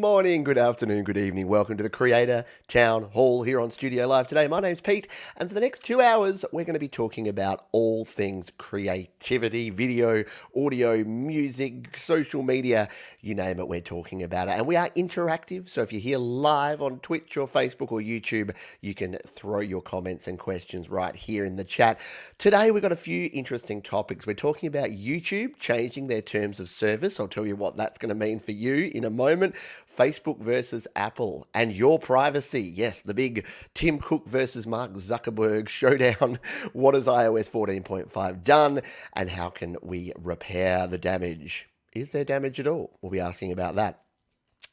morning, good afternoon, good evening. Welcome to the Creator Town Hall here on Studio Live today. My name's Pete, and for the next 2 hours, we're going to be talking about all things creativity, video, audio, music, social media, you name it, we're talking about it. And we are interactive, so if you're here live on Twitch or Facebook or YouTube, you can throw your comments and questions right here in the chat. Today, we've got a few interesting topics. We're talking about YouTube changing their terms of service. I'll tell you what that's going to mean for you in a moment. Facebook versus Apple and your privacy. Yes, the big Tim Cook versus Mark Zuckerberg showdown. What has iOS 14.5 done, and how can we repair the damage? Is there damage at all? We'll be asking about that.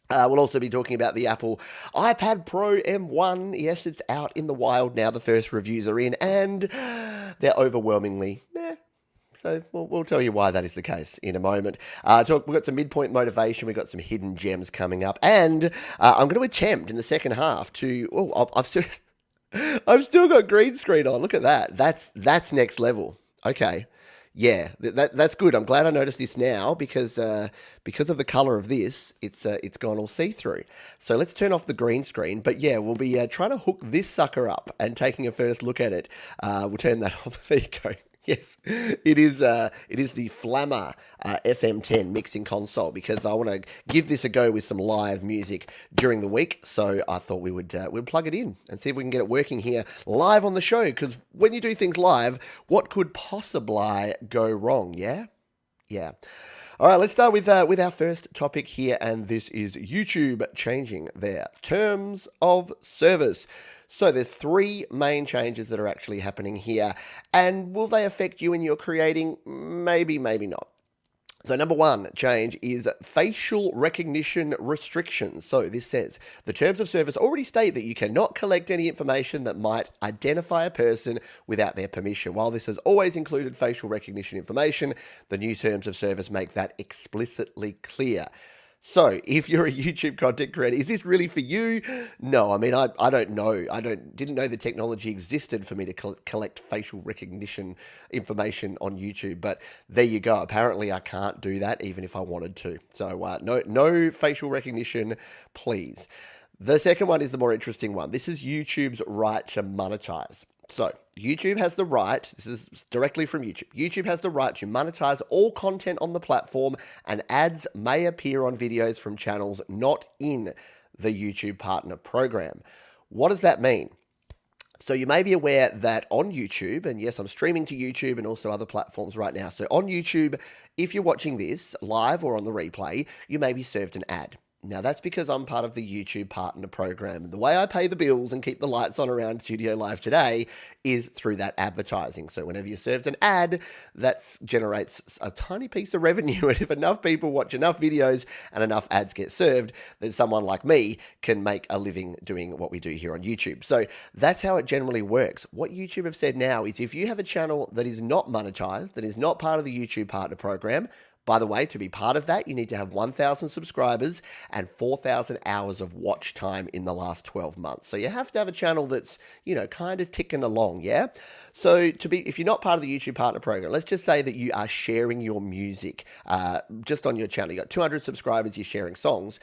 We'll also be talking about the Apple iPad Pro M1. Yes, it's out in the wild now. The first reviews are in, and they're overwhelmingly meh. So we'll tell you why that is the case in a moment. We've got some midpoint motivation. We've got some hidden gems coming up. And I'm going to attempt in the second half to... I've still got green screen on. Look at that. That's next level. Okay. Yeah, that's good. I'm glad I noticed this now because of the color of this, it's gone all see-through. So let's turn off the green screen. But yeah, we'll be trying to hook this sucker up and taking a first look at it. We'll turn that off. There you go. Yes, it is the Flammer FM10 mixing console, because I want to give this a go with some live music during the week. So I thought we'd plug it in and see if we can get it working here live on the show. Because when you do things live, what could possibly go wrong? Yeah. All right, let's start with our first topic here, and this is YouTube changing their terms of service. So there's three main changes that are actually happening here. And will they affect you in your creating? Maybe, maybe not. So number one change is facial recognition restrictions. So this says the terms of service already state that you cannot collect any information that might identify a person without their permission. While this has always included facial recognition information, the new terms of service make that explicitly clear. So if you're a YouTube content creator, is this really for you? No, I mean, I don't know. Didn't know the technology existed for me to collect facial recognition information on YouTube, but there you go. Apparently I can't do that even if I wanted to. So no facial recognition, please. The second one is the more interesting one. This is YouTube's right to monetize. So YouTube has the right, this is directly from YouTube, YouTube has the right to monetize all content on the platform, and ads may appear on videos from channels not in the YouTube Partner Program. What does that mean? So you may be aware that on YouTube, and yes, I'm streaming to YouTube and also other platforms right now. So on YouTube, if you're watching this live or on the replay, you may be served an ad. Now, that's because I'm part of the YouTube Partner Program. The way I pay the bills and keep the lights on around Studio Live today is through that advertising. So whenever you're served an ad, that generates a tiny piece of revenue. And if enough people watch enough videos and enough ads get served, then someone like me can make a living doing what we do here on YouTube. So that's how it generally works. What YouTube have said now is if you have a channel that is not monetized, that is not part of the YouTube Partner Program, by the way, to be part of that, you need to have 1,000 subscribers and 4,000 hours of watch time in the last 12 months. So you have to have a channel that's, kind of ticking along, yeah? So if you're not part of the YouTube Partner Program, let's just say that you are sharing your music just on your channel. You got 200 subscribers, you're sharing songs.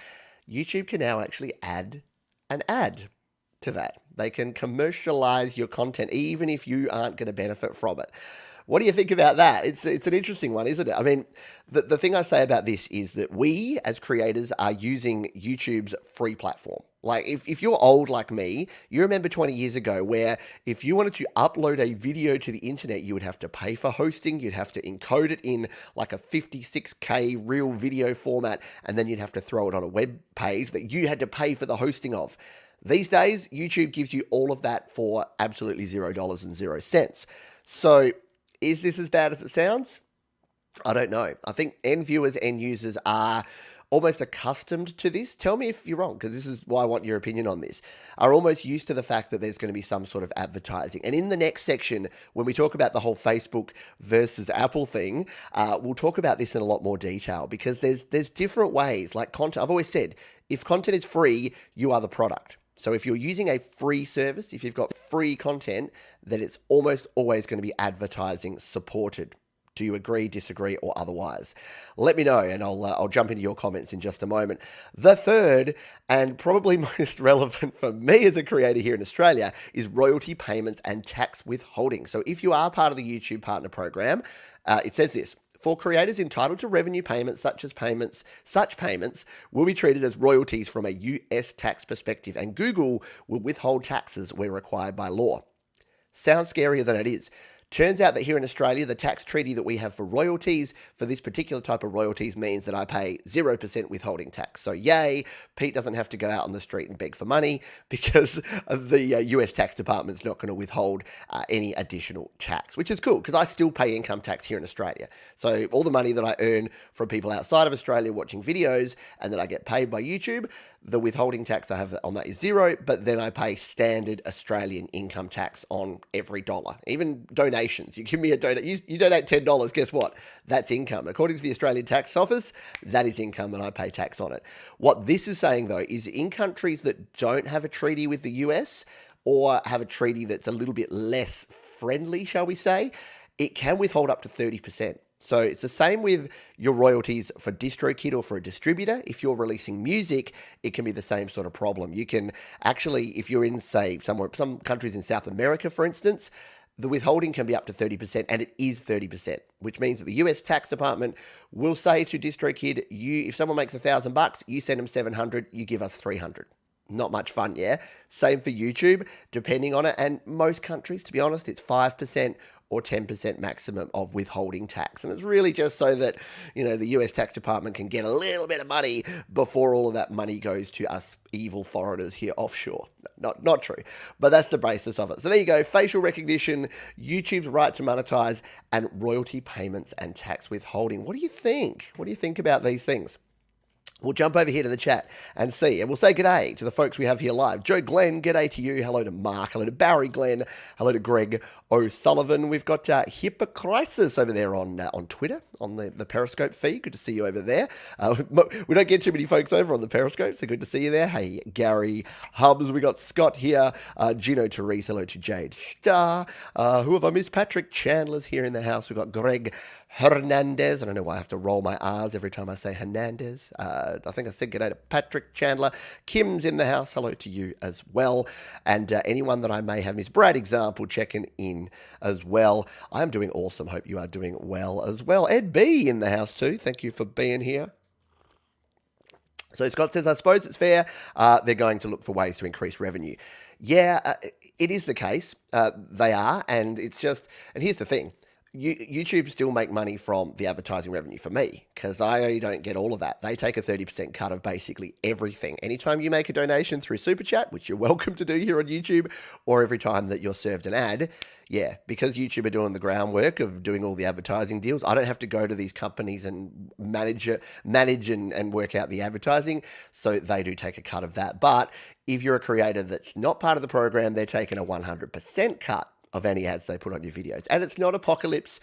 YouTube can now actually add an ad to that. They can commercialize your content even if you aren't going to benefit from it. What do you think about that? It's an interesting one, isn't it? I mean, the thing I say about this is that we, as creators, are using YouTube's free platform. Like, if you're old like me, you remember 20 years ago where if you wanted to upload a video to the internet, you would have to pay for hosting, you'd have to encode it in like a 56K real video format, and then you'd have to throw it on a web page that you had to pay for the hosting of. These days, YouTube gives you all of that for absolutely $0.00. So is this as bad as it sounds? I don't know. I think end viewers, end users are almost accustomed to this. Tell me if you're wrong, because this is why I want your opinion on this. Are almost used to the fact that there's going to be some sort of advertising. And in the next section, when we talk about the whole Facebook versus Apple thing, we'll talk about this in a lot more detail, because there's different ways. Like content, I've always said, if content is free, you are the product. So if you're using a free service, if you've got free content, then it's almost always going to be advertising supported Do you agree, disagree, or otherwise? Let me know, and I'll jump into your comments in just a moment. The third, and probably most relevant for me as a creator here in Australia, is royalty payments and tax withholding. So if you are part of the YouTube Partner Program, it says this. For creators entitled to revenue payments, such payments will be treated as royalties from a US tax perspective, and Google will withhold taxes where required by law. Sounds scarier than it is. Turns out that here in Australia, the tax treaty that we have for royalties, for this particular type of royalties, means that I pay 0% withholding tax. So yay, Pete doesn't have to go out on the street and beg for money because the US tax department's not going to withhold any additional tax, which is cool because I still pay income tax here in Australia. So all the money that I earn from people outside of Australia watching videos and that I get paid by YouTube, the withholding tax I have on that is 0, but then I pay standard Australian income tax on every dollar. Even donations. You give me a donate, you donate $10, guess what? That's income. According to the Australian Tax Office, that is income and I pay tax on it. What this is saying though is in countries that don't have a treaty with the US or have a treaty that's a little bit less friendly, shall we say, it can withhold up to 30%. So it's the same with your royalties for DistroKid or for a distributor. If you're releasing music, it can be the same sort of problem. You can actually, if you're in, say, some countries in South America, for instance, the withholding can be up to 30%, and it is 30%, which means that the US tax department will say to DistroKid, if someone makes $1,000, you send them 700, you give us 300. Not much fun, yeah? Same for YouTube, depending on it. And most countries, to be honest, it's 5% or 10% maximum of withholding tax. And it's really just so that, the US tax department can get a little bit of money before all of that money goes to us evil foreigners here offshore. Not true, but that's the basis of it. So there you go, facial recognition, YouTube's right to monetize, and royalty payments and tax withholding. What do you think? What do you think about these things? We'll jump over here to the chat and see. And we'll say g'day to the folks we have here live. Joe Glenn, g'day to you. Hello to Mark. Hello to Barry Glenn. Hello to Greg O'Sullivan. We've got Hippocrisis over there on Twitter, on the Periscope feed. Good to see you over there. We don't get too many folks over on the Periscope, so good to see you there. Hey, Gary Hubs. We got Scott here. Gino Therese. Hello to Jade Star. Who have I missed? Patrick Chandler's here in the house. We've got Greg Hernandez. I don't know why I have to roll my R's every time I say Hernandez. I think I said g'day to Patrick Chandler. Kim's in the house. Hello to you as well. And anyone that I may have missed. Brad Example checking in as well. I am doing awesome. Hope you are doing well as well. Ed B in the house too. Thank you for being here. So Scott says, I suppose it's fair. They're going to look for ways to increase revenue. Yeah, it is the case. They are. And it's just, and here's the thing. YouTube still make money from the advertising revenue for me because I don't get all of that. They take a 30% cut of basically everything. Anytime you make a donation through Super Chat, which you're welcome to do here on YouTube, or every time that you're served an ad, yeah, because YouTube are doing the groundwork of doing all the advertising deals, I don't have to go to these companies and manage and work out the advertising. So they do take a cut of that. But if you're a creator that's not part of the program, they're taking a 100% cut of any ads they put on your videos. And it's not Apocalypse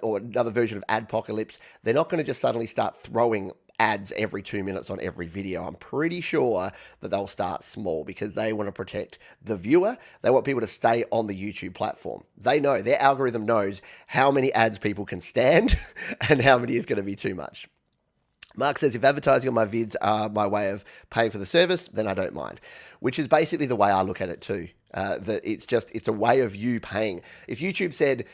or another version of Adpocalypse. They're not going to just suddenly start throwing ads every 2 minutes on every video. I'm pretty sure that they'll start small because they want to protect the viewer. They want people to stay on the YouTube platform. They know, their algorithm knows how many ads people can stand and how many is going to be too much. Mark says, if advertising on my vids are my way of paying for the service, then I don't mind, which is basically the way I look at it too. That it's a way of you paying. If YouTube said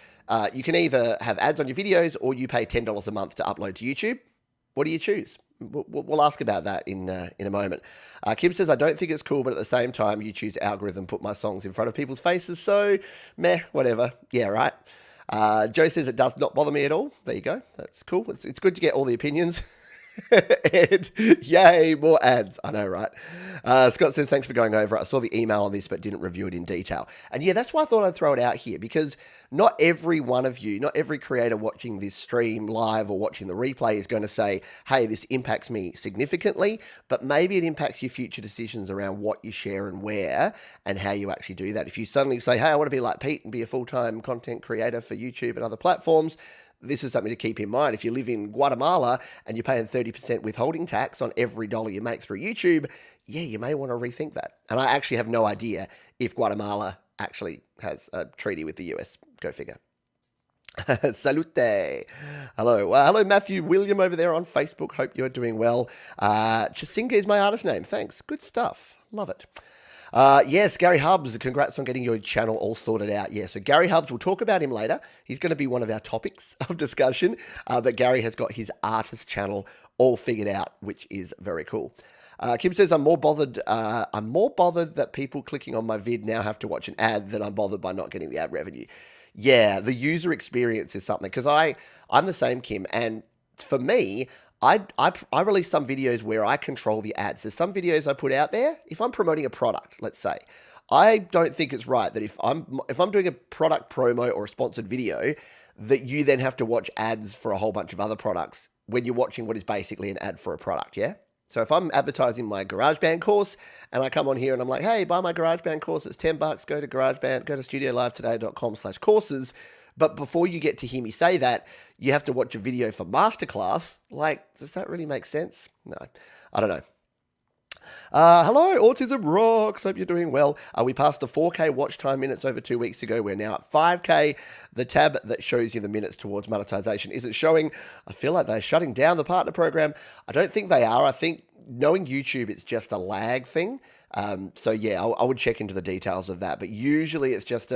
you can either have ads on your videos or you pay $10 a month to upload to YouTube, what do you choose? We'll ask about that in a moment. Kim says, I don't think it's cool, but at the same time, YouTube's algorithm put my songs in front of people's faces, so meh, whatever. Yeah, right. Joe says it does not bother me at all. There you go. That's cool. It's good to get all the opinions. And yay, more ads. I know, right? Scott says, thanks for going over it. I saw the email on this, but didn't review it in detail. And yeah, that's why I thought I'd throw it out here, because not every one of you, not every creator watching this stream live or watching the replay is going to say, hey, this impacts me significantly, but maybe it impacts your future decisions around what you share and where and how you actually do that. If you suddenly say, hey, I want to be like Pete and be a full-time content creator for YouTube and other platforms, this is something to keep in mind. If you live in Guatemala and you're paying 30% withholding tax on every dollar you make through YouTube, yeah, you may want to rethink that. And I actually have no idea if Guatemala actually has a treaty with the US. Go figure. Salute. Hello. Hello, Matthew William over there on Facebook. Hope you're doing well. Chasinga is my artist name. Thanks. Good stuff. Love it. Yes, Gary Hubbs, congrats on getting your channel all sorted out. Yeah, so Gary Hubbs, we'll talk about him later. He's going to be one of our topics of discussion. But Gary has got his artist channel all figured out, which is very cool. Kim says, I'm more bothered that people clicking on my vid now have to watch an ad than I'm bothered by not getting the ad revenue. Yeah, the user experience is something, because I'm the same, Kim, and for me, I release some videos where I control the ads. There's some videos I put out there. If I'm promoting a product, let's say, I don't think it's right that if I'm doing a product promo or a sponsored video, that you then have to watch ads for a whole bunch of other products when you're watching what is basically an ad for a product. Yeah. So if I'm advertising my GarageBand course and I come on here and I'm like, hey, buy my GarageBand course, it's $10, go to GarageBand, go to studiolivetoday.com/courses. But before you get to hear me say that, you have to watch a video for masterclass. Like, does that really make sense? No, I don't know. Hello, Autism Rocks. Hope you're doing well. We passed the 4K watch time minutes over 2 weeks ago. We're now at 5K. The tab that shows you the minutes towards monetization isn't showing. I feel like they're shutting down the partner program. I don't think they are. I think knowing YouTube, it's just a lag thing. So yeah, I would check into the details of that. But usually it's just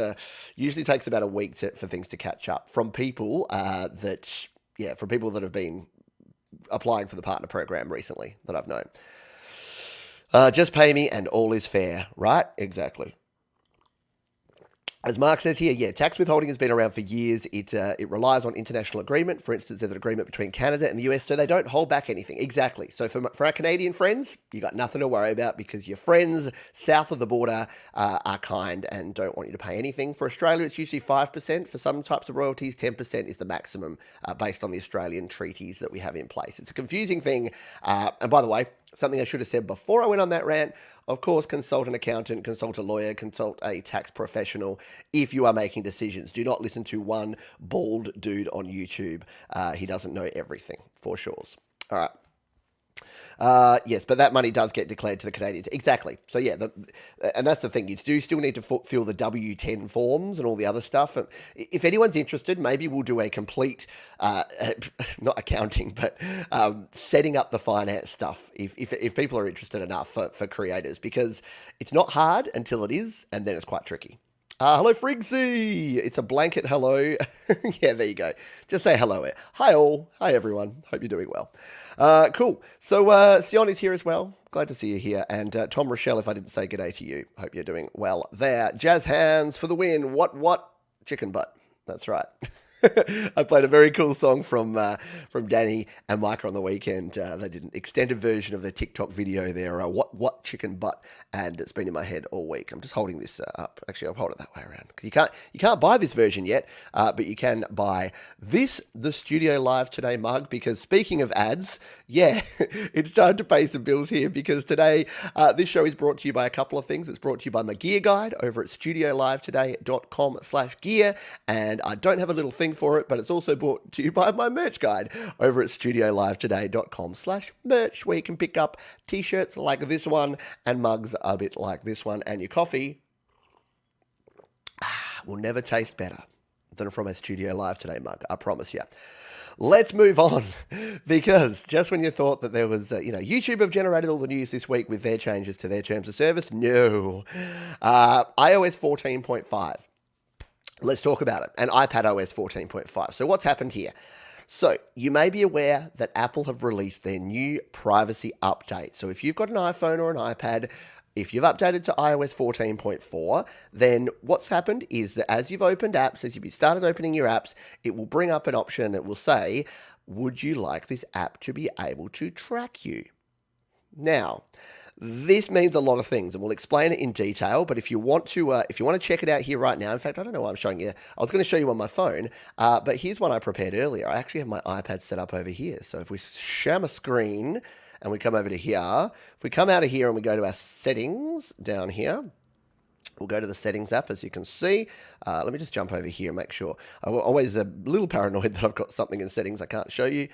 usually takes about a week for things to catch up from people from people that have been applying for the partner program recently that I've known. Just pay me and all is fair, right? Exactly. As Mark says here, yeah, tax withholding has been around for years. It relies on international agreement. For instance, there's an agreement between Canada and the US, so they don't hold back anything. Exactly. So for our Canadian friends, you got nothing to worry about because your friends south of the border are kind and don't want you to pay anything. For Australia, it's usually 5%. For some types of royalties, 10% is the maximum based on the Australian treaties that we have in place. It's a confusing thing. And by the way, something I should have said before I went on that rant, of course, consult an accountant, consult a lawyer, consult a tax professional if you are making decisions. Do not listen to one bald dude on YouTube. He doesn't know everything, for sure. All right. Yes, but that money does get declared to the Canadians. Exactly. So yeah, and that's the thing. You do still need to fill the W-10 forms and all the other stuff. If anyone's interested, maybe we'll do a complete, not accounting, but setting up the finance stuff. If people are interested enough for creators, because it's not hard until it is, and then it's quite tricky. Hello, Frigsy. It's a blanket hello. Yeah, there you go. Just say hello. Hi, all. Hi, everyone. Hope you're doing well. Cool. So, Sion is here as well. Glad to see you here. And Tom Rochelle, if I didn't say good day to you, hope you're doing well there. Jazz hands for the win. What? Chicken butt. That's right. I played a very cool song from Danny and Micah on the weekend. They did an extended version of the TikTok video there, what chicken butt, and it's been in my head all week. I'm just holding this up. Actually, I'll hold it that way around. You can't buy this version yet, but you can buy the Studio Live Today mug, because speaking of ads, yeah, it's time to pay some bills here, because today this show is brought to you by a couple of things. It's brought to you by my gear guide over at studiolivetoday.com/gear, and I don't have a little thing for it, but it's also brought to you by my merch guide over at studiolivetoday.com/merch, where you can pick up t-shirts like this one and mugs a bit like this one, and your coffee will never taste better than from a Studio Live Today mug, I promise you. Let's move on, because just when you thought that there was, YouTube have generated all the news this week with their changes to their terms of service, no. iOS 14.5. Let's talk about it. And iPadOS 14.5. So what's happened here? So you may be aware that Apple have released their new privacy update. So if you've got an iPhone or an iPad, if you've updated to iOS 14.4, then what's happened is that as you've opened apps, as you've started opening your apps, it will bring up an option that will say, would you like this app to be able to track you? Now, this means a lot of things, and we'll explain it in detail. But if you want to check it out here right now, in fact, I don't know why I'm showing you. I was going to show you on my phone, but here's one I prepared earlier. I actually have my iPad set up over here. So if we share my screen and we come over to here, if we come out of here and we go to our settings down here. We'll go to the settings app, as you can see. Let me just jump over here and make sure. I'm always a little paranoid that I've got something in settings I can't show you.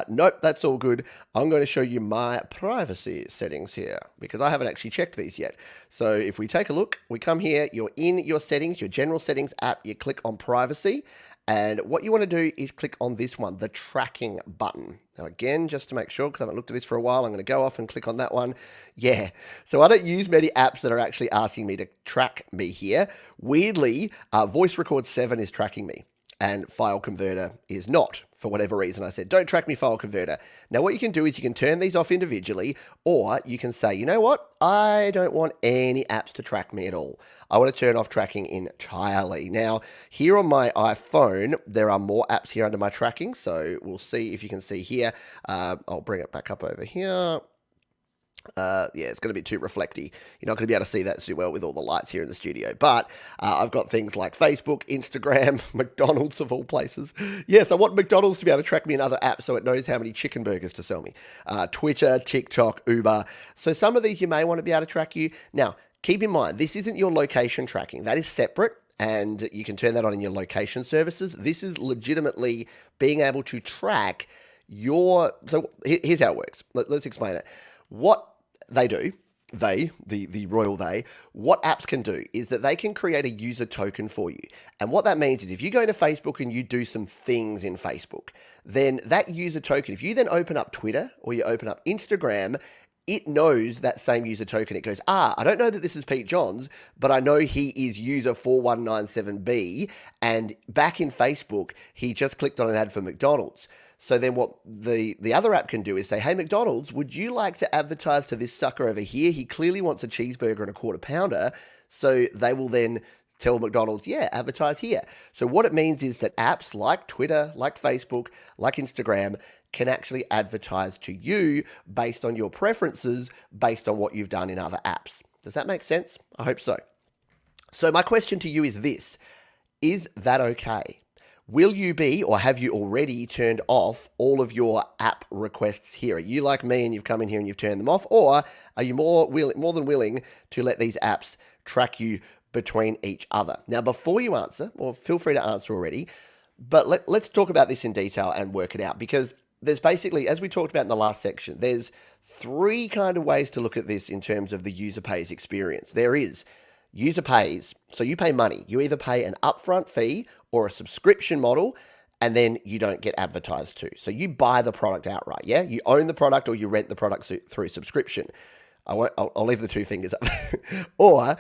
Nope, that's all good. I'm going to show you my privacy settings here, because I haven't actually checked these yet. So if we take a look, we come here, you're in your settings, your general settings app, you click on privacy, And what you want to do is click on this one, the tracking button. Now again, just to make sure, because I haven't looked at this for a while, I'm going to go off and click on that one. Yeah, so I don't use many apps that are actually asking me to track me here. Weirdly, Voice Record 7 is tracking me, and File Converter is not. For whatever reason, I said, don't track me, File Converter. Now, what you can do is you can turn these off individually, or you can say, you know what? I don't want any apps to track me at all. I want to turn off tracking entirely. Now, here on my iPhone, there are more apps here under my tracking, so we'll see if you can see here. I'll bring it back up over here. Yeah, it's going to be too reflecty. You're not going to be able to see that too well with all the lights here in the studio. But I've got things like Facebook, Instagram, McDonald's of all places. Yes, I want McDonald's to be able to track me in other apps so it knows how many chicken burgers to sell me. Twitter, TikTok, Uber. So some of these you may want to be able to track you. Now, keep in mind, this isn't your location tracking. That is separate. And you can turn that on in your location services. This is legitimately being able to track your... So here's how it works. Let's explain it. What they do, the royal they, what apps can do is that they can create a user token for you. And what that means is if you go to Facebook and you do some things in Facebook, then that user token, if you then open up Twitter or you open up Instagram, it knows that same user token. It goes, I don't know that this is Pete Johns, but I know he is user 4197B. And back in Facebook, he just clicked on an ad for McDonald's. So then what the other app can do is say, hey, McDonald's, would you like to advertise to this sucker over here? He clearly wants a cheeseburger and a quarter pounder. So they will then tell McDonald's, yeah, advertise here. So what it means is that apps like Twitter, like Facebook, like Instagram can actually advertise to you based on your preferences, based on what you've done in other apps. Does that make sense? I hope so. So my question to you is this: is that okay? Will you be, or have you already turned off all of your app requests here? Are you like me and you've come in here and you've turned them off? Or are you more than willing to let these apps track you between each other? Now, before you answer, or feel free to answer already, but let's talk about this in detail and work it out, because there's basically, as we talked about in the last section, there's three kind of ways to look at this in terms of the user pays experience. There is user pays, so you pay money. You either pay an upfront fee or a subscription model, and then you don't get advertised to. So you buy the product outright, yeah? You own the product or you rent the product through subscription. I'll leave the two fingers up. Or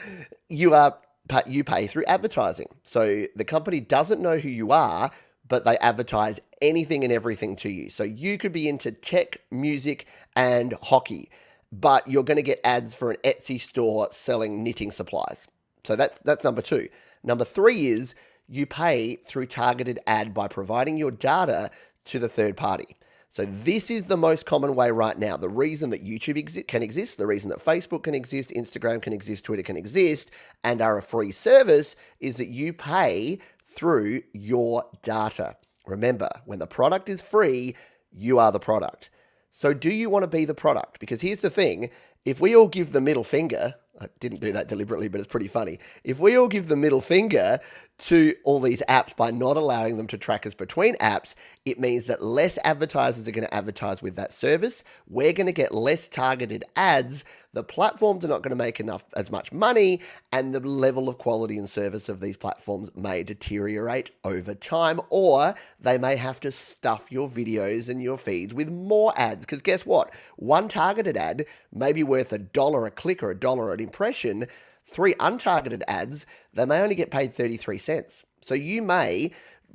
you pay through advertising. So the company doesn't know who you are, but they advertise anything and everything to you. So you could be into tech, music, and hockey, but you're going to get ads for an Etsy store selling knitting supplies. So that's number two. Number three is you pay through targeted ad by providing your data to the third party. So this is the most common way right now. The reason that YouTube can exist, the reason that Facebook can exist, Instagram can exist, Twitter can exist, and are a free service is that you pay through your data. Remember, when the product is free, you are the product. So do you want to be the product? Because here's the thing, if we all give the middle finger, I didn't do that deliberately, but it's pretty funny. If we all give the middle finger to all these apps by not allowing them to track us between apps, it means that less advertisers are going to advertise with that service. We're going to get less targeted ads. The platforms are not going to make as much money, and the level of quality and service of these platforms may deteriorate over time, or they may have to stuff your videos and your feeds with more ads. Because guess what? One targeted ad may be worth $1 a click or $1 an impression. 3 untargeted ads, they may only get paid 33 cents. So you may,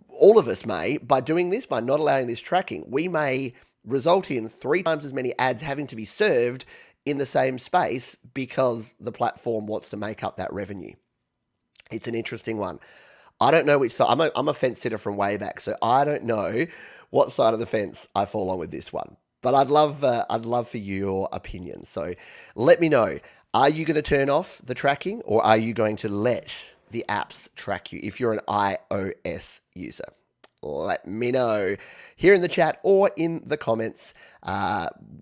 all of us may, by doing this, by not allowing this tracking, we may result in 3 times as many ads having to be served in the same space because the platform wants to make up that revenue. It's an interesting one. I don't know which side. I'm a fence sitter from way back, so I don't know what side of the fence I fall on with this one. But I'd love for your opinion. So let me know. Are you going to turn off the tracking, or are you going to let the apps track you if you're an iOS user? Let me know here in the chat or in the comments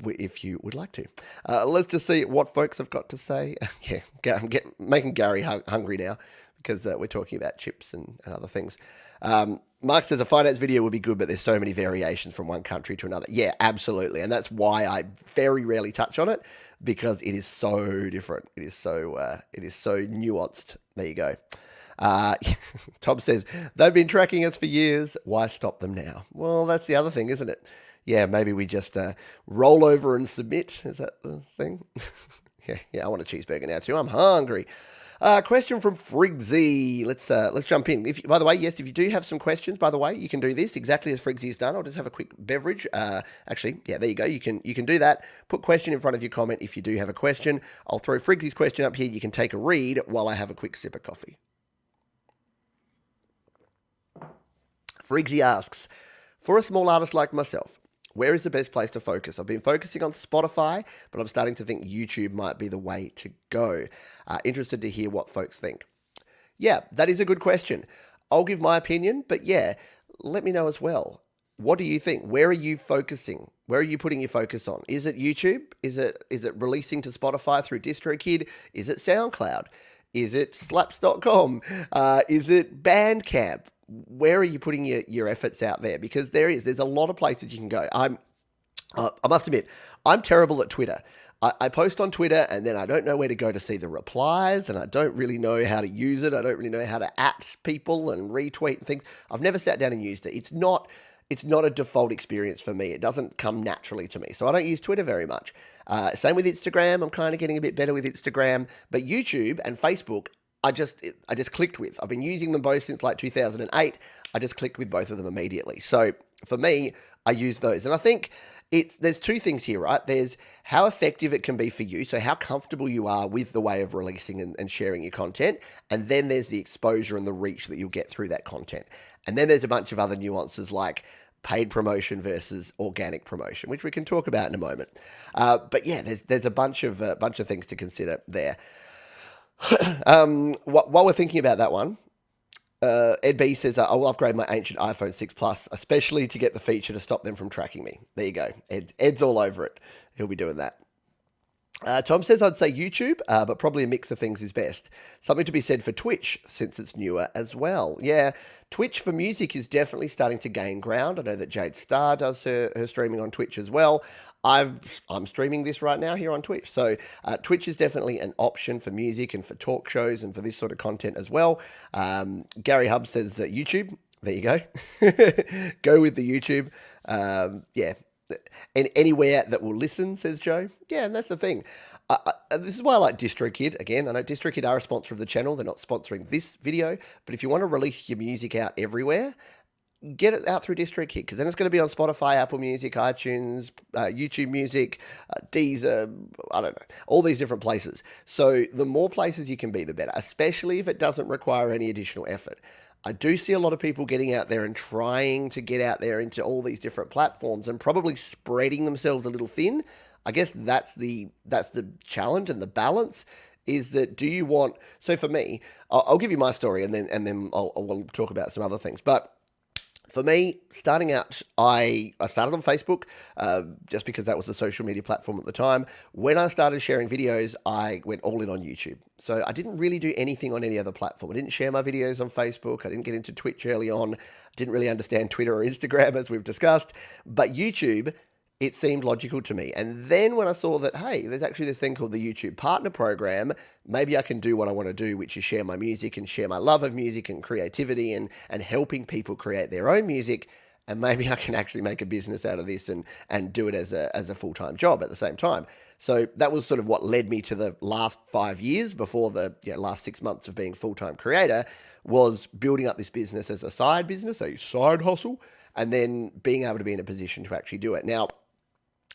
if you would like to. Let's just see what folks have got to say. Yeah, I'm making Gary hungry now because we're talking about chips and other things. Mark says a finance video would be good, but there's so many variations from one country to another. Yeah, absolutely. And that's why I very rarely touch on it, because it is so different. It is so nuanced. There you go. Uh, Tom says, they've been tracking us for years. Why stop them now? Well, that's the other thing, isn't it? Yeah, maybe we just roll over and submit. Is that the thing? Yeah, I want a cheeseburger now too. I'm hungry. Question from Frigsy. Let's jump in. By the way, yes, if you do have some questions, by the way, you can do this exactly as Frigsy's done. I'll just have a quick beverage. Actually, yeah, there you go. You can do that. Put question in front of your comment if you do have a question. I'll throw Frigsy's question up here. You can take a read while I have a quick sip of coffee. Frigsy asks, for a small artist like myself, where is the best place to focus? I've been focusing on Spotify, but I'm starting to think YouTube might be the way to go. Interested to hear what folks think. Yeah, that is a good question. I'll give my opinion, but yeah, let me know as well. What do you think? Where are you focusing? Where are you putting your focus on? Is it YouTube? Is it releasing to Spotify through DistroKid? Is it SoundCloud? Is it slaps.com? Is it Bandcamp? Where are you putting your efforts out there? Because there's a lot of places you can go. I must admit, I'm terrible at Twitter. I post on Twitter and then I don't know where to go to see the replies, and I don't really know how to use it. I don't really know how to at people and retweet and things. I've never sat down and used it. It's not a default experience for me. It doesn't come naturally to me. So I don't use Twitter very much. Same with Instagram. I'm kind of getting a bit better with Instagram. But YouTube and Facebook, I just clicked with. I've been using them both since like 2008. I just clicked with both of them immediately. So for me, I use those. And I think there's two things here, right? There's how effective it can be for you. So how comfortable you are with the way of releasing and sharing your content. And then there's the exposure and the reach that you'll get through that content. And then there's a bunch of other nuances like paid promotion versus organic promotion, which we can talk about in a moment. But yeah, there's a bunch of things to consider there. While we're thinking about that one, Ed B says, I will upgrade my ancient iPhone 6 Plus, especially to get the feature to stop them from tracking me. There you go. Ed's all over it. He'll be doing that. Tom says, I'd say YouTube, but probably a mix of things is best. Something to be said for Twitch, since it's newer as well. Yeah, Twitch for music is definitely starting to gain ground. I know that Jade Starr does her streaming on Twitch as well. I'm streaming this right now here on Twitch. So Twitch is definitely an option for music and for talk shows and for this sort of content as well. Gary Hub says YouTube. There you go. Go with the YouTube. Yeah. And anywhere that will listen, says Joe. Yeah, and that's the thing. This is why I like DistroKid. Again, I know DistroKid are a sponsor of the channel. They're not sponsoring this video. But if you want to release your music out everywhere, get it out through DistroKid, because then it's going to be on Spotify, Apple Music, iTunes, YouTube Music, Deezer, I don't know, all these different places. So the more places you can be, the better, especially if it doesn't require any additional effort. I do see a lot of people getting out there and trying to get out there into all these different platforms and probably spreading themselves a little thin. I guess that's the challenge and the balance is that do you want, so for me, I'll give you my story and then we'll talk about some other things. But for me, starting out, I started on Facebook just because that was the social media platform at the time. When I started sharing videos, I went all in on YouTube. So I didn't really do anything on any other platform. I didn't share my videos on Facebook. I didn't get into Twitch early on. Didn't really understand Twitter or Instagram, as we've discussed. But YouTube, it seemed logical to me. And then when I saw that, hey, there's actually this thing called the YouTube Partner Program, maybe I can do what I want to do, which is share my music and share my love of music and creativity and helping people create their own music. And maybe I can actually make a business out of this and do it as a full-time job at the same time. So that was sort of what led me to the last 5 years before the last 6 months of being full-time creator, was building up this business as a side business, a side hustle, and then being able to be in a position to actually do it. Now,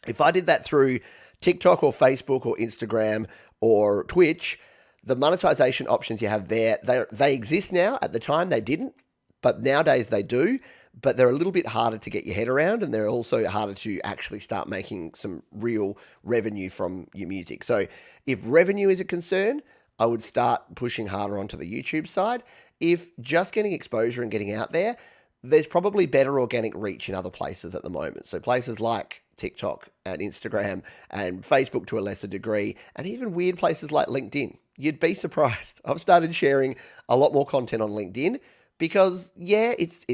if I did that through TikTok or Facebook or Instagram or Twitch, the monetization options you have there, they exist now. At the time, they didn't, but nowadays they do. But they're a little bit harder to get your head around, and they're also harder to actually start making some real revenue from your music. So if revenue is a concern, I would start pushing harder onto the YouTube side. If just getting exposure and getting out there, there's probably better organic reach in other places at the moment. So places like TikTok and Instagram and Facebook to a lesser degree, and even weird places like LinkedIn. You'd be surprised. I've started sharing a lot more content on LinkedIn because, it's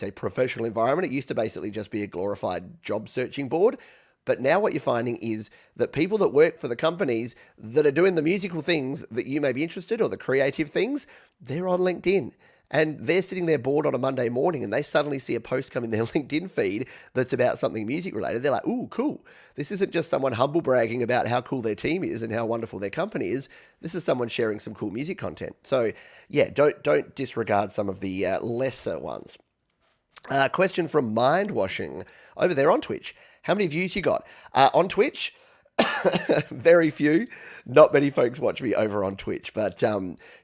a professional environment. It used to basically just be a glorified job searching board. But now what you're finding is that people that work for the companies that are doing the musical things that you may be interested, or the creative things, they're on LinkedIn. And they're sitting there bored on a Monday morning and they suddenly see a post come in their LinkedIn feed that's about something music related. They're like, ooh, cool. This isn't just someone humble bragging about how cool their team is and how wonderful their company is. This is someone sharing some cool music content. So yeah, don't disregard some of the lesser ones. Question from Mind Washing over there on Twitch. How many views you got? On Twitch, very few. Not many folks watch me over on Twitch, but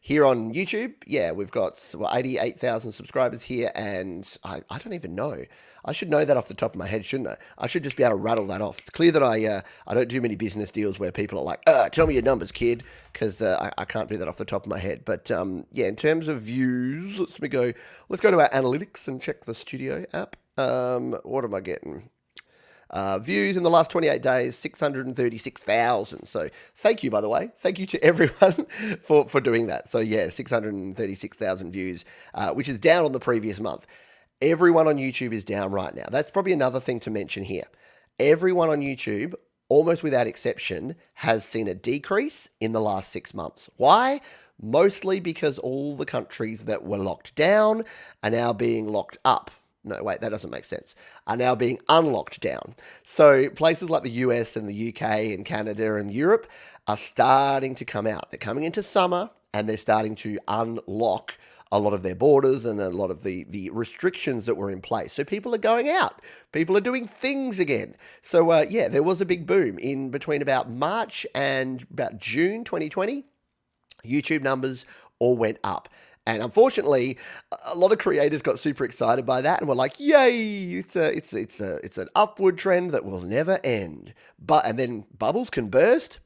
here on YouTube, yeah, we've got 88,000 subscribers here, and I don't even know. I should know that off the top of my head, shouldn't I? I should just be able to rattle that off. It's clear that I don't do many business deals where people are like, tell me your numbers, kid, because I can't do that off the top of my head. But yeah, in terms of views, let's go to our analytics and check the studio app. What am I getting? Views in the last 28 days, 636,000. So thank you, by the way. Thank you to everyone for doing that. So yeah, 636,000 views, which is down on the previous month. Everyone on YouTube is down right now. That's probably another thing to mention here. Everyone on YouTube, almost without exception, has seen a decrease in the last 6 months. Why? Mostly because all the countries that were locked down are now being locked up. No, wait, that doesn't make sense. Are now being unlocked down. So places like the US and the UK and Canada and Europe are starting to come out. They're coming into summer and they're starting to unlock a lot of their borders and a lot of the restrictions that were in place. So people are going out. People are doing things again. So yeah, there was a big boom in between about March and about June 2020. YouTube numbers all went up. And unfortunately, a lot of creators got super excited by that and were like, "Yay! It's an upward trend that will never end." And then bubbles can burst,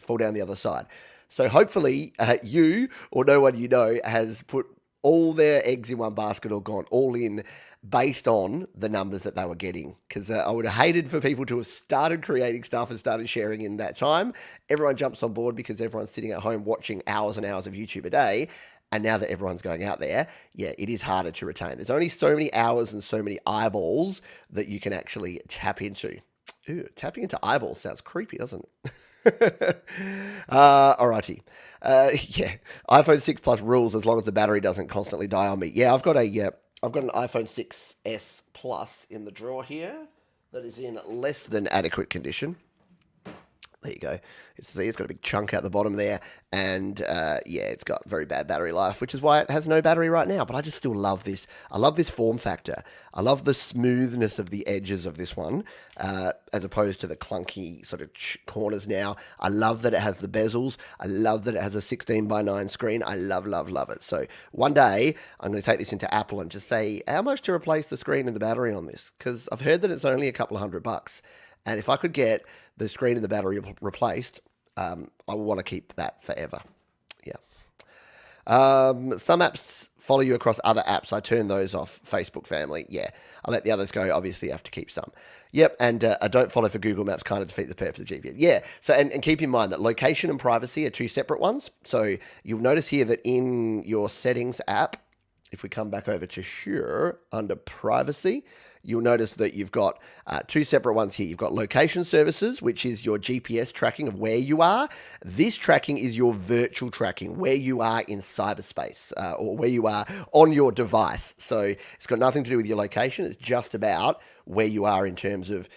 fall down the other side. So hopefully, you or no one you know has put all their eggs in one basket or gone all in based on the numbers that they were getting. Because I would have hated for people to have started creating stuff and started sharing in that time. Everyone jumps on board because everyone's sitting at home watching hours and hours of YouTube a day. And now that everyone's going out there, yeah, it is harder to retain. There's only so many hours and so many eyeballs that you can actually tap into. Ooh, tapping into eyeballs sounds creepy, doesn't it? Alrighty. Yeah, iPhone 6 Plus rules as long as the battery doesn't constantly die on me. Yeah, I've got an iPhone 6s Plus in the drawer here that is in less than adequate condition. There you go. It's got a big chunk out the bottom there, and yeah, it's got very bad battery life, which is why it has no battery right now. But I just still love this. I love this form factor. I love the smoothness of the edges of this one, as opposed to the clunky sort of corners now. I love that it has the bezels. I love that it has a 16:9 screen. I love it. So one day I'm going to take this into Apple and just say, how much to replace the screen and the battery on this? Because I've heard that it's only a couple of $100. And if I could get the screen and the battery replaced, I would want to keep that forever. Yeah. Some apps follow you across other apps. I turn those off. Facebook family. Yeah. I let the others go. Obviously, I have to keep some. Yep. And I don't follow for Google Maps. Kind of defeat the purpose of GPS. Yeah. So, and keep in mind that location and privacy are two separate ones. So you'll notice here that in your settings app, if we come back over to here under privacy, you'll notice that you've got two separate ones here. You've got location services, which is your GPS tracking of where you are. This tracking is your virtual tracking, where you are in cyberspace, or where you are on your device. So it's got nothing to do with your location. It's just about where you are in terms of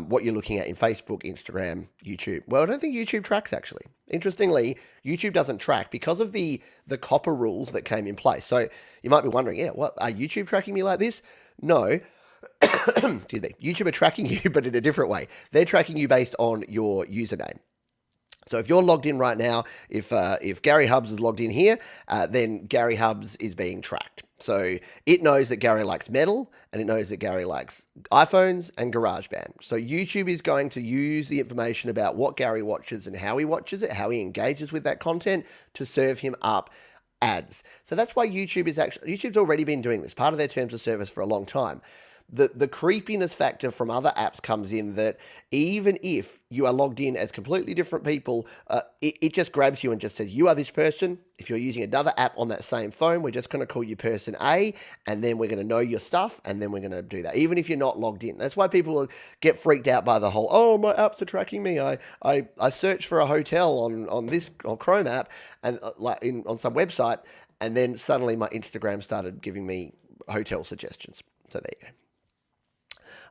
what you're looking at in Facebook, Instagram, YouTube. Well, I don't think YouTube tracks, actually. Interestingly, YouTube doesn't track because of the copper rules that came in place. So you might be wondering, yeah, what, are YouTube tracking me like this? No. Excuse me. YouTube are tracking you, but in a different way. They're tracking you based on your username. So if you're logged in right now, if Gary Hubbs is logged in here, then Gary Hubbs is being tracked. So it knows that Gary likes metal, and it knows that Gary likes iPhones and GarageBand. So YouTube is going to use the information about what Gary watches and how he watches it, how he engages with that content to serve him up ads. So that's why YouTube's already been doing this, part of their terms of service for a long time. The creepiness factor from other apps comes in that even if you are logged in as completely different people, it just grabs you and just says, you are this person. If you're using another app on that same phone, we're just going to call you person A, and then we're going to know your stuff, and then we're going to do that, even if you're not logged in. That's why people get freaked out by the whole, oh, my apps are tracking me. I searched for a hotel on Chrome app and on some website, and then suddenly my Instagram started giving me hotel suggestions. So there you go.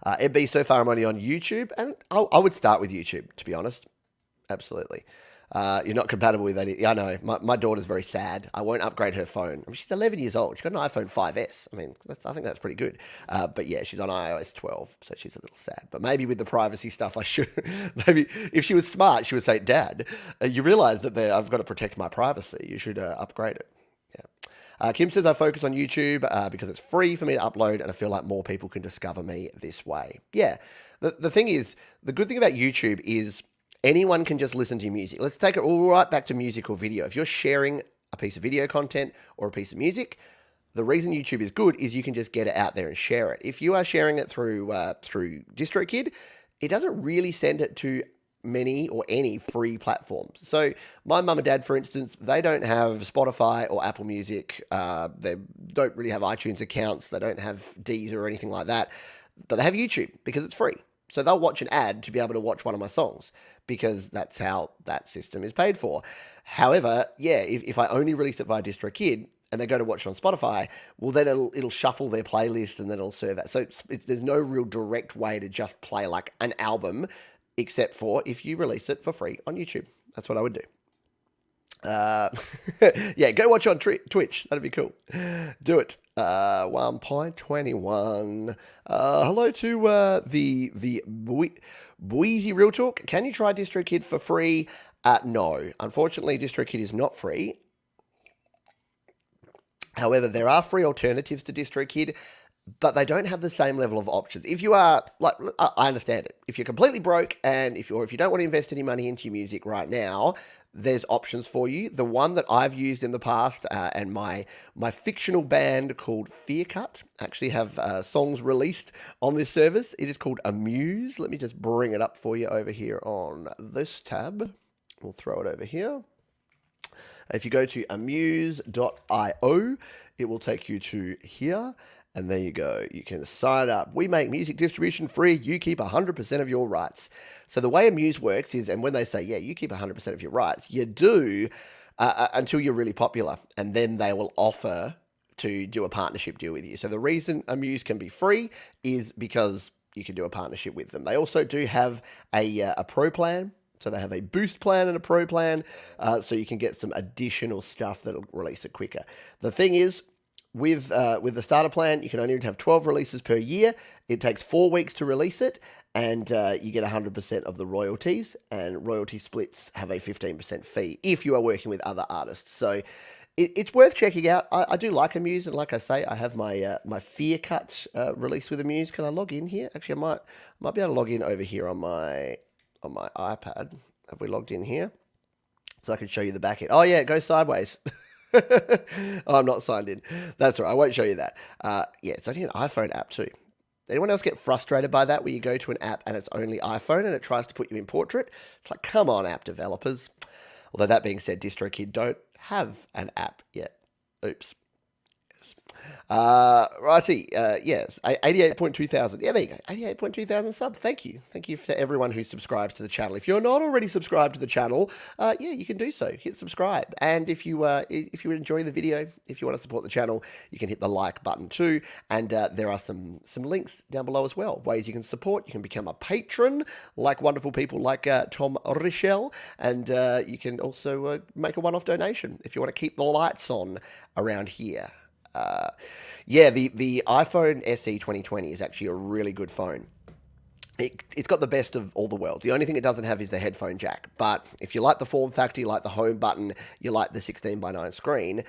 MB, so far I'm only on YouTube, and I would start with YouTube, to be honest. Absolutely. You're not compatible with that. I know. My daughter's very sad. I won't upgrade her phone. I mean, she's 11 years old. She's got an iPhone 5S. I mean, I think that's pretty good. But yeah, she's on iOS 12, so she's a little sad. But maybe with the privacy stuff, I should. Maybe if she was smart, she would say, Dad, you realize that I've got to protect my privacy. You should upgrade it. Yeah. Kim says I focus on YouTube because it's free for me to upload, and I feel like more people can discover me this way. Yeah. The thing is, the good thing about YouTube is anyone can just listen to your music. Let's take it all right back to music or video. If you're sharing a piece of video content or a piece of music, the reason YouTube is good is you can just get it out there and share it. If you are sharing it through DistroKid, it doesn't really send it to many or any free platforms. So my mum and dad, for instance, they don't have Spotify or Apple Music. They don't really have iTunes accounts. They don't have Deezer or anything like that. But they have YouTube because it's free. So they'll watch an ad to be able to watch one of my songs because that's how that system is paid for. However, yeah, if I only release it via DistroKid and they go to watch it on Spotify, well, then it'll shuffle their playlist and then it'll serve that. So there's no real direct way to just play like an album, except for if you release it for free on YouTube. That's what I would do. Yeah, go watch on Twitch. That'd be cool. Do it. 1.21. Hello to the Boise Real Talk. Can you try DistroKid for free? No. Unfortunately, DistroKid is not free. However, there are free alternatives to DistroKid, but they don't have the same level of options. If you are, like, I understand it. If you're completely broke and if you don't want to invest any money into your music right now, there's options for you. The one that I've used in the past and my fictional band called Fearcut actually have songs released on this service. It is called Amuse. Let me just bring it up for you over here on this tab. We'll throw it over here. If you go to amuse.io, it will take you to here. And there you go. You can sign up. We make music distribution free. You keep 100% of your rights. So the way Amuse works is, and when they say, yeah, you keep 100% of your rights, you do until you're really popular. And then they will offer to do a partnership deal with you. So the reason Amuse can be free is because you can do a partnership with them. They also do have a pro plan. So they have a boost plan and a pro plan. So you can get some additional stuff that'll release it quicker. The thing is, with the starter plan, you can only have 12 releases per year. It takes 4 weeks to release it, and you get 100% of the royalties, and royalty splits have a 15% fee if you are working with other artists. So it's worth checking out. I do like Amuse, and like I say, I have my my Fearcut release with Amuse. Can I log in here? Actually, I might be able to log in over here on my iPad. Have we logged in here? So I can show you the back end. Oh yeah, it goes sideways. Oh, I'm not signed in. That's all right. I won't show you that. Yeah, it's only an iPhone app too. Anyone else get frustrated by that where you go to an app and it's only iPhone and it tries to put you in portrait? It's like, come on, app developers. Although that being said, DistroKid don't have an app yet. Oops. Righty, yes, 88.2 thousand. Yeah, there you go, 88.2 thousand subs. Thank you to everyone who subscribes to the channel. If you're not already subscribed to the channel, yeah, you can do so. Hit subscribe, and if you enjoy the video, if you want to support the channel, you can hit the like button too. And there are some links down below as well. Ways you can support. You can become a patron, like wonderful people like Tom Richel, and you can also make a one-off donation if you want to keep the lights on around here. Yeah, the iPhone SE 2020 is actually a really good phone. It's got the best of all the worlds. The only thing it doesn't have is the headphone jack. But if you like the form factor, you like the home button, you like the 16:9 screen,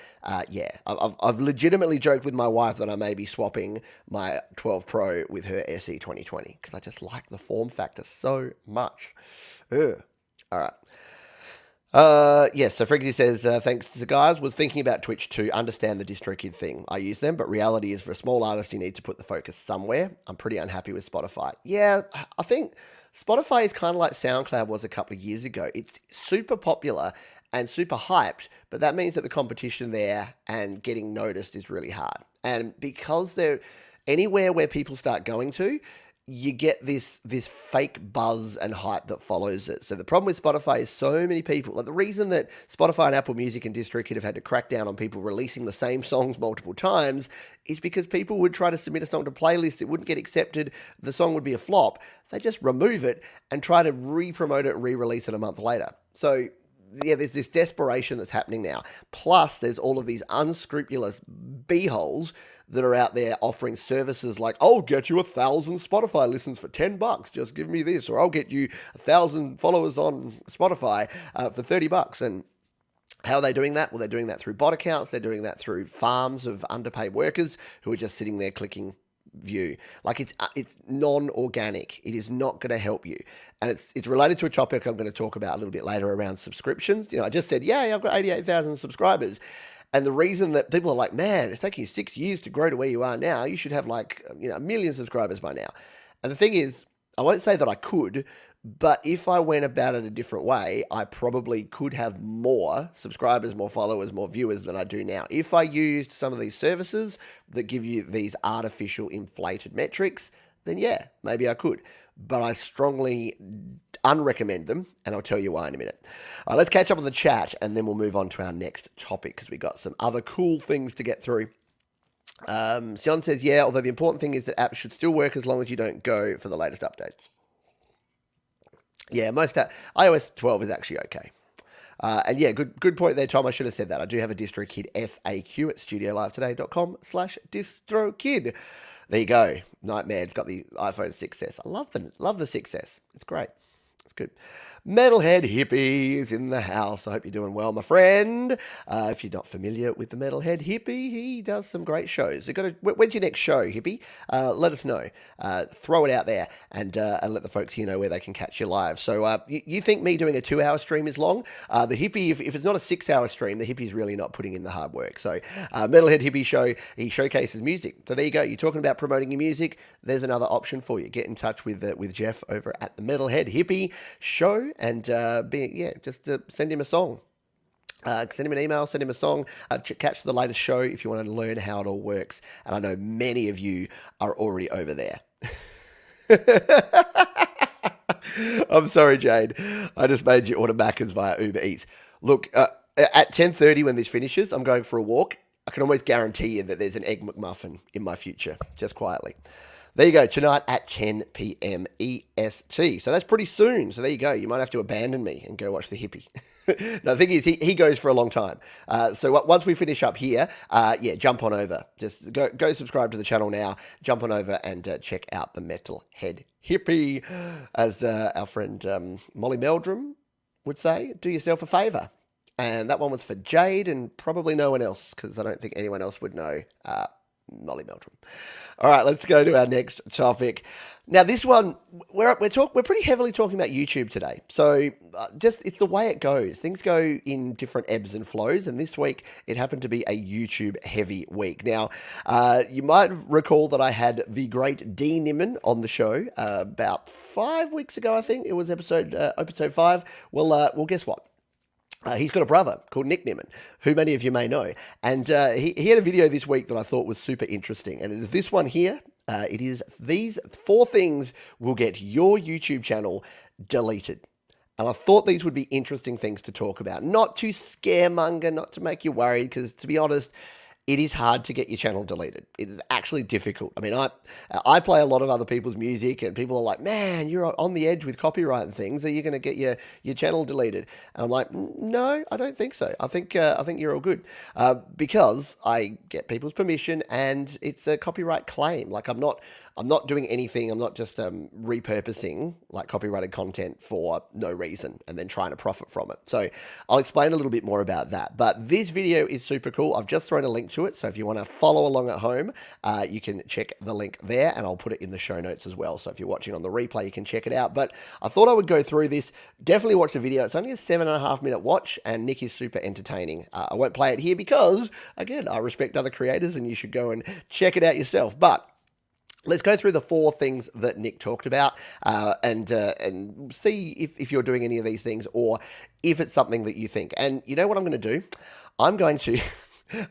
yeah. I've legitimately joked with my wife that I may be swapping my 12 Pro with her SE 2020 because I just like the form factor so much. Ugh. All right. Yes, so Friggsy says, thanks to the guys, was thinking about Twitch to understand the DistroKid thing. I use them, but reality is for a small artist, you need to put the focus somewhere. I'm pretty unhappy with Spotify. Yeah, I think Spotify is kind of like SoundCloud was a couple of years ago. It's super popular and super hyped, but that means that the competition there and getting noticed is really hard. And because they're anywhere where people start going to, you get this fake buzz and hype that follows it. So the problem with Spotify is so many people. Like the reason that Spotify and Apple Music and DistroKid have had to crack down on people releasing the same songs multiple times is because people would try to submit a song to playlists, it wouldn't get accepted, the song would be a flop. They just remove it and try to re-promote it and re-release it a month later. So yeah, there's this desperation that's happening now. Plus, there's all of these unscrupulous beeholes that are out there offering services like, I'll get you 1,000 Spotify listens for $10. Just give me this, or I'll get you 1,000 followers on Spotify for $30. And how are they doing that? Well, they're doing that through bot accounts. They're doing that through farms of underpaid workers who are just sitting there clicking view. Like it's non-organic. It is not going to help you. And it's related to a topic I'm going to talk about a little bit later around subscriptions. You know, I just said, yeah, I've got 88,000 subscribers. And the reason that people are like, man, it's taking you 6 years to grow to where you are now. You should have like, you know, 1 million subscribers by now. And the thing is, I won't say that I could, but if I went about it a different way, I probably could have more subscribers, more followers, more viewers than I do now. If I used some of these services that give you these artificial inflated metrics, then yeah, maybe I could. But I strongly unrecommend them, and I'll tell you why in a minute. All right, let's catch up on the chat, and then we'll move on to our next topic because we got some other cool things to get through. Sion says, yeah, although the important thing is that apps should still work as long as you don't go for the latest updates. Yeah, iOS 12 is actually okay. And yeah, good point there, Tom. I should have said that. I do have a DistroKid FAQ at studiolive.today.com/distrokid. There you go. Nightmare. It's got the iPhone 6S. I love the 6S. It's great. It's good. Metalhead Hippie is in the house. I hope you're doing well, my friend. If you're not familiar with the Metalhead Hippie, he does some great shows. When's your next show, Hippie? Let us know. Throw it out there and let the folks here know where they can catch you live. So you think me doing a 2-hour stream is long? The Hippie, if it's not a 6-hour stream, the Hippie's really not putting in the hard work. So Metalhead Hippie show, he showcases music. So there you go. You're talking about promoting your music. There's another option for you. Get in touch with Jeff over at the Metalhead Hippie show. And just send him a song. Send him an email, send him a song, catch the latest show if you want to learn how it all works. And I know many of you are already over there. I'm sorry, Jade. I just made you order Macca's via Uber Eats. Look, at 10:30 when this finishes, I'm going for a walk. I can almost guarantee you that there's an Egg McMuffin in my future, just quietly. There you go, tonight at 10 p.m. EST. So that's pretty soon. So there you go. You might have to abandon me and go watch the Hippie. No, the thing is, he goes for a long time. So once we finish up here, jump on over. Just go subscribe to the channel now. Jump on over and check out the Metalhead Hippie. As our friend Molly Meldrum would say, do yourself a favour. And that one was for Jade and probably no one else, because I don't think anyone else would know Molly Meldrum. All right, let's go to our next topic. Now, this one, we're pretty heavily talking about YouTube today. So it's the way it goes. Things go in different ebbs and flows, and this week it happened to be a YouTube heavy week. Now, you might recall that I had the great D. Nimmin on the show about 5 weeks ago, I think. It was episode 5. Well, guess what? He's got a brother called Nick Nimmin, who many of you may know. And he had a video this week that I thought was super interesting. And it is this one here. It is these 4 things will get your YouTube channel deleted. And I thought these would be interesting things to talk about. Not to scaremonger, not to make you worried, because to be honest, it is hard to get your channel deleted. It is actually difficult. I mean, I play a lot of other people's music, and people are like, man, you're on the edge with copyright and things. Are you going to get your channel deleted? And I'm like, no, I don't think so. I think you're all good because I get people's permission, and it's a copyright claim. Like I'm not I'm not doing anything. I'm not just repurposing like copyrighted content for no reason and then trying to profit from it. So I'll explain a little bit more about that. But this video is super cool. I've just thrown a link to it. So if you want to follow along at home, you can check the link there, and I'll put it in the show notes as well. So if you're watching on the replay, you can check it out. But I thought I would go through this. Definitely watch the video. It's only a 7.5-minute watch, and Nick is super entertaining. I won't play it here because, again, I respect other creators, and you should go and check it out yourself. But let's go through the 4 things that Nick talked about and see if you're doing any of these things or if it's something that you think. And you know what I'm going to do? I'm going to,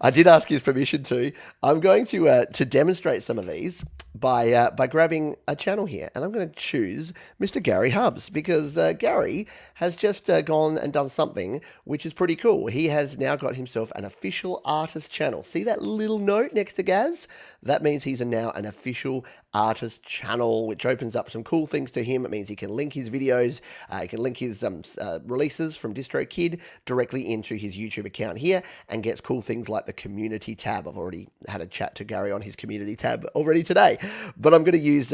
I did ask his permission to, I'm going to demonstrate some of these by grabbing a channel here. And I'm going to choose Mr. Gary Hubs because Gary has just gone and done something which is pretty cool. He has now got himself an official artist channel. See that little note next to Gaz? That means he's now an official artist channel, which opens up some cool things to him. It means he can link his videos, he can link his releases from DistroKid directly into his YouTube account here and gets cool things like the community tab. I've already had a chat to Gary on his community tab already today, but I'm going to use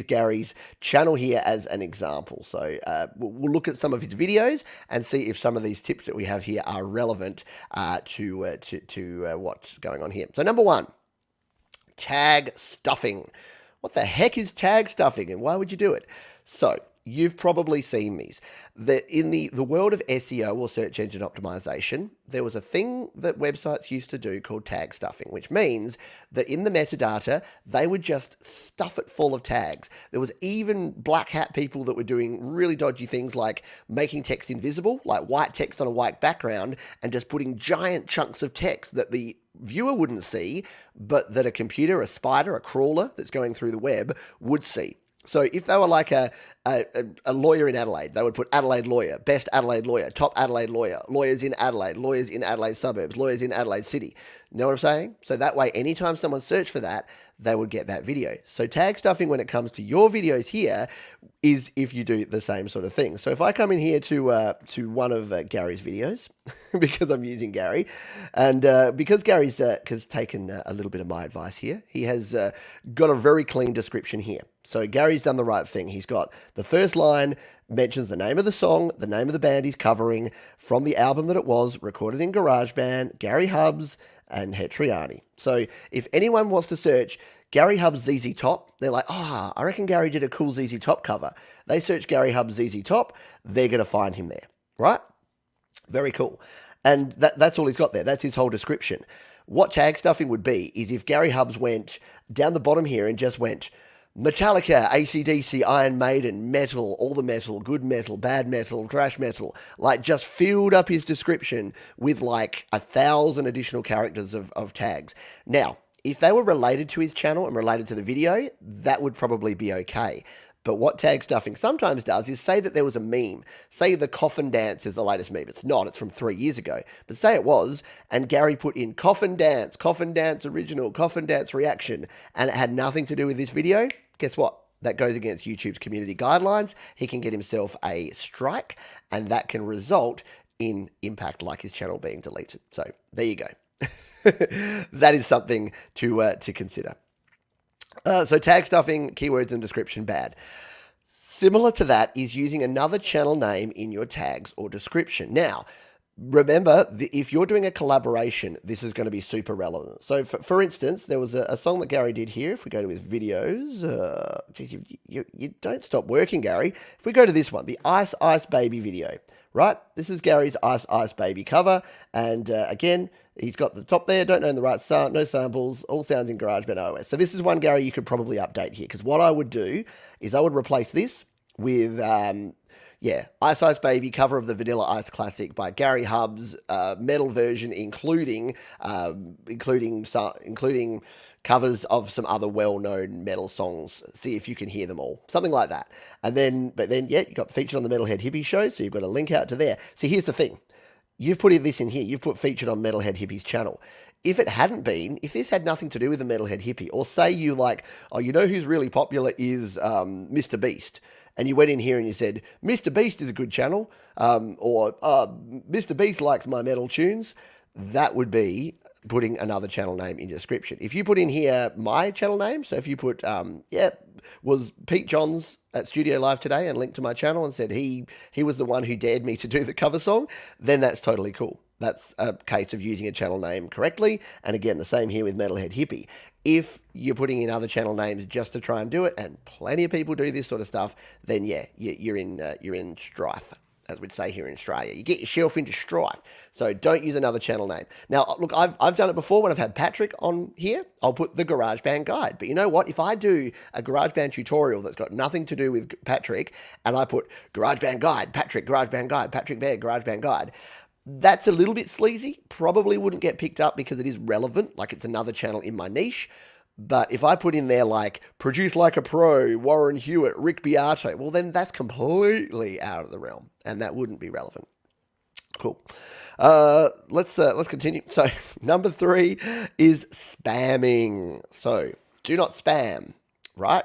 Gary's channel here as an example. So we'll look at some of his videos and see if some of these tips that we have here are relevant to what's going on here. So number 1, tag stuffing. What the heck is tag stuffing and why would you do it? So you've probably seen these. In the world of SEO or search engine optimization, there was a thing that websites used to do called tag stuffing, which means that in the metadata, they would just stuff it full of tags. There was even black hat people that were doing really dodgy things like making text invisible, like white text on a white background, and just putting giant chunks of text that the viewer wouldn't see, but that a computer, a spider, a crawler that's going through the web would see. So if they were like a lawyer in Adelaide, they would put Adelaide lawyer, best Adelaide lawyer, top Adelaide lawyer, lawyers in Adelaide suburbs, lawyers in Adelaide city. You know what I'm saying? So that way, anytime someone searched for that, they would get that video. So tag stuffing when it comes to your videos here is if you do the same sort of thing. So if I come in here to one of Gary's videos, because I'm using Gary, and because Gary's has taken a little bit of my advice here, he has got a very clean description here. So Gary's done the right thing. He's got the first line mentions the name of the song, the name of the band he's covering, from the album that it was, recorded in GarageBand, Gary Hubs, and Hetriani. So if anyone wants to search Gary Hubs ZZ Top, they're like, I reckon Gary did a cool ZZ Top cover. They search Gary Hubs ZZ Top, they're going to find him there, right? Very cool. And that's all he's got there. That's his whole description. What tag stuffing would be is if Gary Hubs went down the bottom here and just went Metallica, AC/DC, Iron Maiden, metal, all the metal, good metal, bad metal, trash metal, like just filled up his description with like 1,000 additional characters of tags. Now, if they were related to his channel and related to the video, that would probably be okay. But what tag stuffing sometimes does is say that there was a meme. Say the coffin dance is the latest meme. It's not. It's from 3 years ago. But say it was, and Gary put in coffin dance original, coffin dance reaction, and it had nothing to do with this video. Guess what? That goes against YouTube's community guidelines. He can get himself a strike, and that can result in impact like his channel being deleted. So there you go. That is something to consider. So tag stuffing, keywords and description, bad. Similar to that is using another channel name in your tags or description. Now, remember, if you're doing a collaboration, this is going to be super relevant. So, for instance, there was a song that Gary did here. If we go to his videos, geez, you don't stop working, Gary. If we go to this one, the Ice Ice Baby video, right? This is Gary's Ice Ice Baby cover. And again, he's got the top there, don't know the right sound, no samples, all sounds in GarageBand OS. So this is one, Gary, you could probably update here. Because what I would do is I would replace this with... Ice Ice Baby, cover of the Vanilla Ice classic by Gary Hubs, metal version, including covers of some other well-known metal songs. See if you can hear them all, something like that. You got featured on the Metalhead Hippie show, so you've got a link out to there. So here's the thing: you've put this in here. You've put featured on Metalhead Hippie's channel. If it hadn't been, if this had nothing to do with the Metalhead Hippie, or say you like, you know who's really popular is Mr. Beast. And you went in here and you said, Mr. Beast is a good channel, or Mr. Beast likes my metal tunes, that would be putting another channel name in your description. If you put in here my channel name, so if you put, was Pete Johns at Studio Live today and linked to my channel and said he was the one who dared me to do the cover song, then that's totally cool. That's a case of using a channel name correctly. And again, the same here with Metalhead Hippie. If you're putting in other channel names just to try and do it, and plenty of people do this sort of stuff, then yeah, you're in strife, as we'd say here in Australia. You get yourself into strife. So don't use another channel name. Now, look, I've done it before when I've had Patrick on here. I'll put the GarageBand Guide. But you know what? If I do a GarageBand tutorial that's got nothing to do with Patrick, and I put GarageBand Guide, Patrick, GarageBand Guide, Patrick Bear, GarageBand Guide, that's a little bit sleazy. Probably wouldn't get picked up because it is relevant, like it's another channel in my niche. But if I put in there like Produce Like a Pro, Warren Hewitt, Rick Beato, well then that's completely out of the realm and that wouldn't be relevant. Cool. Let's continue. So number 3 is spamming. So do not spam, right?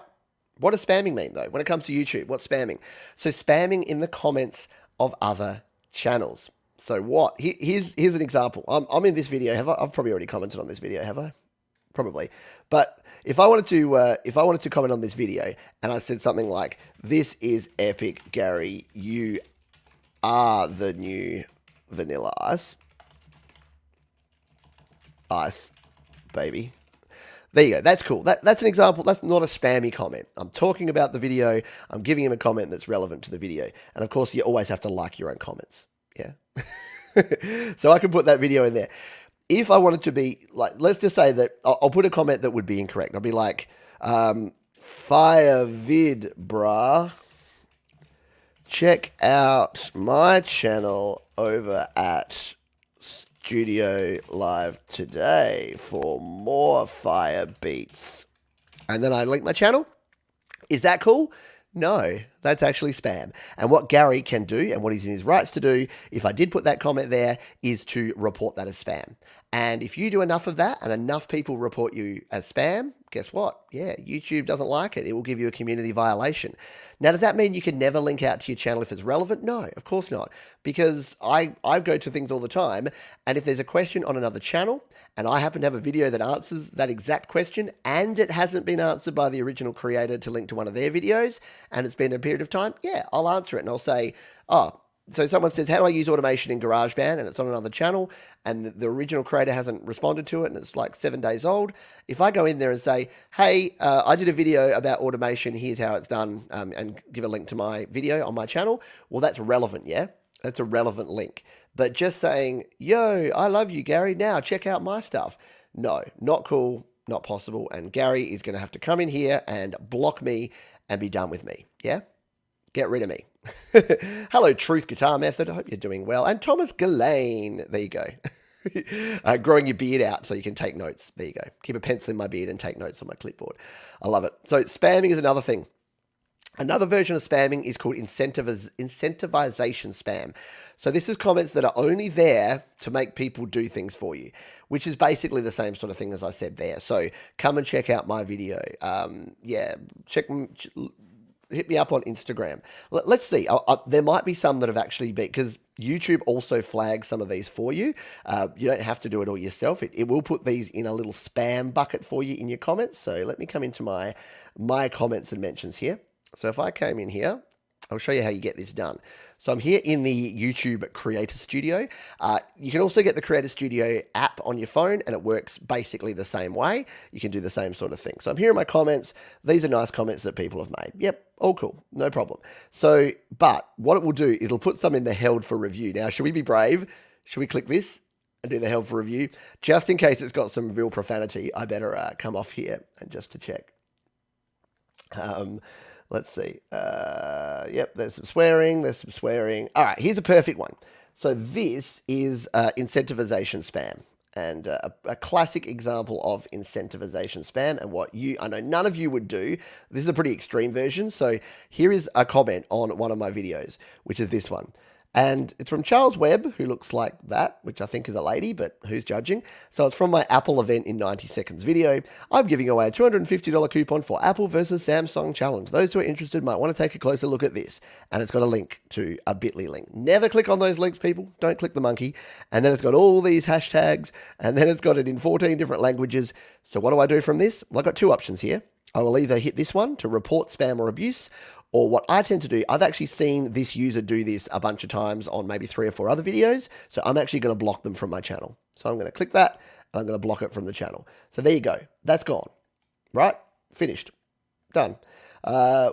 What does spamming mean though? When it comes to YouTube, what's spamming? So spamming in the comments of other channels. So what? Here's an example. I'm in this video. I've probably already commented on this video, have I? Probably. But if I wanted to comment on this video and I said something like, "This is epic, Gary. You are the new Vanilla Ice, baby." There you go. That's cool. That's an example. That's not a spammy comment. I'm talking about the video. I'm giving him a comment that's relevant to the video. And of course, you always have to like your own comments. Yeah. So I can put that video in there. If I wanted to be like, let's just say that I'll put a comment that would be incorrect. I'll be like, fire vid, brah. Check out my channel over at Studio Live today for more fire beats. And then I link my channel. Is that cool? No, that's actually spam. And what Gary can do, and what he's in his rights to do, if I did put that comment there, is to report that as spam. And if you do enough of that and enough people report you as spam, guess what? Yeah, YouTube doesn't like it. It will give you a community violation. Now, does that mean you can never link out to your channel if it's relevant? No, of course not. Because I go to things all the time, and if there's a question on another channel, and I happen to have a video that answers that exact question, and it hasn't been answered by the original creator to link to one of their videos, and it's been a period of time, yeah, I'll answer it, and I'll say, oh, so someone says, how do I use automation in GarageBand? And it's on another channel and the original creator hasn't responded to it and it's like 7 days old. If I go in there and say, hey, I did a video about automation, here's how it's done, and give a link to my video on my channel, well, that's relevant, yeah? That's a relevant link. But just saying, yo, I love you, Gary, now check out my stuff. No, not cool, not possible. And Gary is going to have to come in here and block me and be done with me, yeah? Get rid of me. Hello, Truth Guitar Method. I hope you're doing well. And Thomas Gillane. There you go. Growing your beard out so you can take notes. There you go. Keep a pencil in my beard and take notes on my clipboard. I love it. So spamming is another thing. Another version of spamming is called incentivization spam. So this is comments that are only there to make people do things for you, which is basically the same sort of thing as I said there. So come and check out my video. Hit me up on Instagram. Let's see. There might be some that have actually been, because YouTube also flags some of these for you. You don't have to do it all yourself. It will put these in a little spam bucket for you in your comments. So let me come into my comments and mentions here. So if I came in here, I'll show you how you get this done. So I'm here in the YouTube Creator Studio. You can also get the Creator Studio app on your phone and it works basically the same way. You can do the same sort of thing. So I'm here in my comments. These are nice comments that people have made. Yep, all cool, no problem. So, but what it will do, it'll put some in the held for review. Now, should we be brave? Should we click this and do the held for review? Just in case it's got some real profanity, I better come off here and just to check. Let's see. Yep, there's some swearing. All right, here's a perfect one. So this is incentivization spam. And a classic example of incentivization spam and what I know none of you would do. This is a pretty extreme version. So here is a comment on one of my videos, which is this one. And it's from Charles Webb, who looks like that, which I think is a lady, but who's judging? So it's from my Apple event in 90 seconds video. I'm giving away a $250 coupon for Apple versus Samsung challenge. Those who are interested might want to take a closer look at this. And it's got a link to a bit.ly link. Never click on those links, people. Don't click the monkey. And then it's got all these hashtags, and then it's got it in 14 different languages. So what do I do from this? Well, I've got two options here. I will either hit this one to report spam or abuse, or what I tend to do, I've actually seen this user do this a bunch of times on maybe 3 or 4 other videos, so I'm actually going to block them from my channel. So I'm going to click that, and I'm going to block it from the channel. So there you go. That's gone. Right? Finished. Done.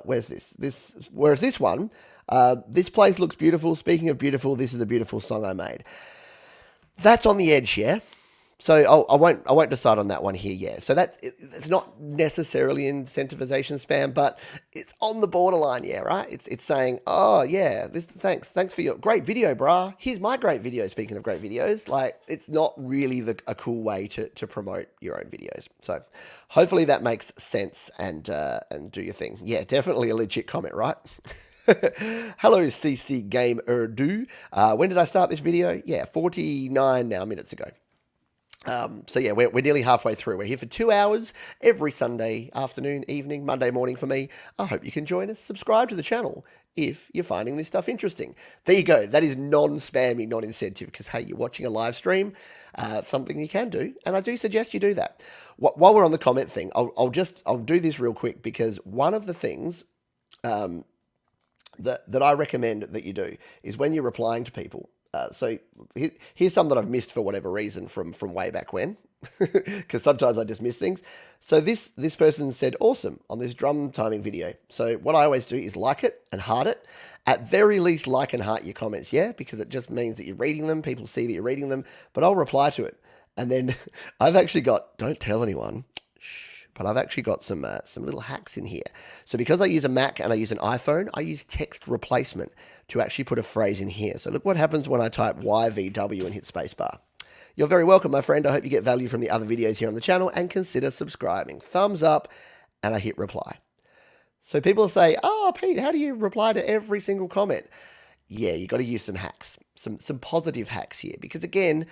Where's this? Whereas this one, this place looks beautiful. Speaking of beautiful, this is a beautiful song I made. That's on the edge, yeah? So I won't decide on that one here yet. So it's not necessarily incentivization spam, but it's on the borderline, yeah, right? It's saying, oh yeah, thanks for your great video, brah. Here's my great video. Speaking of great videos, like it's not really a cool way to promote your own videos. So hopefully that makes sense and do your thing. Yeah, definitely a legit comment, right? Hello, CC Game Urdu. When did I start this video? Yeah, 49 minutes ago. So yeah, we're nearly halfway through. We're here for 2 hours every Sunday afternoon, evening, Monday morning for me. I hope you can join us. Subscribe to the channel if you're finding this stuff interesting. There you go. That is non-spammy, non-incentive because, hey, you're watching a live stream, something you can do, and I do suggest you do that. While we're on the comment thing, I'll do this real quick because one of the things that I recommend that you do is when you're replying to people. So here's some that I've missed for whatever reason from way back when, because sometimes I just miss things. So this person said, awesome, on this drum timing video. So what I always do is like it and heart it. At very least, like and heart your comments, yeah? Because it just means that you're reading them, people see that you're reading them, but I'll reply to it. And then I've actually got, don't tell anyone, but I've actually got some little hacks in here. So because I use a Mac and I use an iPhone, I use text replacement to actually put a phrase in here. So look what happens when I type YVW and hit spacebar. You're very welcome, my friend. I hope you get value from the other videos here on the channel and consider subscribing. Thumbs up, and I hit reply. So people say, oh, Pete, how do you reply to every single comment? Yeah, you got to use some hacks, some positive hacks here. Because again,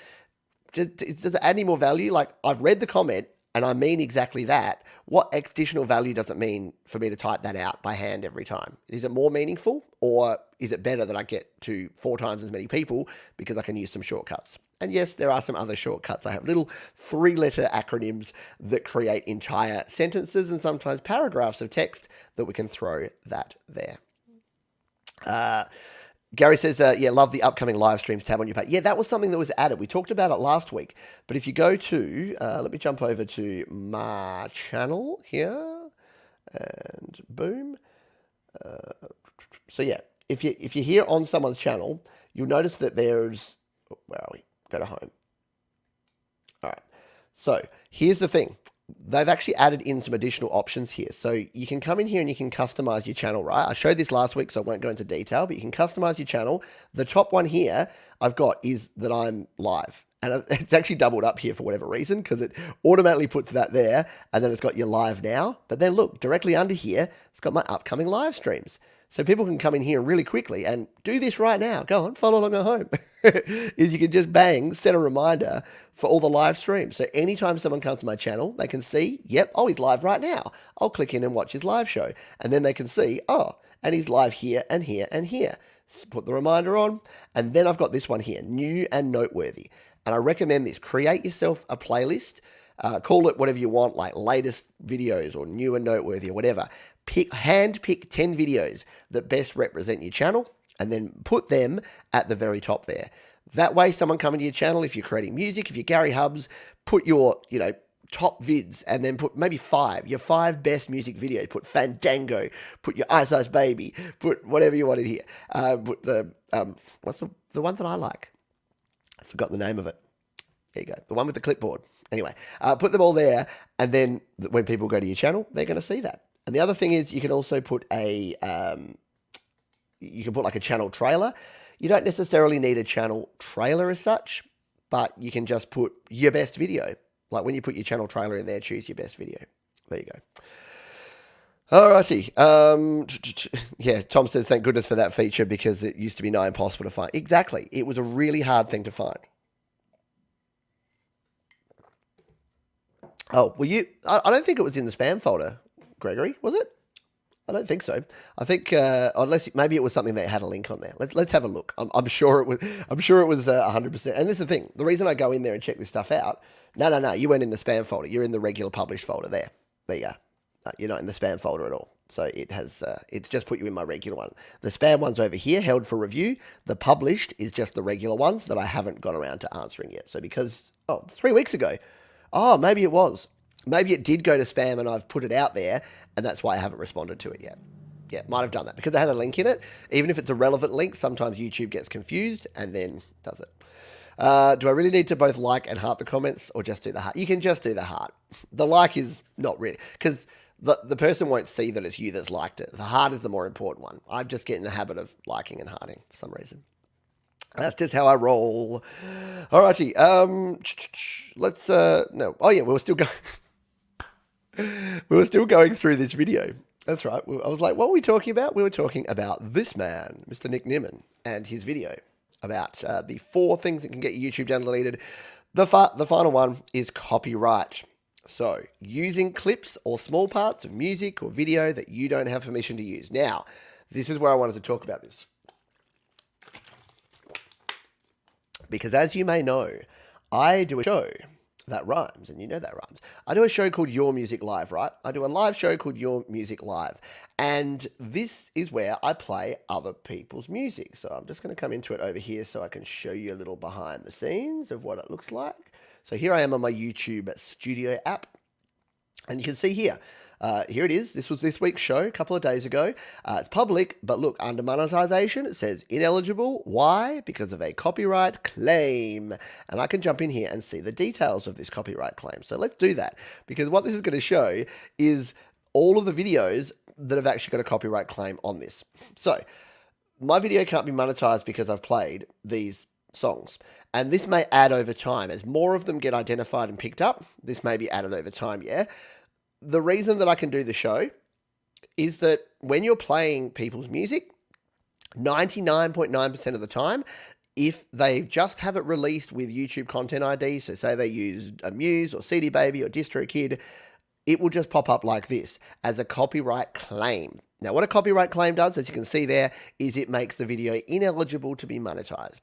does it add any more value? Like I've read the comment, and I mean exactly that. What additional value does it mean for me to type that out by hand every time? Is it more meaningful, or is it better that I get to 4 times as many people because I can use some shortcuts? And yes, there are some other shortcuts. I have little 3-letter acronyms that create entire sentences and sometimes paragraphs of text that we can throw that there. Gary says, yeah, love the upcoming live streams tab on your page. Yeah, that was something that was added. We talked about it last week. But if you go to, let me jump over to my channel here. And boom. So yeah, if you're here on someone's channel, you'll notice that there's, where are we? Go to home. All right. So here's the thing. They've actually added in some additional options here. So you can come in here and you can customize your channel, right? I showed this last week, so I won't go into detail, but you can customize your channel. The top one here I've got is that I'm live. And it's actually doubled up here for whatever reason, because it automatically puts that there, and then it's got your live now. But then look, directly under here, it's got my upcoming live streams. So people can come in here really quickly and do this right now. Go on, follow along at home. Is you can just bang, set a reminder for all the live streams. So anytime someone comes to my channel, they can see, yep, oh, he's live right now. I'll click in and watch his live show. And then they can see, oh, and he's live here and here and here. Put the reminder on. And then I've got this one here, new and noteworthy. And I recommend this. Create yourself a playlist. Call it whatever you want, like latest videos or new and noteworthy or whatever. Hand pick 10 videos that best represent your channel and then put them at the very top there. That way, someone coming to your channel, if you're creating music, if you're Gary Hubs, put your, top vids and then put maybe your 5 best music videos. Put Fandango, put your Ice Ice Baby, put whatever you wanted here. Put the, what's the one that I like? I forgot the name of it. There you go. The one with the clipboard. Anyway, put them all there, and then when people go to your channel, they're going to see that. And the other thing is you can also put like a channel trailer. You don't necessarily need a channel trailer as such, but you can just put your best video. Like when you put your channel trailer in there, choose your best video. There you go. Alrighty. Yeah, Tom says thank goodness for that feature because it used to be nigh impossible to find. Exactly. It was a really hard thing to find. Oh, well, I don't think it was in the spam folder, Gregory, was it? I don't think so. I think unless maybe it was something that had a link on there. Let's have a look. I'm sure it was. I'm sure it was 100%. And this is the thing. The reason I go in there and check this stuff out. No, no, no. You went in the spam folder. You're in the regular published folder there. There you go. You're not in the spam folder at all. So it has. It's just put you in my regular one. The spam one's over here, held for review. The published is just the regular ones that I haven't got around to answering yet. So because 3 weeks ago. Oh, maybe it was. Maybe it did go to spam and I've put it out there, and that's why I haven't responded to it yet. Yeah, might have done that because it had a link in it. Even if it's a relevant link, sometimes YouTube gets confused and then does it. Do I really need to both like and heart the comments or just do the heart? You can just do the heart. The like is not really, because the person won't see that it's you that's liked it. The heart is the more important one. I just get in the habit of liking and hearting for some reason. That's just how I roll. Alrighty. Let's no. Oh yeah, we were still going. We were still going through this video. That's right. I was like, what were we talking about? We were talking about this man, Mr. Nick Nimmin, and his video about the 4 things that can get your YouTube channel deleted. The final one is copyright. So, using clips or small parts of music or video that you don't have permission to use. Now, this is where I wanted to talk about this. Because as you may know, I do a show that rhymes, and you know that rhymes. I do a show called Your Music Live, right? I do a live show called Your Music Live. And this is where I play other people's music. So I'm just going to come into it over here so I can show you a little behind the scenes of what it looks like. So here I am on my YouTube Studio app. And you can see here, here it is. This was this week's show a couple of days ago. It's public, but look, under monetization, it says ineligible. Why? Because of a copyright claim. And I can jump in here and see the details of this copyright claim. So let's do that, because what this is going to show is all of the videos that have actually got a copyright claim on this. So my video can't be monetized because I've played these songs. And this may add over time. As more of them get identified and picked up, this may be added over time, yeah? The reason that I can do the show is that when you're playing people's music, 99.9% of the time, if they just have it released with YouTube Content ID, so say they use Amuse or CD Baby or DistroKid, it will just pop up like this as a copyright claim. Now, what a copyright claim does, as you can see there, is it makes the video ineligible to be monetized.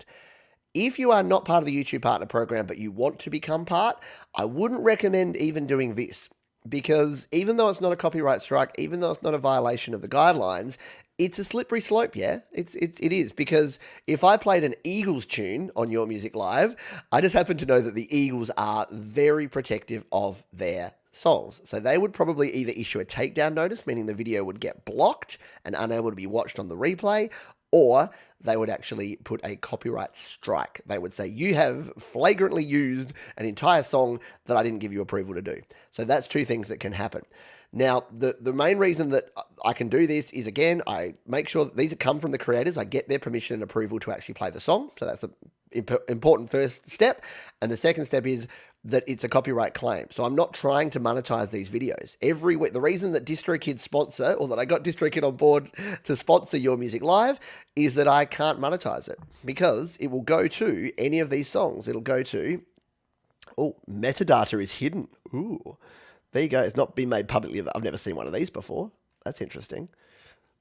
If you are not part of the YouTube Partner Program, but you want to become part, I wouldn't recommend even doing this. Because even though it's not a copyright strike, even though it's not a violation of the guidelines, it's a slippery slope, yeah? It is, because if I played an Eagles tune on Your Music Live, I just happen to know that the Eagles are very protective of their songs. So they would probably either issue a takedown notice, meaning the video would get blocked and unable to be watched on the replay, or they would actually put a copyright strike. They would say, you have flagrantly used an entire song that I didn't give you approval to do. So that's 2 things that can happen. Now, the main reason that I can do this is, again, I make sure that these come from the creators. I get their permission and approval to actually play the song. So that's the important first step. And the second step is that it's a copyright claim. So I'm not trying to monetize these videos. Every week, the reason that DistroKid sponsor, or that I got DistroKid on board to sponsor Your Music Live, is that I can't monetize it because it will go to any of these songs. It'll go to, oh, metadata is hidden. Ooh, there you go. It's not been made publicly. I've never seen one of these before. That's interesting.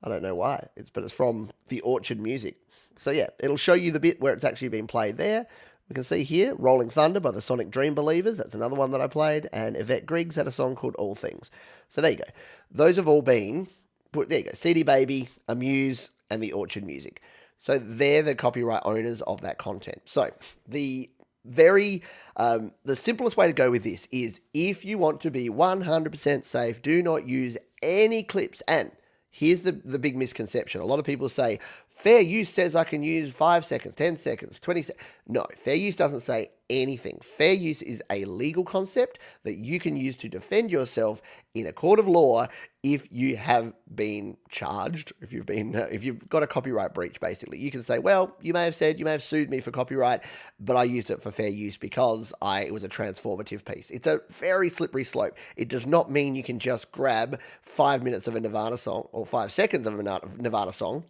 I don't know why. But it's from the Orchard Music. So yeah, it'll show you the bit where it's actually been played there. We can see here, Rolling Thunder by the Sonic Dream Believers. That's another one that I played. And Yvette Griggs had a song called All Things. So there you go. Those have all been, there you go, CD Baby, Amuse, and the Orchard Music. So they're the copyright owners of that content. So the simplest way to go with this is, if you want to be 100% safe, do not use any clips. And here's the big misconception. A lot of people say Fair use says I can use 5 seconds, 10 seconds, 20 seconds. No, fair use doesn't say anything. Fair use is a legal concept that you can use to defend yourself in a court of law if you have been charged, if you've got a copyright breach, basically. You can say, well, you may have sued me for copyright, but I used it for fair use because it was a transformative piece. It's a very slippery slope. It does not mean you can just grab 5 minutes of a Nirvana song or 5 seconds of a Nirvana song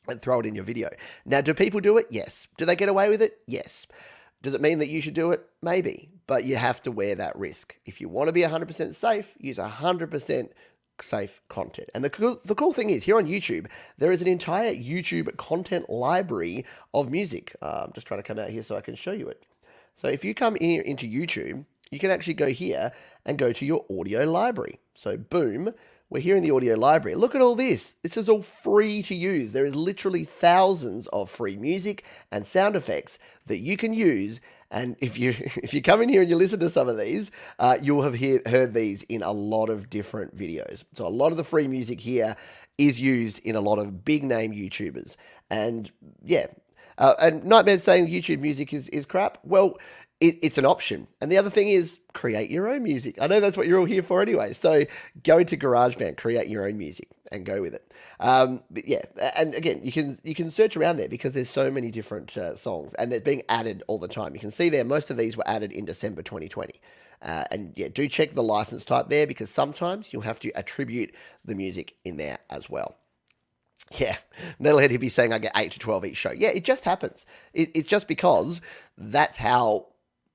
and throw it in your video. Now, do people do it? Yes. Do they get away with it? Yes. Does it mean that you should do it? Maybe. But you have to wear that risk. If you want to be 100% safe, use 100% safe content. And the cool thing is, here on YouTube, there is an entire YouTube content library of music. I'm just trying to come out here so I can show you it. So if you come here into YouTube, you can actually go here and go to your audio library. So boom. We're here in the audio library. Look at all this. This is all free to use. There is literally thousands of free music and sound effects that you can use. And if you come in here and you listen to some of these, you'll have heard these in a lot of different videos. So a lot of the free music here is used in a lot of big name YouTubers. And yeah, and Nightmare's saying YouTube music is crap. Well, it's an option. And the other thing is create your own music. I know that's what you're all here for anyway. So go into GarageBand, create your own music and go with it. But yeah, and again, you can search around there because there's so many different songs and they're being added all the time. You can see there, most of these were added in December 2020. And yeah, do check the license type there because sometimes you'll have to attribute the music in there as well. Yeah, Metalhead Hippie saying I get 8 to 12 each show. Yeah, it just happens. It's just because that's how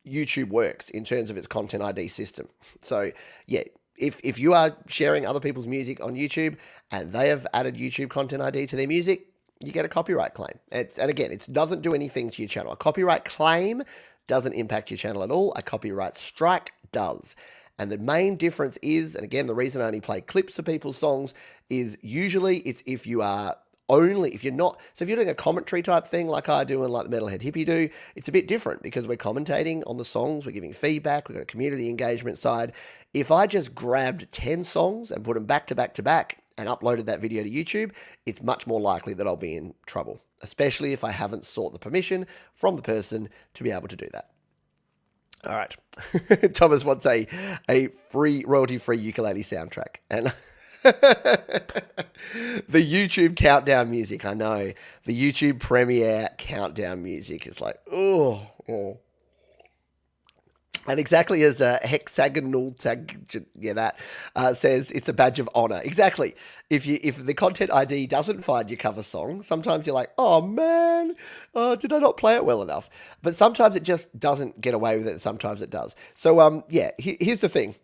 YouTube works in terms of its content ID system. So yeah, if you are sharing other people's music on YouTube and they have added YouTube content ID to their music, you get a copyright claim. And again, it doesn't do anything to your channel. A copyright claim doesn't impact your channel at all. A copyright strike does. And the main difference is, and again, the reason I only play clips of people's songs is usually it's if you're not, so if you're doing a commentary type thing like I do and like the Metalhead Hippie do, it's a bit different because we're commentating on the songs, we're giving feedback, we've got a community engagement side. If I just grabbed 10 songs and put them back to back to back and uploaded that video to YouTube, it's much more likely that I'll be in trouble, especially if I haven't sought the permission from the person to be able to do that. All right. Thomas wants a free, royalty-free ukulele soundtrack. And the YouTube countdown music, I know. The YouTube premiere countdown music is like, oh. And exactly as hexagonal says, it's a badge of honor. Exactly. If the content ID doesn't find your cover song, sometimes you're like, oh man, did I not play it well enough? But sometimes it just doesn't get away with it. Sometimes it does. So yeah, here's the thing.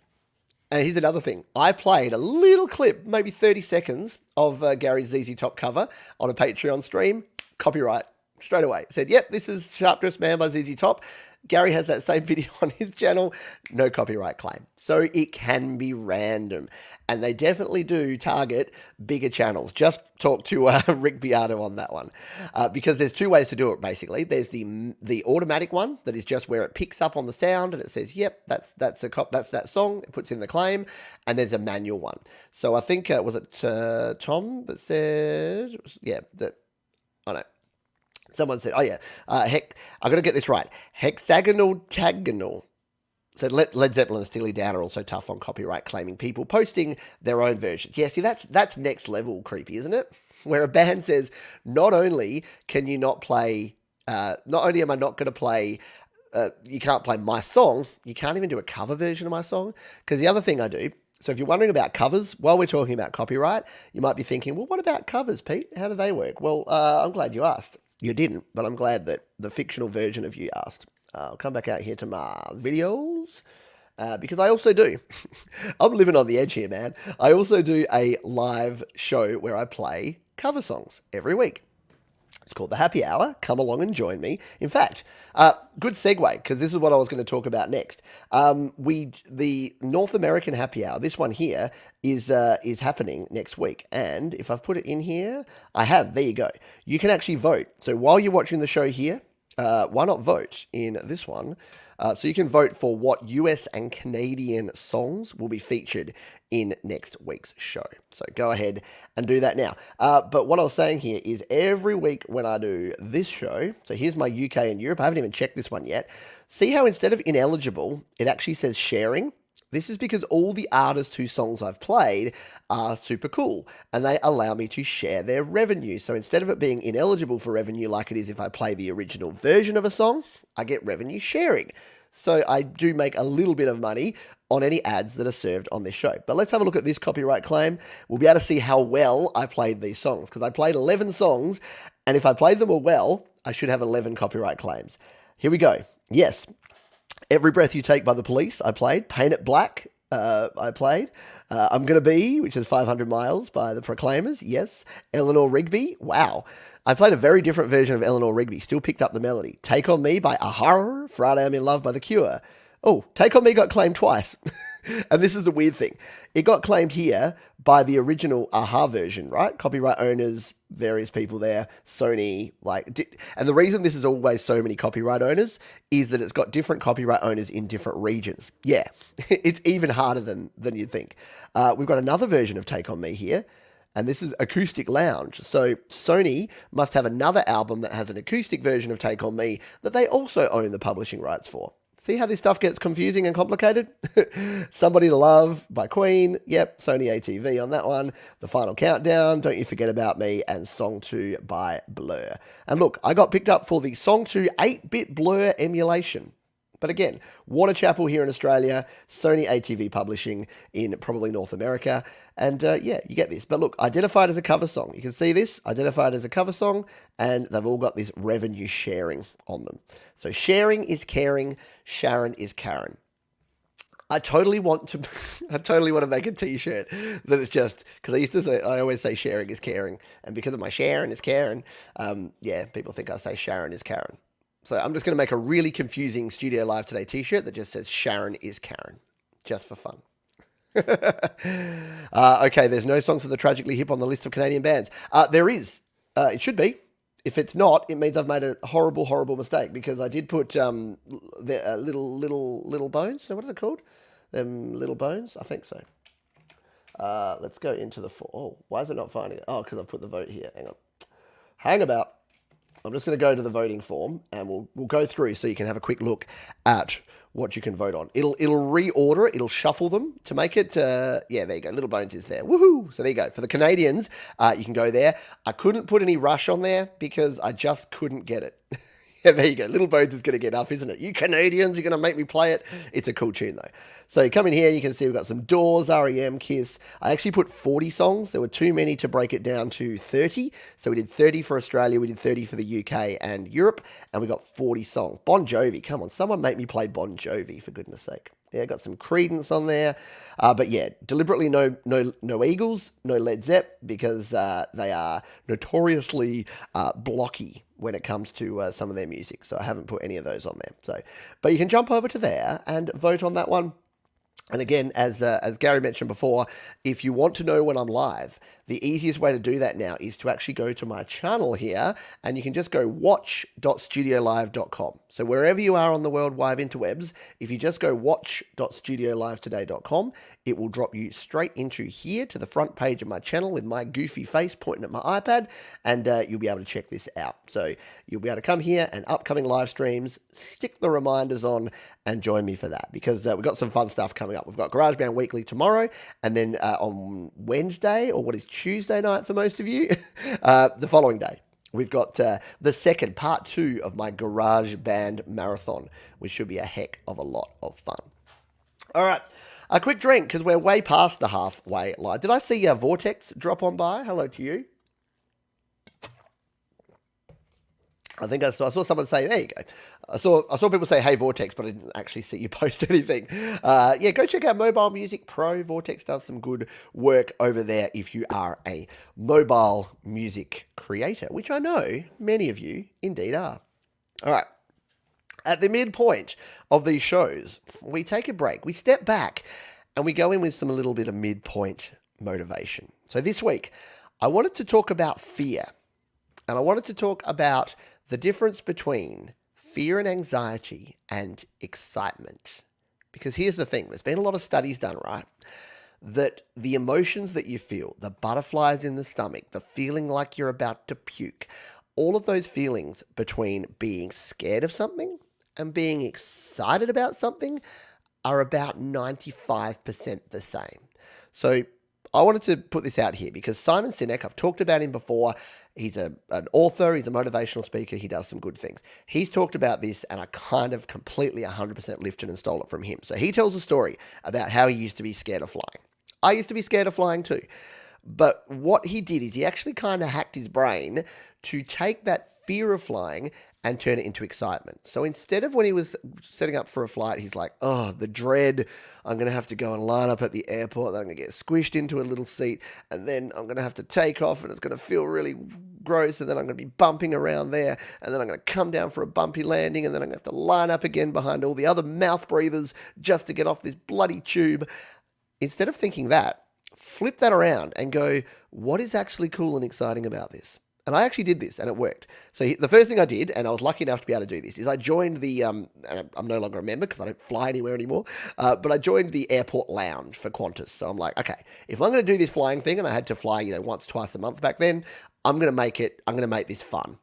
And here's another thing. I played a little clip, maybe 30 seconds, of Gary's ZZ Top cover on a Patreon stream. Copyright straight away. Said, yep, this is Sharp Dressed Man by ZZ Top. Gary has that same video on his channel. No copyright claim. So it can be random. And they definitely do target bigger channels. Just talk to Rick Beato on that one. Because there's two ways to do it, basically. There's the automatic one that is just where it picks up on the sound and it says, yep, that's that song. It puts in the claim. And there's a manual one. So I think, was it Tom that said, yeah, I know. Someone said, oh yeah, I got to get this right. Hexagonal. So Led Zeppelin and Steely Dan are also tough on copyright claiming people posting their own versions. Yeah, see, that's next level creepy, isn't it? Where a band says, not only can you not play, not only am I not going to play, you can't play my song, you can't even do a cover version of my song. Because the other thing I do, so if you're wondering about covers, while we're talking about copyright, you might be thinking, well, what about covers, Pete? How do they work? Well, I'm glad you asked. You didn't, but I'm glad that the fictional version of you asked. I'll come back out here to my videos because I also do. I'm living on the edge here, man. I also do a live show where I play cover songs every week. It's called The Happy Hour. Come along and join me. In fact, good segue, because this is what I was going to talk about next. The North American Happy Hour, this one here, is happening next week. And if I've put it in here, I have. There you go. You can actually vote. So while you're watching the show here, why not vote in this one? So you can vote for what US and Canadian songs will be featured in next week's show. So go ahead and do that now. But what I was saying here is every week when I do this show, so here's my UK and Europe. I haven't even checked this one yet. See how instead of ineligible, it actually says sharing? This is because all the artists whose songs I've played are super cool and they allow me to share their revenue. So instead of it being ineligible for revenue like it is if I play the original version of a song, I get revenue sharing. So I do make a little bit of money on any ads that are served on this show. But let's have a look at this copyright claim. We'll be able to see how well I played these songs because I played 11 songs, and if I played them all well, I should have 11 copyright claims. Here we go. Yes. Every Breath You Take by The Police, I played. Paint It Black, I played. I'm Gonna Be, which is 500 Miles by The Proclaimers, yes. Eleanor Rigby, wow. I played a very different version of Eleanor Rigby, still picked up the melody. Take On Me by Aha, Friday I'm in Love by The Cure. Oh, Take On Me got claimed twice. And this is the weird thing. It got claimed here by the original Aha version, right? Copyright owners, various people there, Sony, and the reason this is always so many copyright owners is that it's got different copyright owners in different regions. Yeah, it's even harder than you'd think. We've got another version of Take On Me here, and this is Acoustic Lounge. So Sony must have another album that has an acoustic version of Take On Me that they also own the publishing rights for. See how this stuff gets confusing and complicated? Somebody to Love by Queen. Yep, Sony ATV on that one. The Final Countdown, Don't You Forget About Me, and Song 2 by Blur. And look, I got picked up for the Song 2 8-bit Blur emulation. But again, Water Chapel here in Australia, Sony ATV Publishing in probably North America. And yeah, you get this. But look, identified as a cover song. You can see this, identified as a cover song, and they've all got this revenue sharing on them. So sharing is caring, Sharon is Karen. I totally want to make a t-shirt that it's just, because I always say sharing is caring. And because of my Sharon is Karen, yeah, people think I say Sharon is Karen. So I'm just going to make a really confusing Studio Live Today t-shirt that just says Sharon is Karen, just for fun. Okay, there's no songs for the Tragically Hip on the list of Canadian bands. There is. It should be. If it's not, it means I've made a horrible, horrible mistake because I did put the little bones. What is it called? Little bones? I think so. Let's go into the... Oh, why is it not finding it? Oh, because I've put the vote here. Hang on. Hang about. I'm just going to go to the voting form and we'll go through so you can have a quick look at what you can vote on. It'll reorder it. It'll shuffle them to make it, yeah, there you go. Little Bones is there. Woohoo! So there you go. For the Canadians, you can go there. I couldn't put any Rush on there because I just couldn't get it. Yeah, there you go. Little Bones is going to get up, isn't it? You Canadians, you're going to make me play it. It's a cool tune, though. So you come in here, you can see we've got some Doors, REM, Kiss. I actually put 40 songs. There were too many to break it down to 30. So we did 30 for Australia, we did 30 for the UK and Europe, and we got 40 songs. Bon Jovi, come on. Someone make me play Bon Jovi, for goodness sake. Yeah, got some Creedence on there. But yeah, deliberately no Eagles, no Led Zepp, because they are notoriously blocky when it comes to some of their music. So I haven't put any of those on there. So, but you can jump over to there and vote on that one. And again, as Gary mentioned before, if you want to know when I'm live, the easiest way to do that now is to actually go to my channel here, and you can just go watch.studiolive.com. So wherever you are on the World Wide Interwebs, if you just go watch.studiolivetoday.com, it will drop you straight into here to the front page of my channel with my goofy face pointing at my iPad, and you'll be able to check this out. So you'll be able to come here and upcoming live streams, stick the reminders on, and join me for that, because we've got some fun stuff coming up. We've got GarageBand Weekly tomorrow, and then on Wednesday, or what is Tuesday night for most of you, the following day, we've got the second part 2 of my GarageBand marathon, which should be a heck of a lot of fun. All right, a quick drink because we're way past the halfway line. Did I see Vortex drop on by? Hello to you. I think I saw someone say, there you go. I saw people say, hey, Vortex, but I didn't actually see you post anything. Yeah, go check out Mobile Music Pro. Vortex does some good work over there if you are a mobile music creator, which I know many of you indeed are. All right. At the midpoint of these shows, we take a break. We step back and we go in with some little bit of midpoint motivation. So this week, I wanted to talk about fear. And I wanted to talk about the difference between fear and anxiety and excitement. Because here's the thing, there's been a lot of studies done, right? That the emotions that you feel, the butterflies in the stomach, the feeling like you're about to puke, all of those feelings between being scared of something and being excited about something are about 95% the same. So I wanted to put this out here because Simon Sinek, I've talked about him before. He's an author, he's a motivational speaker, he does some good things. He's talked about this and I kind of completely 100% lifted and stole it from him. So he tells a story about how he used to be scared of flying. I used to be scared of flying too. But what he did is he actually kind of hacked his brain to take that fear of flying and turn it into excitement. So instead of when he was setting up for a flight, he's like, oh, the dread, I'm going to have to go and line up at the airport, then I'm going to get squished into a little seat, and then I'm going to have to take off, and it's going to feel really gross, and then I'm going to be bumping around there, and then I'm going to come down for a bumpy landing, and then I'm going to have to line up again behind all the other mouth breathers just to get off this bloody tube. Instead of thinking that, flip that around and go, what is actually cool and exciting about this? And I actually did this and it worked. So the first thing I did, and I was lucky enough to be able to do this, is I joined the, and I'm no longer a member because I don't fly anywhere anymore, but I joined the airport lounge for Qantas. So I'm like, okay, if I'm going to do this flying thing, and I had to fly, once, twice a month back then, I'm going to make this fun.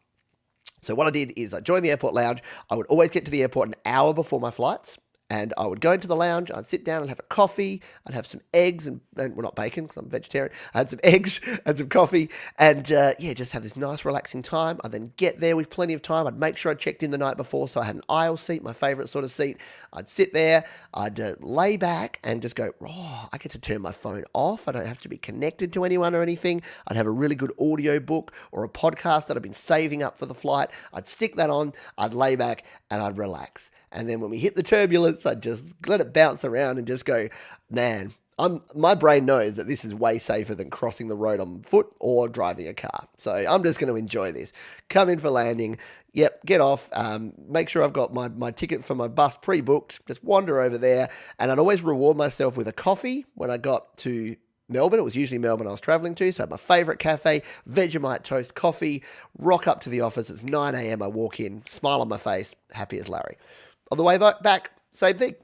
So what I did is I joined the airport lounge. I would always get to the airport an hour before my flights. And I would go into the lounge, I'd sit down and have a coffee, I'd have some eggs, and well, not bacon because I'm vegetarian. I had some eggs and some coffee, and just have this nice relaxing time. I'd then get there with plenty of time. I'd make sure I checked in the night before, so I had an aisle seat, my favourite sort of seat. I'd sit there, I'd lay back and just go, oh, I get to turn my phone off. I don't have to be connected to anyone or anything. I'd have a really good audio book or a podcast that I've been saving up for the flight. I'd stick that on, I'd lay back, and I'd relax. And then when we hit the turbulence, I'd just let it bounce around and just go, man, my brain knows that this is way safer than crossing the road on foot or driving a car. So I'm just going to enjoy this. Come in for landing. Yep, get off. Make sure I've got my ticket for my bus pre-booked. Just wander over there. And I'd always reward myself with a coffee when I got to Melbourne. It was usually Melbourne I was traveling to. So I had my favourite cafe, Vegemite toast coffee, rock up to the office. It's 9 a.m. I walk in, smile on my face, happy as Larry. On the way back, same thing.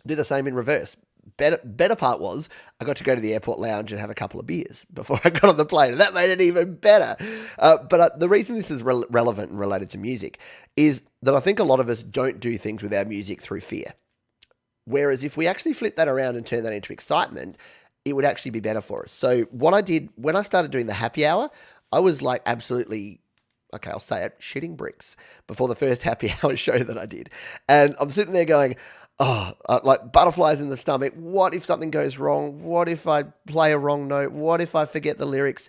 Do the same in reverse. Better part was I got to go to the airport lounge and have a couple of beers before I got on the plane. And that made it even better. But the reason this is relevant and related to music is that I think a lot of us don't do things with our music through fear. Whereas if we actually flip that around and turn that into excitement, it would actually be better for us. So what I did when I started doing the happy hour, I was like absolutely, okay, I'll say it, shitting bricks before the first happy hour show that I did. And I'm sitting there going, like butterflies in the stomach. What if something goes wrong? What if I play a wrong note? What if I forget the lyrics?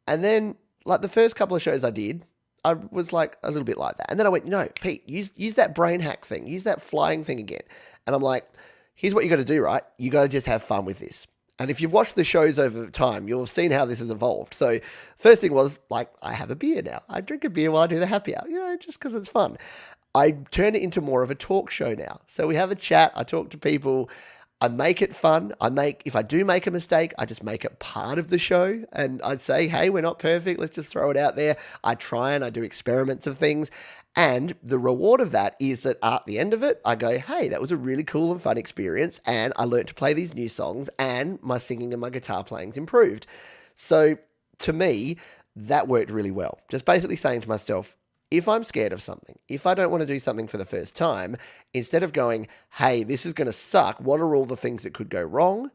And then like the first couple of shows I did, I was like a little bit like that. And then I went, no, Pete, use that brain hack thing. Use that flying thing again. And I'm like, here's what you got to do, right? You got to just have fun with this. And if you've watched the shows over time, you'll have seen how this has evolved. So first thing was like, I have a beer now. I drink a beer while I do the happy hour, just because it's fun. I turn it into more of a talk show now. So we have a chat. I talk to people. I make it fun. If I do make a mistake, I just make it part of the show. And I'd say, hey, we're not perfect. Let's just throw it out there. I try and I do experiments of things. And the reward of that is that at the end of it, I go, hey, that was a really cool and fun experience. And I learned to play these new songs and my singing and my guitar playing's improved. So to me, that worked really well. Just basically saying to myself, if I'm scared of something, if I don't want to do something for the first time, instead of going, hey, this is going to suck, what are all the things that could go wrong?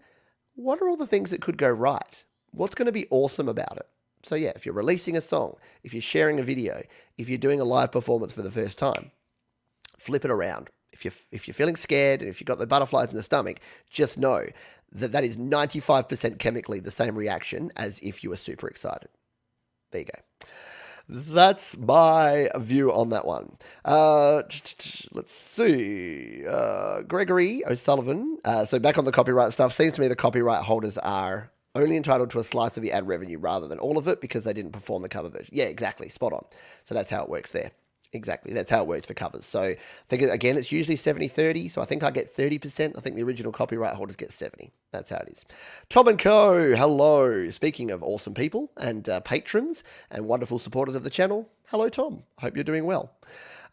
What are all the things that could go right? What's going to be awesome about it? So yeah, if you're releasing a song, if you're sharing a video, if you're doing a live performance for the first time, flip it around. If you're feeling scared and if you've got the butterflies in the stomach, just know that is 95% chemically the same reaction as if you were super excited. There you go. That's my view on that one. Let's see. Gregory O'Sullivan. So back on the copyright stuff, seems to me the copyright holders are only entitled to a slice of the ad revenue rather than all of it because they didn't perform the cover version. Yeah, exactly. Spot on. So that's how it works there. Exactly. That's how it works for covers. So I think, again, it's usually 70-30. So I think I get 30%. I think the original copyright holders get 70. That's how it is. Tom and Co. Hello. Speaking of awesome people and patrons and wonderful supporters of the channel. Hello, Tom. Hope you're doing well.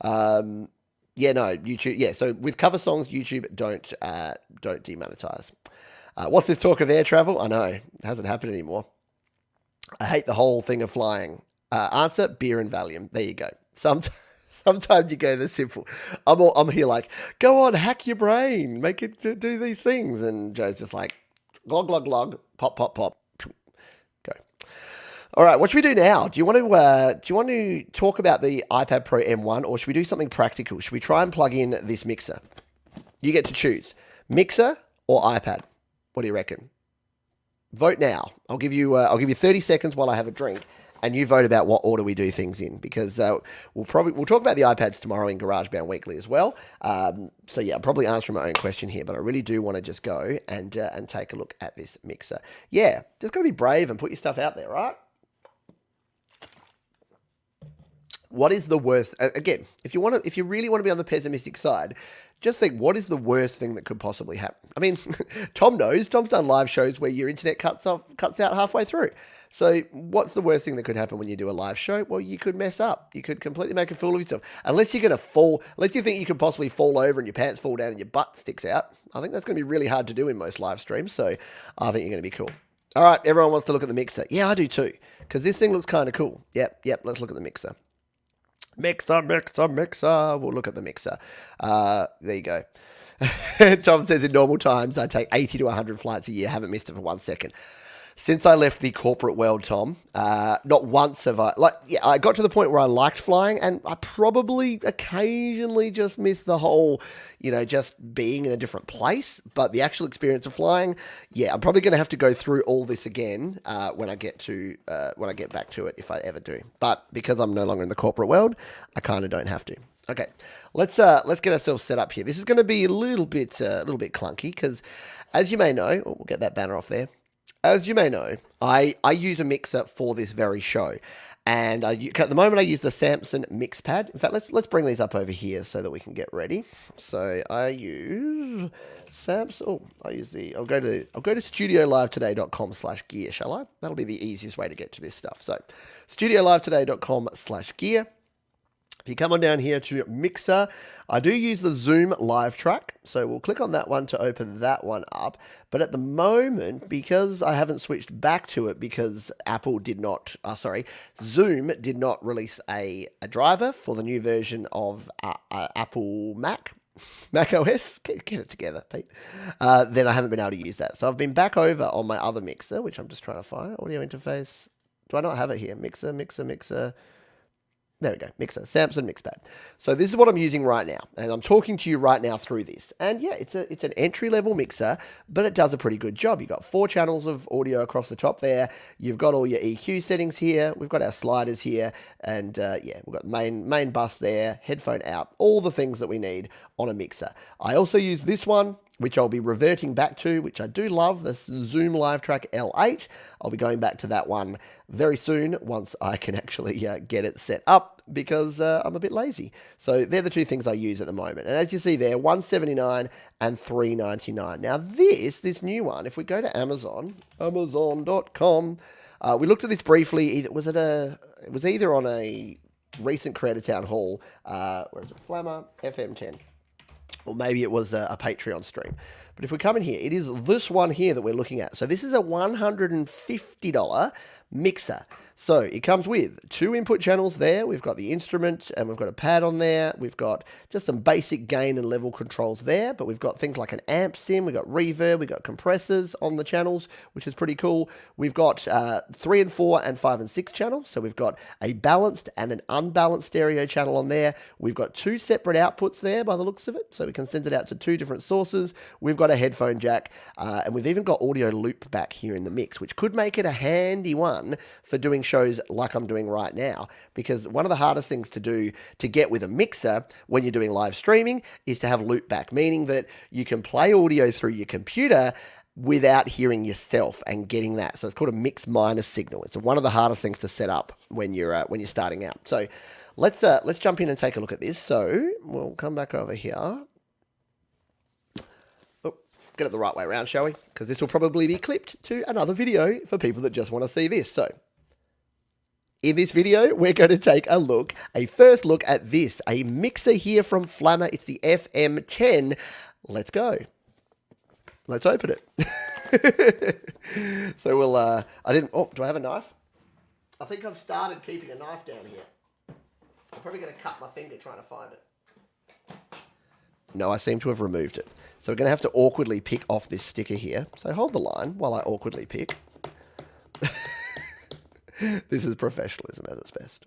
Yeah, no, YouTube. Yeah, so with cover songs, YouTube don't demonetize. What's this talk of air travel? I know it hasn't happened anymore. I hate the whole thing of flying. Answer: beer and Valium. There you go. Sometimes you go this simple. I'm here like, go on, hack your brain, make it do these things, and Joe's just like, glog glog glog, pop pop pop, go. All right, what should we do now? Do you want to talk about the iPad Pro M1, or should we do something practical? Should we try and plug in this mixer? You get to choose mixer or iPad. What do you reckon? Vote now. I'll give you 30 seconds while I have a drink, and you vote about what order we do things in, because we'll talk about the iPads tomorrow in GarageBand Weekly as well. So yeah, I'm probably answering my own question here, but I really do want to just go and take a look at this mixer. Yeah, just gotta be brave and put your stuff out there, right? What is the worst? Again, if you really want to be on the pessimistic side, just think, what is the worst thing that could possibly happen? I mean, Tom knows. Tom's done live shows where your internet cuts out halfway through. So, what's the worst thing that could happen when you do a live show? Well, you could mess up. You could completely make a fool of yourself. Unless you're going to fall, unless you think you could possibly fall over and your pants fall down and your butt sticks out. I think that's going to be really hard to do in most live streams. So, I think you're going to be cool. All right, everyone wants to look at the mixer. Yeah, I do too, because this thing looks kind of cool. Yep. Let's look at the mixer. Mixer. We'll look at the mixer. There you go. Tom says in normal times, I take 80 to 100 flights a year. Haven't missed it for 1 second. Since I left the corporate world, Tom, not once have I got to the point where I liked flying, and I probably occasionally just miss the whole, just being in a different place. But the actual experience of flying, yeah, I'm probably going to have to go through all this again when I get back to it, if I ever do. But because I'm no longer in the corporate world, I kind of don't have to. Okay, let's get ourselves set up here. This is going to be a little bit clunky because, as you may know, we'll get that banner off there. As you may know, I use a mixer for this very show, and at the moment I use the Samson MixPad. In fact, let's bring these up over here so that we can get ready. So I use Samson. Oh, I'll go to studiolivetoday.com/gear, shall I? That'll be the easiest way to get to this stuff. So studiolivetoday.com/gear. If you come on down here to Mixer, I do use the Zoom live track. So we'll click on that one to open that one up. But at the moment, because I haven't switched back to it because Zoom did not release a driver for the new version of Apple Mac OS. Get it together, Pete. Then I haven't been able to use that. So I've been back over on my other mixer, which I'm just trying to find. Audio interface. Do I not have it here? Mixer. There we go, mixer, Samson MixPad. So this is what I'm using right now, and I'm talking to you right now through this. And yeah, it's an entry-level mixer, but it does a pretty good job. You've got 4 channels of audio across the top there. You've got all your EQ settings here. We've got our sliders here, and yeah, we've got main bus there, headphone out, all the things that we need on a mixer. I also use this one, which I'll be reverting back to, which I do love, this Zoom Live Track L8. I'll be going back to that one very soon once I can actually get it set up, because I'm a bit lazy. So they're the 2 things I use at the moment. And as you see there, $179 and $399. Now this new one, if we go to amazon.com, we looked at this briefly. It was either on a recent Creator Town Hall, where is it? Flammer FM10. Or maybe it was a Patreon stream. But if we come in here, it is this one here that we're looking at. So this is a $150 mixer. So it comes with 2 input channels there. We've got the instrument and we've got a pad on there. We've got just some basic gain and level controls there, but we've got things like an amp sim, we've got reverb, we've got compressors on the channels, which is pretty cool. We've got 3 and 4 and 5 and 6 channels. So we've got a balanced and an unbalanced stereo channel on there. We've got 2 separate outputs there by the looks of it. So we can send it out to 2 different sources. We've got a headphone jack, and we've even got audio loop back here in the mix, which could make it a handy one for doing shows like I'm doing right now, because one of the hardest things to do to get with a mixer when you're doing live streaming is to have loop back, meaning that you can play audio through your computer without hearing yourself and getting that. So it's called a mix minus signal. It's one of the hardest things to set up when you're starting out. So let's jump in and take a look at this. So we'll come back over here. Get it the right way around, shall we? Because this will probably be clipped to another video for people that just want to see this. So In this video, we're going to take a first look at this, a mixer here from Flamma. It's the FM10. Let's go. Let's open it. So do I have a knife? I think I've started keeping a knife down here. I'm probably going to cut my finger trying to find it. No, I seem to have removed it. So we're going to have to awkwardly pick off this sticker here. So hold the line while I awkwardly pick. This is professionalism at its best.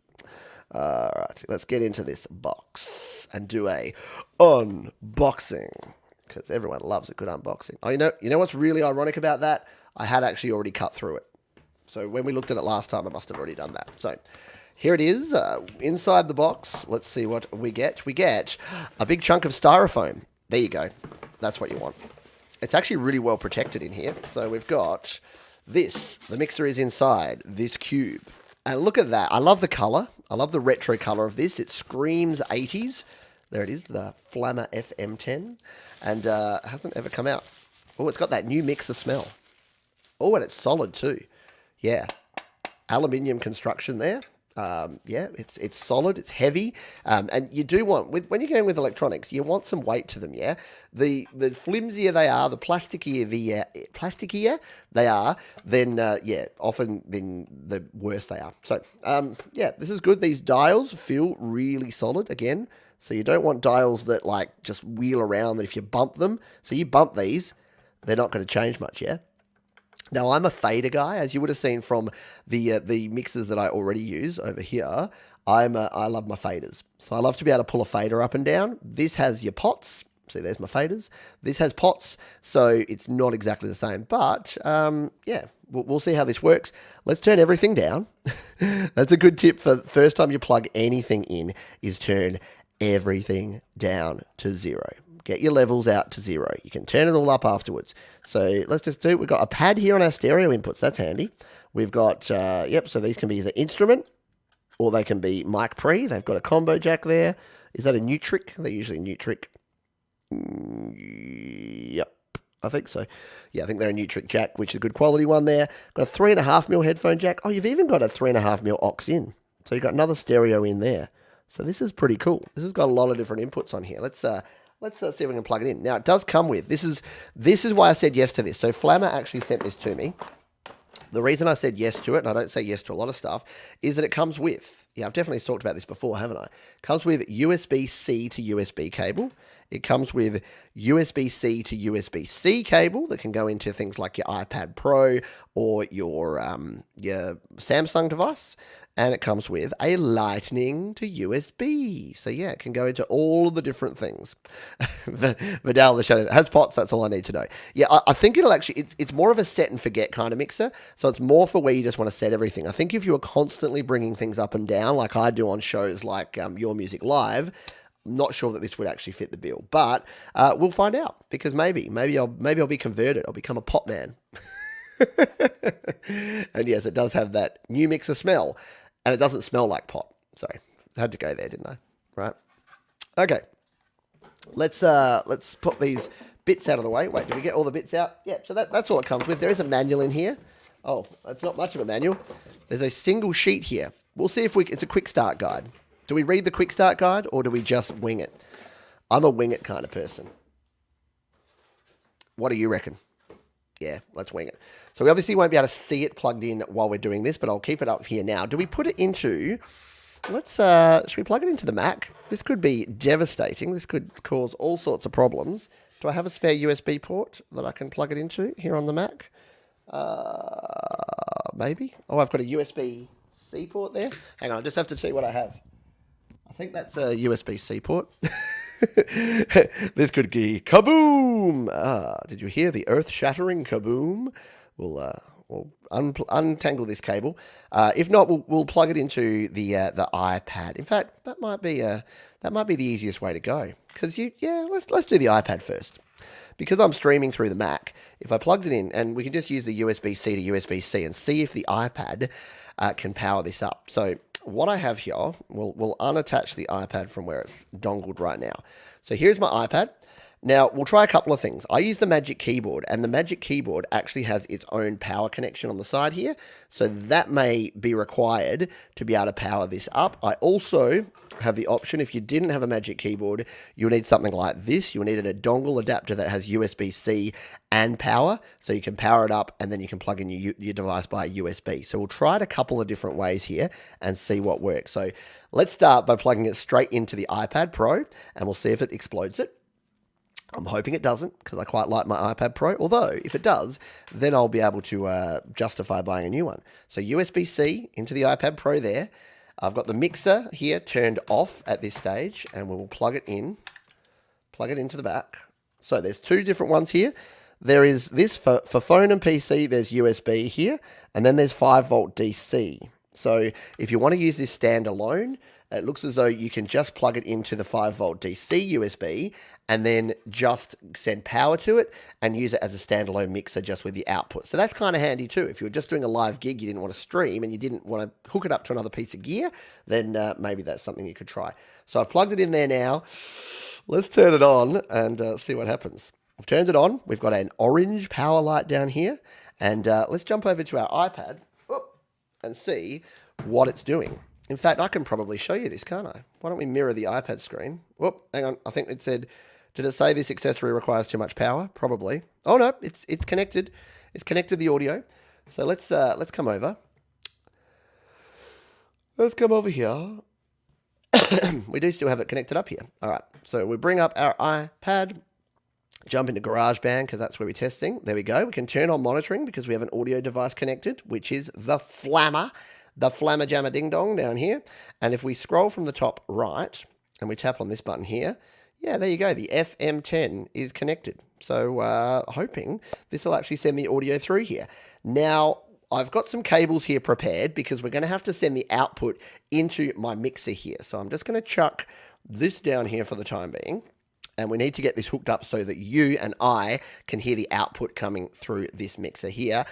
All right, let's get into this box and do a unboxing, because everyone loves a good unboxing. Oh, you know what's really ironic about that? I had actually already cut through it. So when we looked at it last time, I must have already done that. So here it is, inside the box. Let's see what we get. We get a big chunk of styrofoam. There you go. That's what you want. It's actually really well protected in here. So we've got this. The mixer is inside this cube. And look at that. I love the color. I love the retro color of this. It screams 80s. There it is, the Flamma FM10. And hasn't ever come out. Oh, it's got that new mixer smell. Oh, and it's solid too. Yeah. Aluminium construction there. Yeah, it's solid, it's heavy, and you do want, when you're going with electronics, you want some weight to them, yeah? The flimsier they are, the plasticier they are, then, often then the worse they are. So, yeah, this is good. These dials feel really solid, again, so you don't want dials that, like, just wheel around, that if you bump them, so you bump these, they're not going to change much, yeah? Now, I'm a fader guy, as you would have seen from the mixers that I already use over here. I love my faders. So I love to be able to pull a fader up and down. This has your pots. See, there's my faders. This has pots, so it's not exactly the same. But, yeah, we'll see how this works. Let's turn everything down. That's a good tip for the first time you plug anything in, is turn everything down to 0. Get your levels out to 0. You can turn it all up afterwards. So let's just do, we've got a pad here on our stereo inputs. That's handy. We've got, so these can be either instrument or they can be mic pre. They've got a combo jack there. Is that a Nutric? They're usually Nutric. Yep, I think so. Yeah, I think they're a Nutric jack, which is a good quality one there. Got a 3.5mm headphone jack. Oh, you've even got a 3.5mm aux in. So you've got another stereo in there. So this is pretty cool. This has got a lot of different inputs on here. Let's see if we can plug it in. Now, it does come with, this is why I said yes to this. So Flamma actually sent this to me. The reason I said yes to it, and I don't say yes to a lot of stuff, is that it comes with, yeah, I've definitely talked about this before, haven't I? It comes with USB-C to USB cable. It comes with USB-C to USB-C cable that can go into things like your iPad Pro or your Samsung device. And it comes with a lightning to USB. So yeah, it can go into all of the different things. Vidal the Shadow has pots, that's all I need to know. Yeah, I think it'll actually, it's more of a set and forget kind of mixer. So it's more for where you just want to set everything. I think if you were constantly bringing things up and down, like I do on shows like Your Music Live, I'm not sure that this would actually fit the bill. But we'll find out, because maybe I'll be converted. I'll become a pop man. And yes, it does have that new mixer smell. And it doesn't smell like pop. Sorry, I had to go there, didn't I? Right. Okay. Let's put these bits out of the way. Wait, did we get all the bits out? Yeah, so that's all it comes with. There is a manual in here. Oh, that's not much of a manual. There's a single sheet here. We'll see if it's a quick start guide. Do we read the quick start guide or do we just wing it? I'm a wing it kind of person. What do you reckon? Yeah, let's wing it. So we obviously won't be able to see it plugged in while we're doing this, but I'll keep it up here now. Do we put it into, should we plug it into the Mac? This could be devastating. This could cause all sorts of problems. Do I have a spare USB port that I can plug it into here on the Mac? Maybe. Oh, I've got a USB-C port there. Hang on, I just have to see what I have. I think that's a USB-C port. This could be kaboom! Did you hear the earth-shattering kaboom? We'll untangle this cable. If not, we'll plug it into the iPad. In fact, that might be the easiest way to go. Because let's do the iPad first. Because I'm streaming through the Mac, if I plugged it in, and we can just use the USB-C to USB-C and see if the iPad can power this up. So what I have here, we'll unattach the iPad from where it's dongled right now. So here's my iPad, Now, we'll try a couple of things. I use the Magic Keyboard, and the Magic Keyboard actually has its own power connection on the side here, so that may be required to be able to power this up. I also have the option, if you didn't have a Magic Keyboard, you'll need something like this. You'll need a dongle adapter that has USB-C and power, so you can power it up, and then you can plug in your device by USB. So we'll try it a couple of different ways here and see what works. So let's start by plugging it straight into the iPad Pro, and we'll see if it explodes it. I'm hoping it doesn't, because I quite like my iPad Pro. Although, if it does, then I'll be able to justify buying a new one. So USB-C into the iPad Pro there. I've got the mixer here turned off at this stage, and we will plug it into the back. So there's two different ones here. There is this for phone and PC, there's USB here, and then there's 5-volt DC. So if you want to use this standalone, it looks as though you can just plug it into the 5-volt DC USB and then just send power to it and use it as a standalone mixer just with the output. So that's kind of handy too. If you were just doing a live gig, you didn't want to stream and you didn't want to hook it up to another piece of gear, then maybe that's something you could try. So I've plugged it in there now. Let's turn it on and see what happens. I've turned it on. We've got an orange power light down here. And let's jump over to our iPad and see what it's doing. In fact, I can probably show you this, can't I? Why don't we mirror the iPad screen? Whoop, hang on. I think it said, did it say this accessory requires too much power? Probably. Oh no, it's connected. It's connected to the audio. So let's come over. Let's come over here. We do still have it connected up here. All right. So we bring up our iPad, jump into GarageBand because that's where we're testing. There we go. We can turn on monitoring because we have an audio device connected, which is the Flammer. The Flammer Jammer Ding Dong down here. And if we scroll from the top right and we tap on this button here, yeah, there you go. The FM10 is connected. So hoping this will actually send the audio through here. Now, I've got some cables here prepared because we're going to have to send the output into my mixer here. So I'm just going to chuck this down here for the time being. And we need to get this hooked up so that you and I can hear the output coming through this mixer here.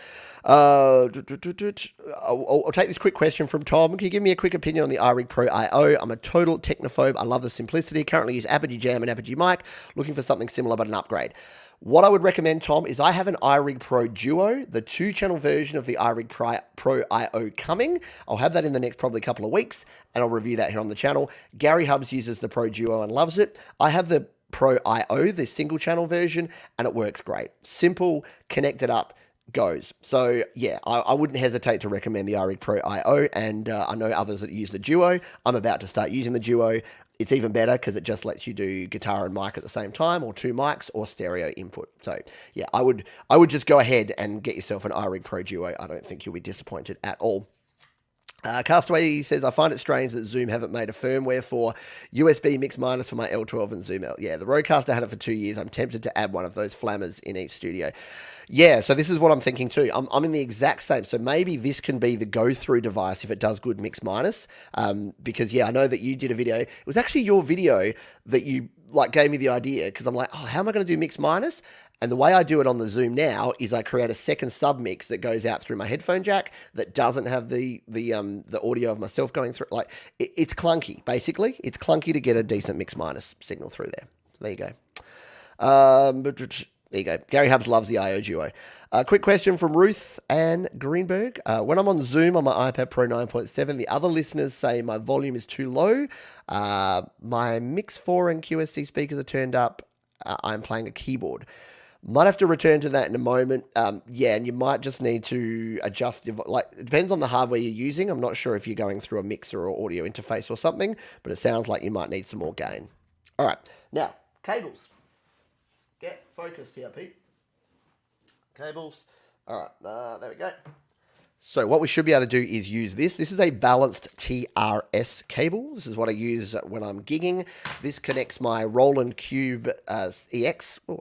I'll take this quick question from Tom. Can you give me a quick opinion on the iRig Pro I/O? I'm a total technophobe. I love the simplicity. Currently use Apogee Jam and Apogee Mic. Looking for something similar but an upgrade. What I would recommend, Tom, is I have an iRig Pro Duo, the 2-channel version of the iRig Pro I/O coming. I'll have that in the next probably couple of weeks, and I'll review that here on the channel. Gary Hubbs uses the Pro Duo and loves it. I have the Pro I/O, the single-channel version, and it works great. Simple, connected up, goes. So, yeah, I wouldn't hesitate to recommend the iRig Pro I/O, and I know others that use the Duo. I'm about to start using the Duo. It's even better because it just lets you do guitar and mic at the same time, or 2 mics, or stereo input. So, yeah, I would just go ahead and get yourself an iRig Pro Duo. I don't think you'll be disappointed at all. Castaway says, I find it strange that Zoom haven't made a firmware for USB mix minus for my L12 and Zoom L. Yeah, the Rodecaster had it for 2 years. I'm tempted to add one of those flammers in each studio. Yeah, so this is what I'm thinking too. I'm in the exact same. So maybe this can be the go-through device if it does good mix minus. Because, yeah, I know that you did a video. It was actually your video that you gave me the idea because I'm like, oh, how am I going to do mix minus? And the way I do it on the Zoom now is I create a second sub mix that goes out through my headphone jack that doesn't have the audio of myself going through. It's clunky, basically. It's clunky to get a decent mix minus signal through there. So there you go. There you go. Gary Hubbs loves the I/O Duo. Quick question from Ruth Ann Greenberg. When I'm on Zoom on my iPad Pro 9.7, the other listeners say my volume is too low. My Mix 4 and QSC speakers are turned up. I'm playing a keyboard. Might have to return to that in a moment. Yeah, and you might just need to adjust your, it depends on the hardware you're using. I'm not sure if you're going through a mixer or audio interface or something, but it sounds like you might need some more gain. All right, now, cables. Get focused here, Pete. Cables. All right, there we go. So what we should be able to do is use this. This is a balanced TRS cable. This is what I use when I'm gigging. This connects my Roland Cube EX. Oh,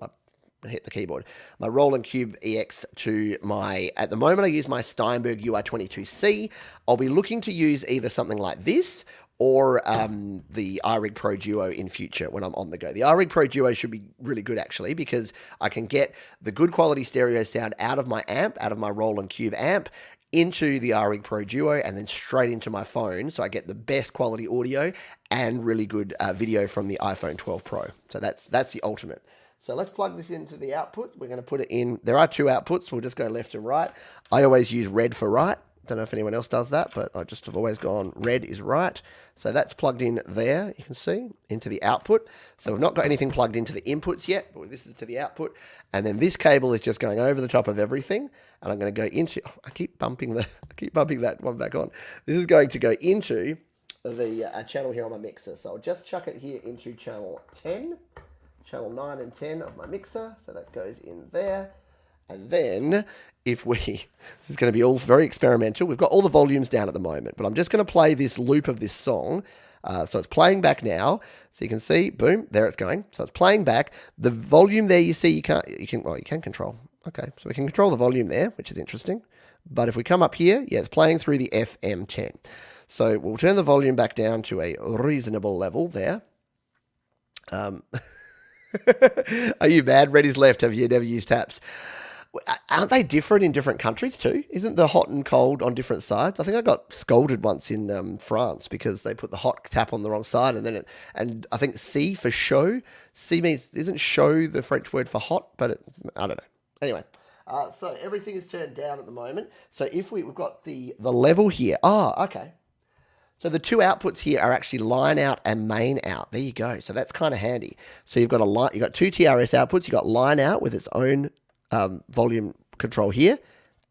I hit the keyboard. My Roland Cube EX to my, at the moment I use my Steinberg UI22C. I'll be looking to use either something like this or the iRig Pro Duo in future when I'm on the go. The iRig Pro Duo should be really good actually because I can get the good quality stereo sound out of my amp, out of my Roland Cube amp, into the RRig Pro Duo and then straight into my phone, so I get the best quality audio and really good video from the iPhone 12 Pro. So that's the ultimate. So let's plug this into the output. We're going to put it in. There are two outputs. We'll just go left and right. I always use red for right. Don't know if anyone else does that, but I just have always gone red is right. So that's plugged in there, you can see, into the output. So we've not got anything plugged into the inputs yet, but this is to the output. And then this cable is just going over the top of everything. And I'm going to go into, I keep bumping that one back on. This is going to go into the channel here on my mixer. So I'll just chuck it here into channel 10, channel 9 and 10 of my mixer. So that goes in there. And then this is going to be all very experimental. We've got all the volumes down at the moment, but I'm just going to play this loop of this song. So it's playing back now. So you can see, boom, there it's going. So it's playing back. The volume there, you see, you can control. Okay, so we can control the volume there, which is interesting. But if we come up here, yeah, it's playing through the FM10. So we'll turn the volume back down to a reasonable level there. Are you mad? Red is left. Have you never used taps? Aren't they different in different countries too? Isn't the hot and cold on different sides? I think I got scolded once in France because they put the hot tap on the wrong side, and I think C for show. C means, isn't show the French word for hot? But I don't know. Anyway, so everything is turned down at the moment. So if we've got the level here. Oh, okay. So the two outputs here are actually line out and main out. There you go. So that's kind of handy. So you've got you've got two TRS outputs. You've got line out with its own volume control here,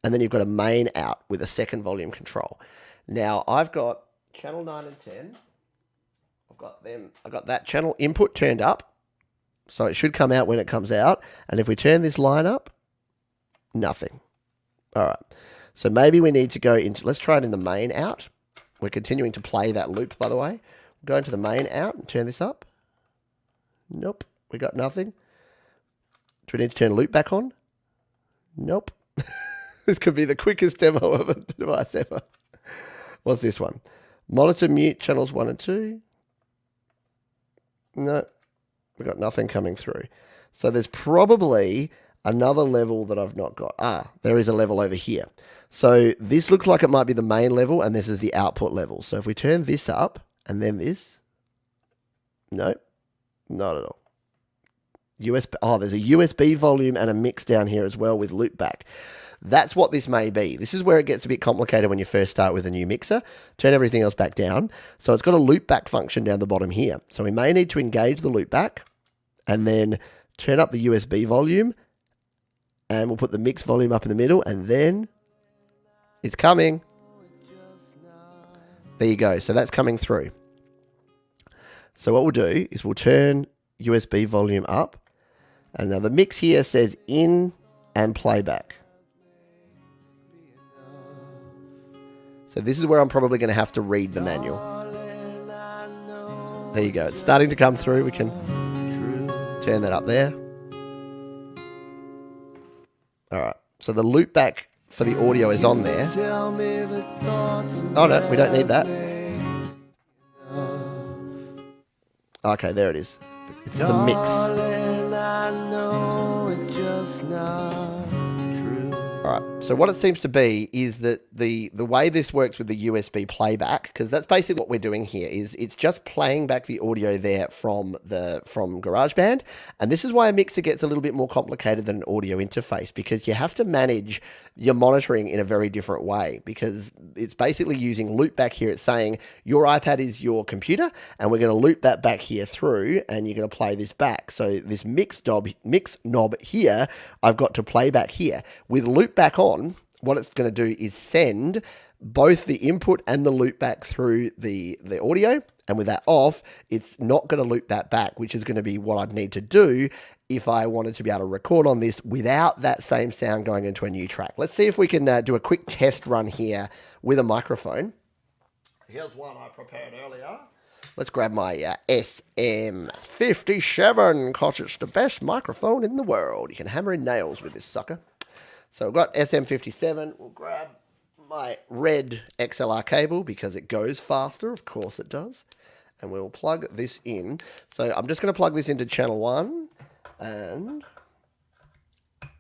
and then you've got a main out with a second volume control. Now I've got channel 9 and 10. I've got that channel input turned up, so it should come out when it comes out. And if we turn this line up, nothing. All right. So maybe we need to go into, let's try it in the main out. We're continuing to play that loop, by the way. Go into the main out and turn this up. Nope, we got nothing. Do we need to turn loop back on? Nope. This could be the quickest demo of a device ever. What's this one? Monitor mute channels 1 and 2. No, we've got nothing coming through. So there's probably another level that I've not got. There is a level over here. So this looks like it might be the main level, and this is the output level. So if we turn this up and then this, nope, not at all. USB. Oh, there's a USB volume and a mix down here as well with loopback. That's what this may be. This is where it gets a bit complicated when you first start with a new mixer. Turn everything else back down. So it's got a loopback function down the bottom here. So we may need to engage the loopback and then turn up the USB volume, and we'll put the mix volume up in the middle, and then it's coming. There you go. So that's coming through. So what we'll do is we'll turn USB volume up. And now the mix here says in and playback. So this is where I'm probably going to have to read the manual. There you go. It's starting to come through. We can turn that up there. All right. So the loopback for the audio is on there. Oh no, we don't need that. Okay, there it is. It's the mix. All right. So what it seems to be is that the way this works with the USB playback, because that's basically what we're doing here, is it's just playing back the audio there from GarageBand. And this is why a mixer gets a little bit more complicated than an audio interface, because you have to manage your monitoring in a very different way, because it's basically using loopback here. It's saying your iPad is your computer, and we're going to loop that back here through, and you're going to play this back. So this mix knob here, I've got to play back here. With loopback on, what it's going to do is send both the input and the loop back through the audio. And with that off, it's not going to loop that back, which is going to be what I'd need to do if I wanted to be able to record on this without that same sound going into a new track. Let's see if we can do a quick test run here with a microphone. Here's one I prepared earlier. Let's grab my SM57, because it's the best microphone in the world. You can hammer in nails with this sucker. So I've got SM57. We'll grab my red XLR cable because it goes faster. Of course it does. And we'll plug this in. So I'm just going to plug this into channel 1 and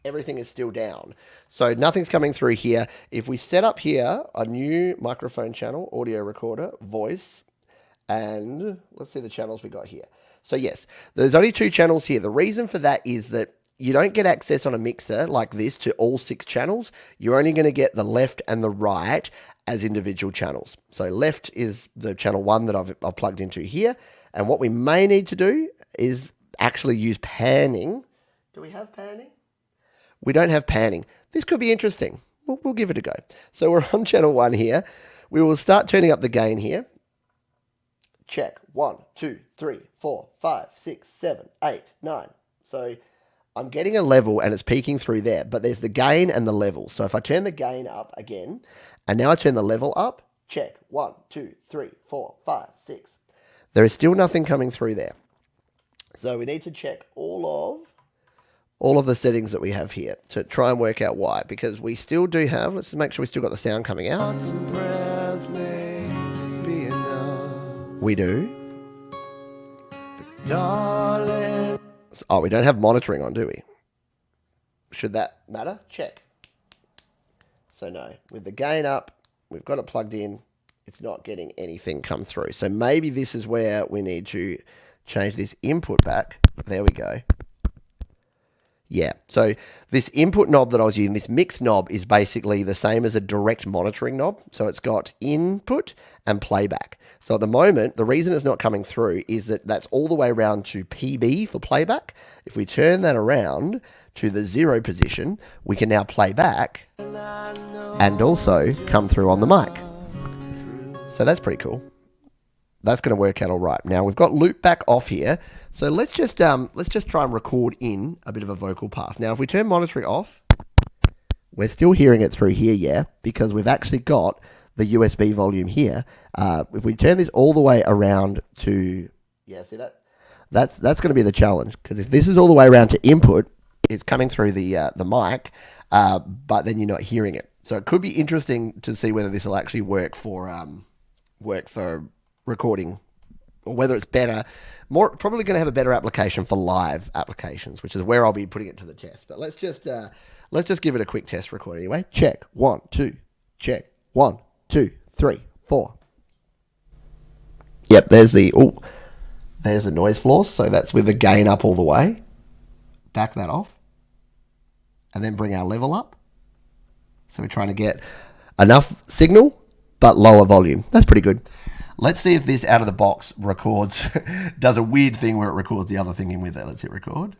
everything is still down. So nothing's coming through here. If we set up here a new microphone channel, audio recorder, voice, and let's see the channels we got here. So yes, there's only 2 channels here. The reason for that is that you don't get access on a mixer like this to all 6 channels. You're only going to get the left and the right as individual channels. So left is the channel 1 that I've plugged into here. And what we may need to do is actually use panning. Do we have panning? We don't have panning. This could be interesting. We'll give it a go. So we're on channel 1 here. We will start turning up the gain here. Check. 1, 2, 3, 4, 5, 6, 7, 8, 9. So I'm getting a level and it's peaking through there, but there's the gain and the level. So if I turn the gain up again, and now I turn the level up, check. 1, 2, 3, 4, 5, 6. There is still nothing coming through there. So we need to check all of the settings that we have here to try and work out why, because we still do have, let's make sure we still got the sound coming out. We do. Darling. Oh, we don't have monitoring on, do we? Should that matter? Check. So no, with the gain up, we've got it plugged in. It's not getting anything come through. So maybe this is where we need to change this input back. There we go. Yeah, so this input knob that I was using, this mix knob, is basically the same as a direct monitoring knob. So it's got input and playback. So at the moment, the reason it's not coming through is that that's all the way around to PB for playback. If we turn that around to the 0 position, we can now play back and also come through on the mic. So that's pretty cool. That's going to work out all right. Now we've got loop back off here. So let's just try and record in a bit of a vocal path. Now if we turn monitoring off, we're still hearing it through here, yeah, because we've actually got the USB volume here. If we turn this all the way around to, yeah, see that? That's going to be the challenge, because if this is all the way around to input, it's coming through the mic, but then you're not hearing it. So it could be interesting to see whether this will actually work for recording, or whether it's better. Probably going to have a better application for live applications, which is where I'll be putting it to the test. But let's just give it a quick test record anyway. Check. 1, 2. Check. 1, 2, 3, 4. Yep, there's the noise floor. So that's with the gain up all the way. Back that off, and then bring our level up. So we're trying to get enough signal, but lower volume. That's pretty good. Let's see if this out of the box records, does a weird thing where it records the other thing in with it. Let's hit record.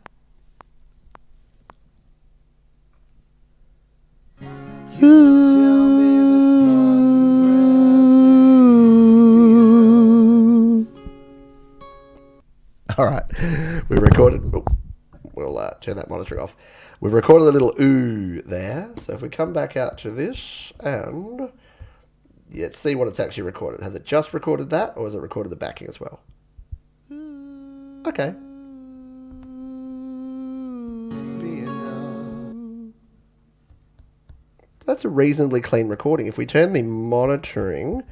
All right, we recorded. Oh, we'll turn that monitoring off. We've recorded a little ooh there. So if we come back out to this and let's see what it's actually recorded. Has it just recorded that, or has it recorded the backing as well? Okay. That's a reasonably clean recording. If we turn the monitoring,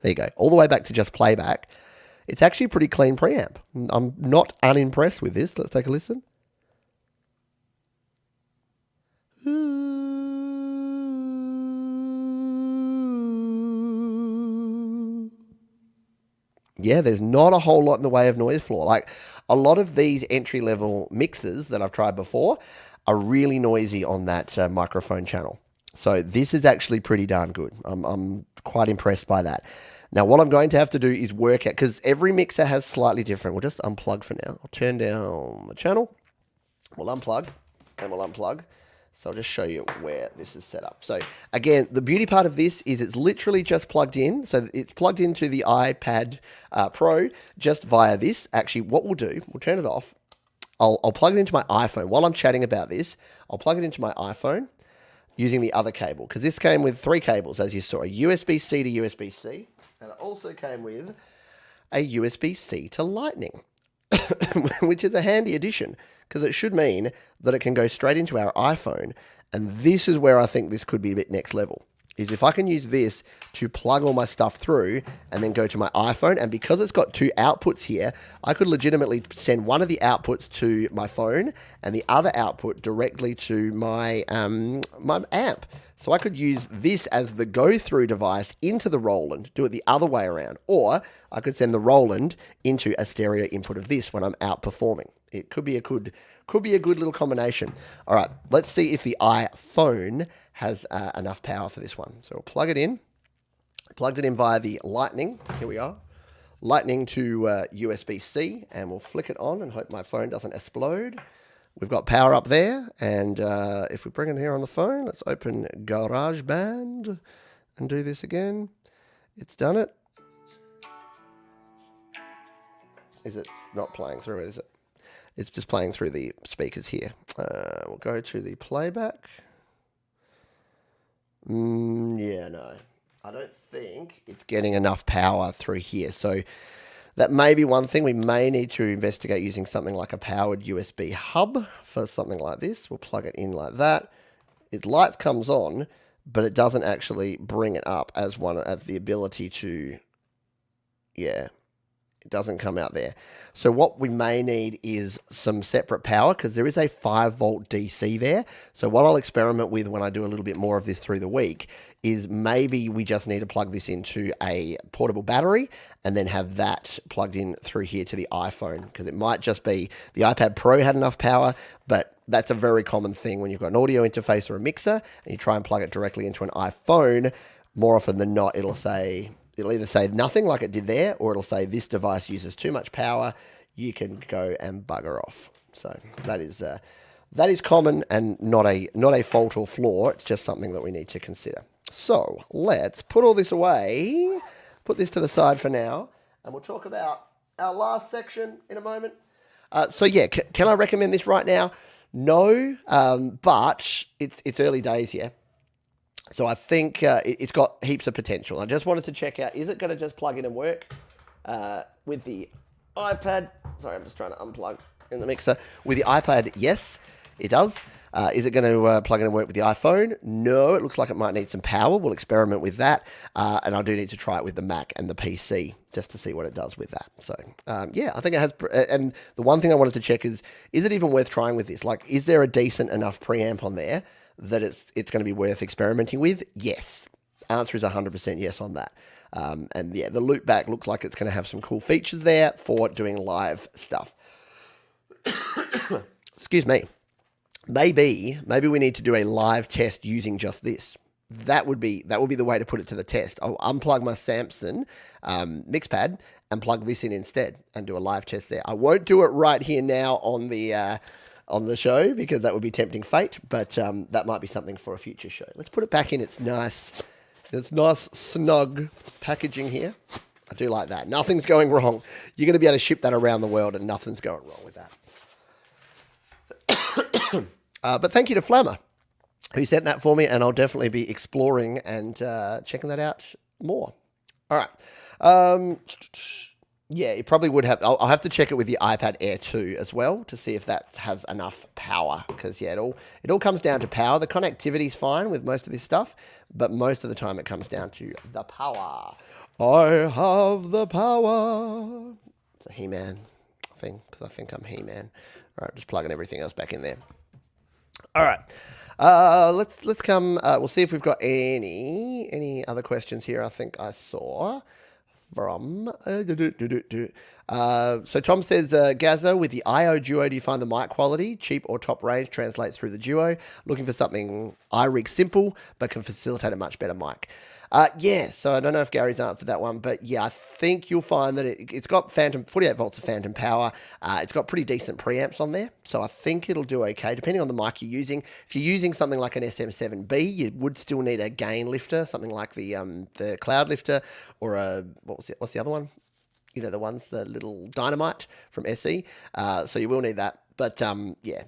there you go, all the way back to just playback, it's actually a pretty clean preamp. I'm not unimpressed with this. Let's take a listen. Yeah, there's not a whole lot in the way of noise floor. Like a lot of these entry-level mixers that I've tried before are really noisy on that microphone channel. So this is actually pretty darn good. I'm quite impressed by that. Now, what I'm going to have to do is work out, because every mixer has slightly different. We'll just unplug for now. I'll turn down the channel. We'll unplug, and we'll unplug. So I'll just show you where this is set up. So again, the beauty part of this is it's literally just plugged in. So it's plugged into the iPad Pro just via this. Actually, what we'll do, we'll turn it off. I'll plug it into my iPhone. While I'm chatting about this, I'll plug it into my iPhone using the other cable, because this came with 3 cables, as you saw, a USB-C to USB-C, and it also came with a USB-C to Lightning, which is a handy addition, because it should mean that it can go straight into our iPhone, and this is where I think this could be a bit next level. is if I can use this to plug all my stuff through and then go to my iPhone, and because it's got two outputs here, I could legitimately send one of the outputs to my phone and the other output directly to my my amp. So I could use this as the go-through device into the Roland, do it the other way around, or I could send the Roland into a stereo input of this when I'm out performing. It could be a good little combination. All right, let's see if the iPhone has enough power for this one. So we'll plug it in. Plugged it in via the Lightning. Here we are. Lightning to USB-C, and we'll flick it on and hope my phone doesn't explode. We've got power up there, and if we bring it here on the phone, let's open GarageBand and do this again. It's done it. Is it not playing through, is it? It's just playing through the speakers here. We'll go to the playback. Yeah, no. I don't think it's getting enough power through here. So that may be one thing. We may need to investigate using something like a powered USB hub for something like this. We'll plug it in like that. Its lights comes on, but it doesn't actually bring it up as the ability to, yeah. It doesn't come out there. So what we may need is some separate power, because there is a 5-volt DC there. So what I'll experiment with when I do a little bit more of this through the week is maybe we just need to plug this into a portable battery and then have that plugged in through here to the iPhone, because it might just be the iPad Pro had enough power, but that's a very common thing when you've got an audio interface or a mixer and you try and plug it directly into an iPhone. More often than not, it'll either say nothing like it did there, or it'll say this device uses too much power. You can go and bugger off. So that is common and not a fault or flaw. It's just something that we need to consider. So let's put all this away, put this to the side for now, and we'll talk about our last section in a moment. So yeah, can I recommend this right now? No, but it's early days here. So I think it's got heaps of potential. I just wanted to check out, is it going to just plug in and work with the iPad? Sorry, I'm just trying to unplug in the mixer. With the iPad, yes, it does. Is it going to plug in and work with the iPhone? No, it looks like it might need some power. We'll experiment with that. And I do need to try it with the Mac and the PC just to see what it does with that. So, yeah, I think it has. And the one thing I wanted to check is it even worth trying with this? Like, is there a decent enough preamp on there that it's going to be worth experimenting with? Yes. Answer is 100% yes on that. And yeah, the loopback looks like it's going to have some cool features there for doing live stuff. Excuse me. Maybe we need to do a live test using just this. That would be the way to put it to the test. I'll unplug my Samson mixpad and plug this in instead and do a live test there. I won't do it right here now on the show, because that would be tempting fate, but that might be something for a future show. Let's put it back in its nice snug packaging here. I do like that. Nothing's going wrong. You're going to be able to ship that around the world and nothing's going wrong with that. But thank you to Flammer, who sent that for me, and I'll definitely be exploring and checking that out more. All right. Yeah, it probably would have. I'll have to check it with the iPad Air 2 as well to see if that has enough power. Because yeah, it all comes down to power. The connectivity's fine with most of this stuff, but most of the time it comes down to the power. I have the power. It's a He-Man thing, because I think I'm He-Man. All right, just plugging everything else back in there. All right, let's come. We'll see if we've got any other questions here. I think I saw from so Tom says, Gazza, with the IO Duo, do you find the mic quality cheap or top range translates through the Duo? Looking for something iRig simple but can facilitate a much better mic. Yeah, so I don't know if Gary's answered that one, but yeah, I think you'll find that it's got 48 volts of phantom power. It's got pretty decent preamps on there, so I think it'll do okay, depending on the mic you're using. If you're using something like an SM7B, you would still need a gain lifter, something like the Cloud Lifter, or what's the other one? You know, the little Dynamite from SE. So you will need that, but yeah.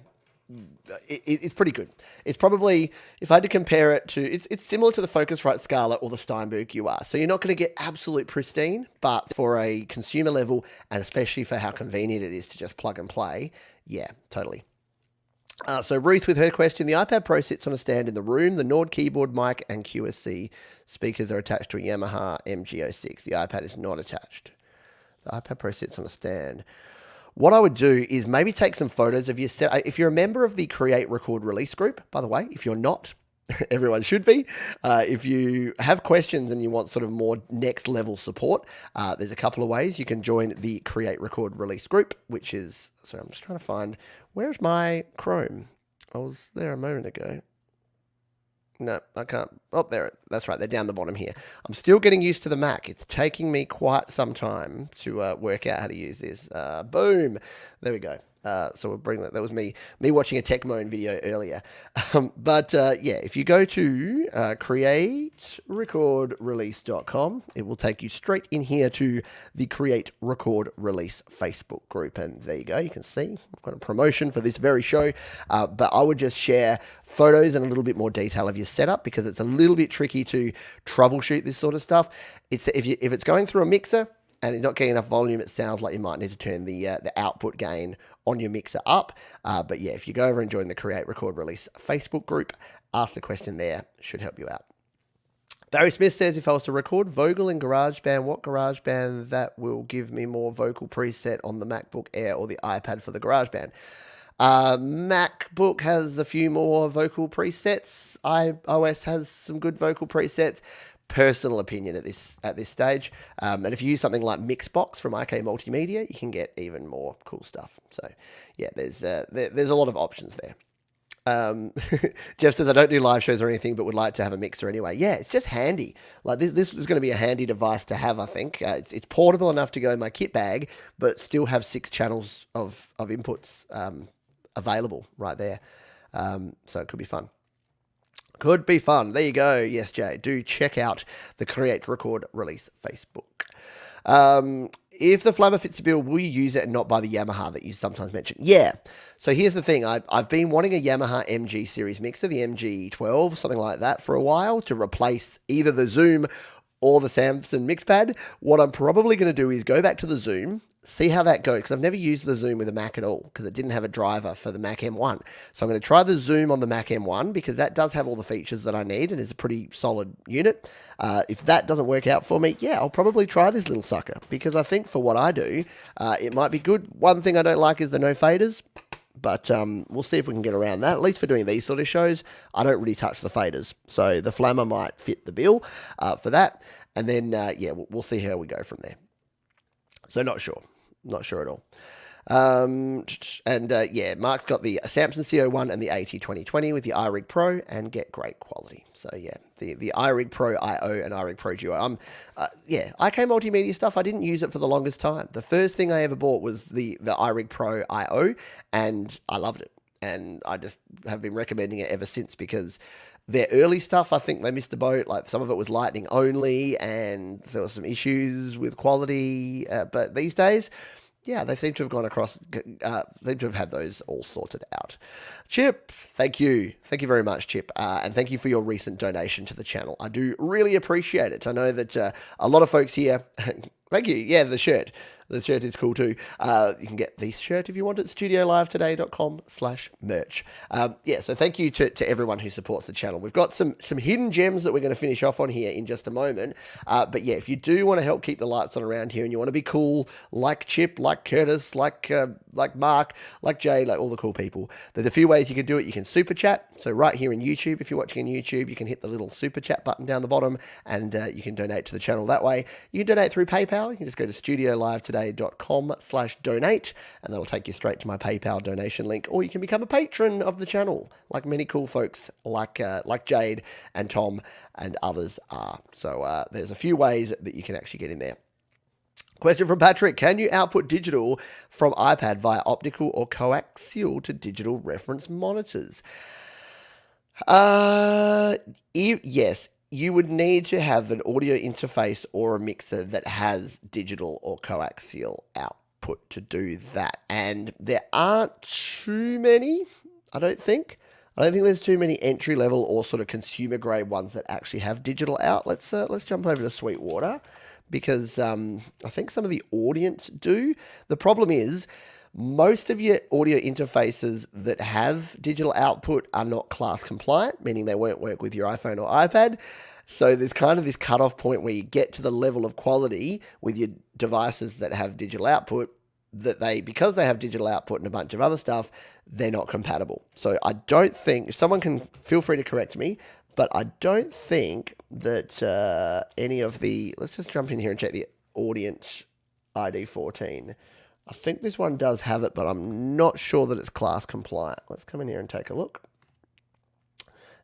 It's pretty good. It's probably, if I had to compare it to, it's similar to the Focusrite Scarlett or the Steinberg UR. So you're not going to get absolute pristine, but for a consumer level, and especially for how convenient it is to just plug and play, yeah, totally. So Ruth with her question, the iPad Pro sits on a stand in the room. The Nord keyboard, mic, and QSC speakers are attached to a Yamaha MG06. The iPad is not attached. The iPad Pro sits on a stand. What I would do is maybe take some photos of your set. If you're a member of the Create, Record, Release group, by the way, if you're not, everyone should be. If you have questions and you want sort of more next level support, there's a couple of ways. You can join the Create, Record, Release group, which is, sorry, I'm just trying to find, where's my Chrome? I was there a moment ago. No, I can't. Oh, there. That's right. They're down the bottom here. I'm still getting used to the Mac. It's taking me quite some time to work out how to use this. Boom. There we go. So we'll bring that. That was me watching a TechMoan video earlier. Yeah, if you go to createrecordrelease.com, it will take you straight in here to the Create, Record, Release Facebook group. And there you go. You can see I've got a promotion for this very show. But I would just share photos and a little bit more detail of your setup because it's a little bit tricky to troubleshoot this sort of stuff. If it's going through a mixer, and it's not getting enough volume, it sounds like you might need to turn the output gain on your mixer up. But yeah, if you go over and join the Create, Record, Release Facebook group, ask the question there, should help you out. Barry Smith says, if I was to record vocal in GarageBand, what GarageBand that will give me more vocal preset on the MacBook Air or the iPad for the GarageBand? MacBook has a few more vocal presets. iOS has some good vocal presets. Personal opinion at this stage. And if you use something like Mixbox from IK Multimedia, you can get even more cool stuff. So yeah, there's a lot of options there. Jeff says, I don't do live shows or anything, but would like to have a mixer anyway. Yeah, it's just handy. Like this is going to be a handy device to have, I think. It's portable enough to go in my kit bag, but still have 6 channels of inputs available right there. So it could be fun. Could be fun. There you go. Yes, Jay. Do check out the Create, Record, Release Facebook. If the Flammer fits the bill, will you use it and not buy the Yamaha that you sometimes mention? Yeah. So here's the thing. I've been wanting a Yamaha MG series mixer, the MG12, something like that, for a while to replace either the Zoom or the Samsung Mixpad. What I'm probably going to do is go back to the Zoom, see how that goes, because I've never used the Zoom with a Mac at all, because it didn't have a driver for the Mac M1. So I'm going to try the Zoom on the Mac M1, because that does have all the features that I need and is a pretty solid unit. If that doesn't work out for me, yeah, I'll probably try this little sucker, because I think for what I do, it might be good. One thing I don't like is the no faders. But we'll see if we can get around that. At least for doing these sort of shows, I don't really touch the faders. So the Flammer might fit the bill for that. And then, yeah, we'll see how we go from there. So not sure. Not sure at all. Yeah, Mark's got the Samsung CO1 and the AT2020 with the iRig Pro and get great quality. So yeah, the iRig Pro IO and iRig Pro Duo. Yeah, IK Multimedia stuff, I didn't use it for the longest time. The first thing I ever bought was the iRig Pro IO, and I loved it. And I just have been recommending it ever since, because their early stuff, I think they missed the boat. Like, some of it was lightning only, and there were some issues with quality. But these days, yeah, they seem to have gone across, seem to have had those all sorted out. Chip, thank you. Thank you very much, Chip. And thank you for your recent donation to the channel. I do really appreciate it. I know that a lot of folks here, thank you. Yeah, the shirt. The shirt is cool too. You can get this shirt if you want at studiolivetoday.com/merch. Yeah, so thank you to everyone who supports the channel. We've got some hidden gems that we're going to finish off on here in just a moment. But yeah, if you do want to help keep the lights on around here and you want to be cool, like Chip, like Curtis, like Mark, like Jay, like all the cool people, there's a few ways you can do it. You can super chat. So right here in YouTube, if you're watching on YouTube, you can hit the little super chat button down the bottom, and you can donate to the channel that way. You can donate through PayPal. You can just go to studiolivetoday.com/donate, and that'll take you straight to my PayPal donation link. Or you can become a patron of the channel, like many cool folks like Jade and Tom and others are. So there's a few ways that you can actually get in there. Question from Patrick. Can you output digital from iPad via optical or coaxial to digital reference monitors? Yes. You would need to have an audio interface or a mixer that has digital or coaxial output to do that. And there aren't too many, I don't think. I don't think there's too many entry level or sort of consumer grade ones that actually have digital out. Let's jump over to Sweetwater, because I think some of the audience do. The problem is, Most of your audio interfaces that have digital output are not class compliant, meaning they won't work with your iPhone or iPad. So there's kind of this cutoff point where you get to the level of quality with your devices that have digital output that because they have digital output and a bunch of other stuff, they're not compatible. So I don't think, if someone can feel free to correct me, but I don't think that any of let's just jump in here and check the audience ID 14. I think this one does have it, but I'm not sure that it's class compliant. Let's come in here and take a look.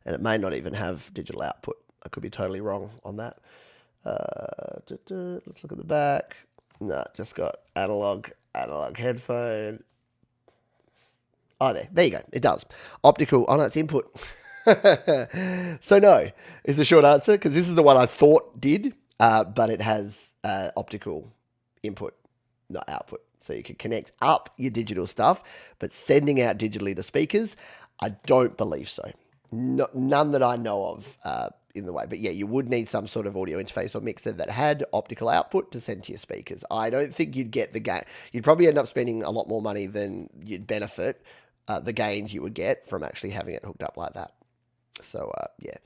And it may not even have digital output. I could be totally wrong on that. Let's look at the back. No, just got analog headphone. Oh, there you go. It does. Optical. Oh, no, it's input. So no is the short answer, because this is the one I thought did, but it has optical input, not output. So you can connect up your digital stuff, but sending out digitally to speakers, I don't believe so. None that I know of in the way. But yeah, you would need some sort of audio interface or mixer that had optical output to send to your speakers. I don't think you'd get the gain. You'd probably end up spending a lot more money than you'd benefit the gains you would get from actually having it hooked up like that. So, yeah.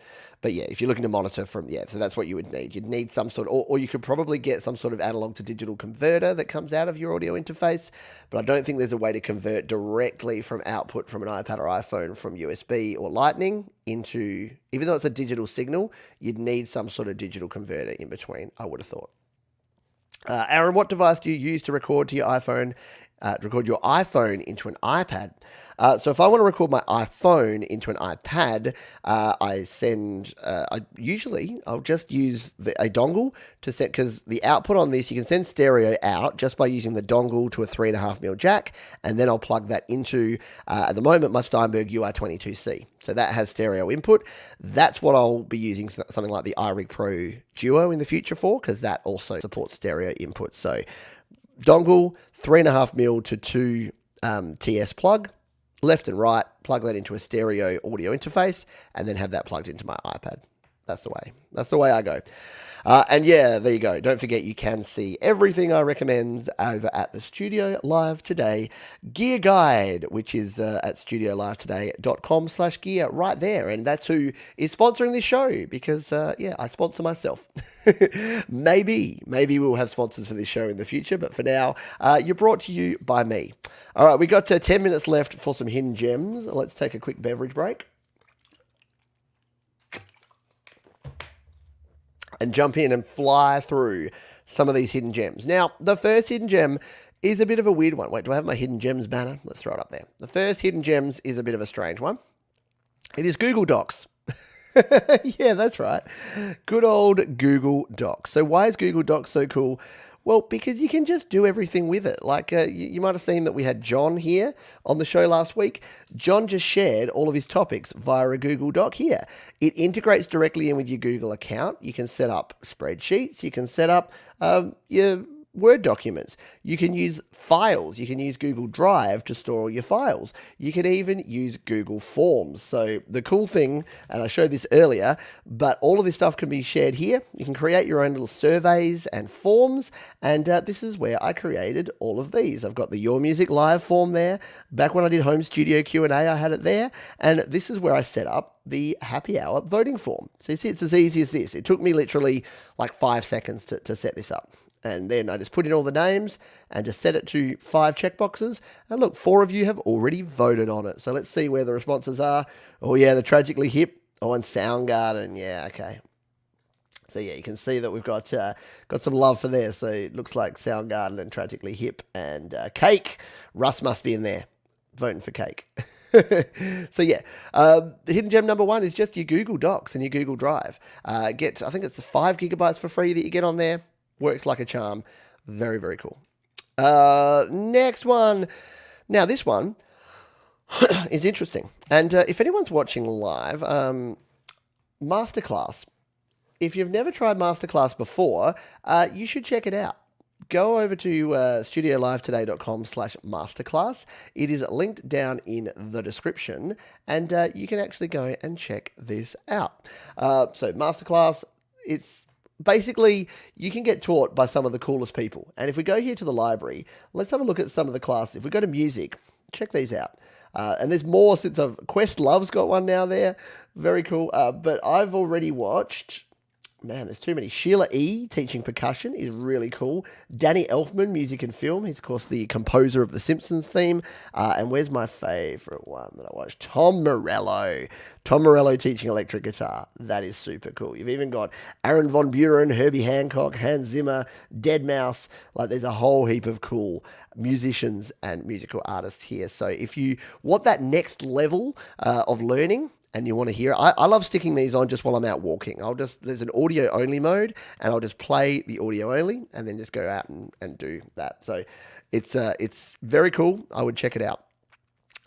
But yeah, if you're looking to monitor so that's what you would need. You'd need some sort of, or you could probably get some sort of analog to digital converter that comes out of your audio interface, but I don't think there's a way to convert directly from output from an iPad or iPhone from USB or Lightning into, even though it's a digital signal, you'd need some sort of digital converter in between, I would have thought. Aaron, what device do you use to record to your iPhone? Record your iPhone into an iPad. So if I want to record my iPhone into an iPad, I'll just use a dongle to set, because the output on this, you can send stereo out just by using the dongle to a 3.5mm jack, and then I'll plug that into, at the moment, my Steinberg UI22C. So that has stereo input. That's what I'll be using something like the iRig Pro Duo in the future for, because that also supports stereo input. So dongle, 3.5mm to 2 TS plug, left and right, plug that into a stereo audio interface, and then have that plugged into my iPad. That's the way. That's the way I go. And yeah, there you go. Don't forget, you can see everything I recommend over at the Studio Live Today Gear Guide, which is at studiolivetoday.com/gear right there. And that's who is sponsoring this show, because, I sponsor myself. Maybe we'll have sponsors for this show in the future, but for now, you're brought to you by me. All right, we got 10 minutes left for some hidden gems. Let's take a quick beverage break and jump in and fly through some of these hidden gems. Now, the first hidden gem is a bit of a weird one. Wait, do I have my hidden gems banner? Let's throw it up there. The first hidden gems is a bit of a strange one. It is Google Docs. Yeah, that's right. Good old Google Docs. So why is Google Docs so cool? Well, because you can just do everything with it. Like you might have seen that we had John here on the show last week. John just shared all of his topics via a Google Doc here. It integrates directly in with your Google account. You can set up spreadsheets. You can set up your Word documents. You can use files. You can use Google Drive to store all your files. You can even use Google Forms. So the cool thing, and I showed this earlier, but all of this stuff can be shared here. You can create your own little surveys and forms, and this is where I created all of these. I've got the Your Music Live form there. Back when I did home studio Q&A, I had it there, and this is where I set up the happy hour voting form. So you see, it's as easy as this. It took me literally like 5 seconds to set this up. And then I just put in all the names and just set it to 5 checkboxes. And look, 4 of you have already voted on it. So let's see where the responses are. Oh yeah, the Tragically Hip. Oh, and Soundgarden. Yeah, okay. So yeah, you can see that we've got some love for there. So it looks like Soundgarden and Tragically Hip and Cake. Russ must be in there voting for Cake. So yeah, the hidden gem number 1 is just your Google Docs and your Google Drive. I think it's 5 gigabytes for free that you get on there. Works like a charm. Very, very cool. Next one. Now, this one is interesting. And if anyone's watching live, Masterclass. If you've never tried Masterclass before, you should check it out. Go over to studiolivetoday.com/masterclass. It is linked down in the description, and you can actually go and check this out. So Masterclass, it's basically, you can get taught by some of the coolest people. And if we go here to the library, let's have a look at some of the classes. If we go to music, check these out. And there's more since Questlove's got one now there. Very cool. But I've already watched, man, there's too many. Sheila E. teaching percussion is really cool. Danny Elfman, music and film. He's, of course, the composer of the Simpsons theme. And where's my favorite one that I watched? Tom Morello. Tom Morello teaching electric guitar. That is super cool. You've even got Aaron Von Buren, Herbie Hancock, Hans Zimmer, Deadmau5. Like, there's a whole heap of cool musicians and musical artists here. So if you want that next level of learning, and you want to hear it. I love sticking these on just while I'm out walking. There's an audio only mode, and I'll just play the audio only and then just go out and do that. So it's very cool. I would check it out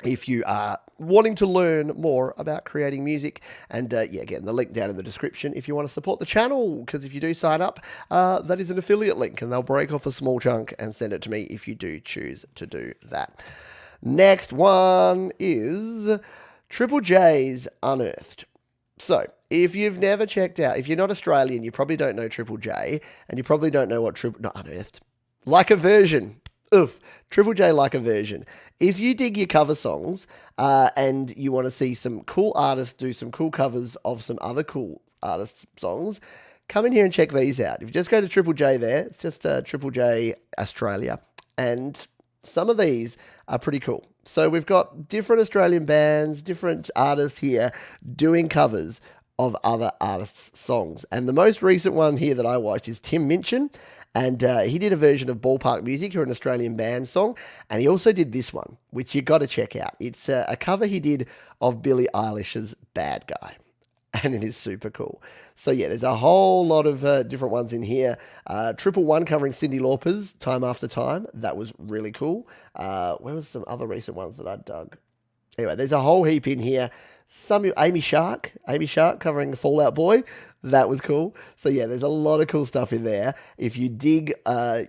if you are wanting to learn more about creating music. And again, the link down in the description if you want to support the channel, because if you do sign up, that is an affiliate link, and they'll break off a small chunk and send it to me if you do choose to do that. Next one is Triple J's Unearthed. So, if you've never checked out, if you're not Australian, you probably don't know Triple J, and you probably don't know what not Unearthed, Like a Version. Oof, Triple J Like a Version. If you dig your cover songs and you want to see some cool artists do some cool covers of some other cool artists' songs, come in here and check these out. If you just go to Triple J there, it's just Triple J Australia, and some of these are pretty cool. So we've got different Australian bands, different artists here doing covers of other artists' songs. And the most recent one here that I watched is Tim Minchin, and he did a version of Ballpark Music, or an Australian band song, and he also did this one, which you got to check out. It's a cover he did of Billie Eilish's Bad Guy. And it is super cool. So yeah, there's a whole lot of different ones in here. Triple One covering Cyndi Lauper's Time After Time. That was really cool. Where was some other recent ones that I dug? Anyway, there's a whole heap in here. Amy Shark covering Fall Out Boy. That was cool. So yeah, there's a lot of cool stuff in there. If you dig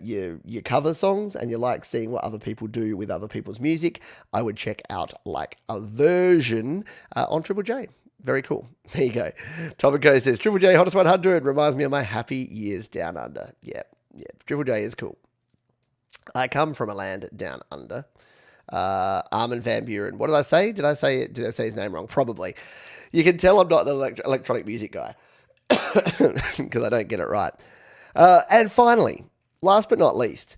your cover songs and you like seeing what other people do with other people's music, I would check out Like a Version on Triple J. Very cool. There you go. Topico says, Triple J Hottest 100 reminds me of my happy years down under. Yeah. Triple J is cool. I come from a land down under. Armin van Buren. What did I say? Did I say his name wrong? Probably. You can tell I'm not an electronic music guy because I don't get it right. And finally, last but not least,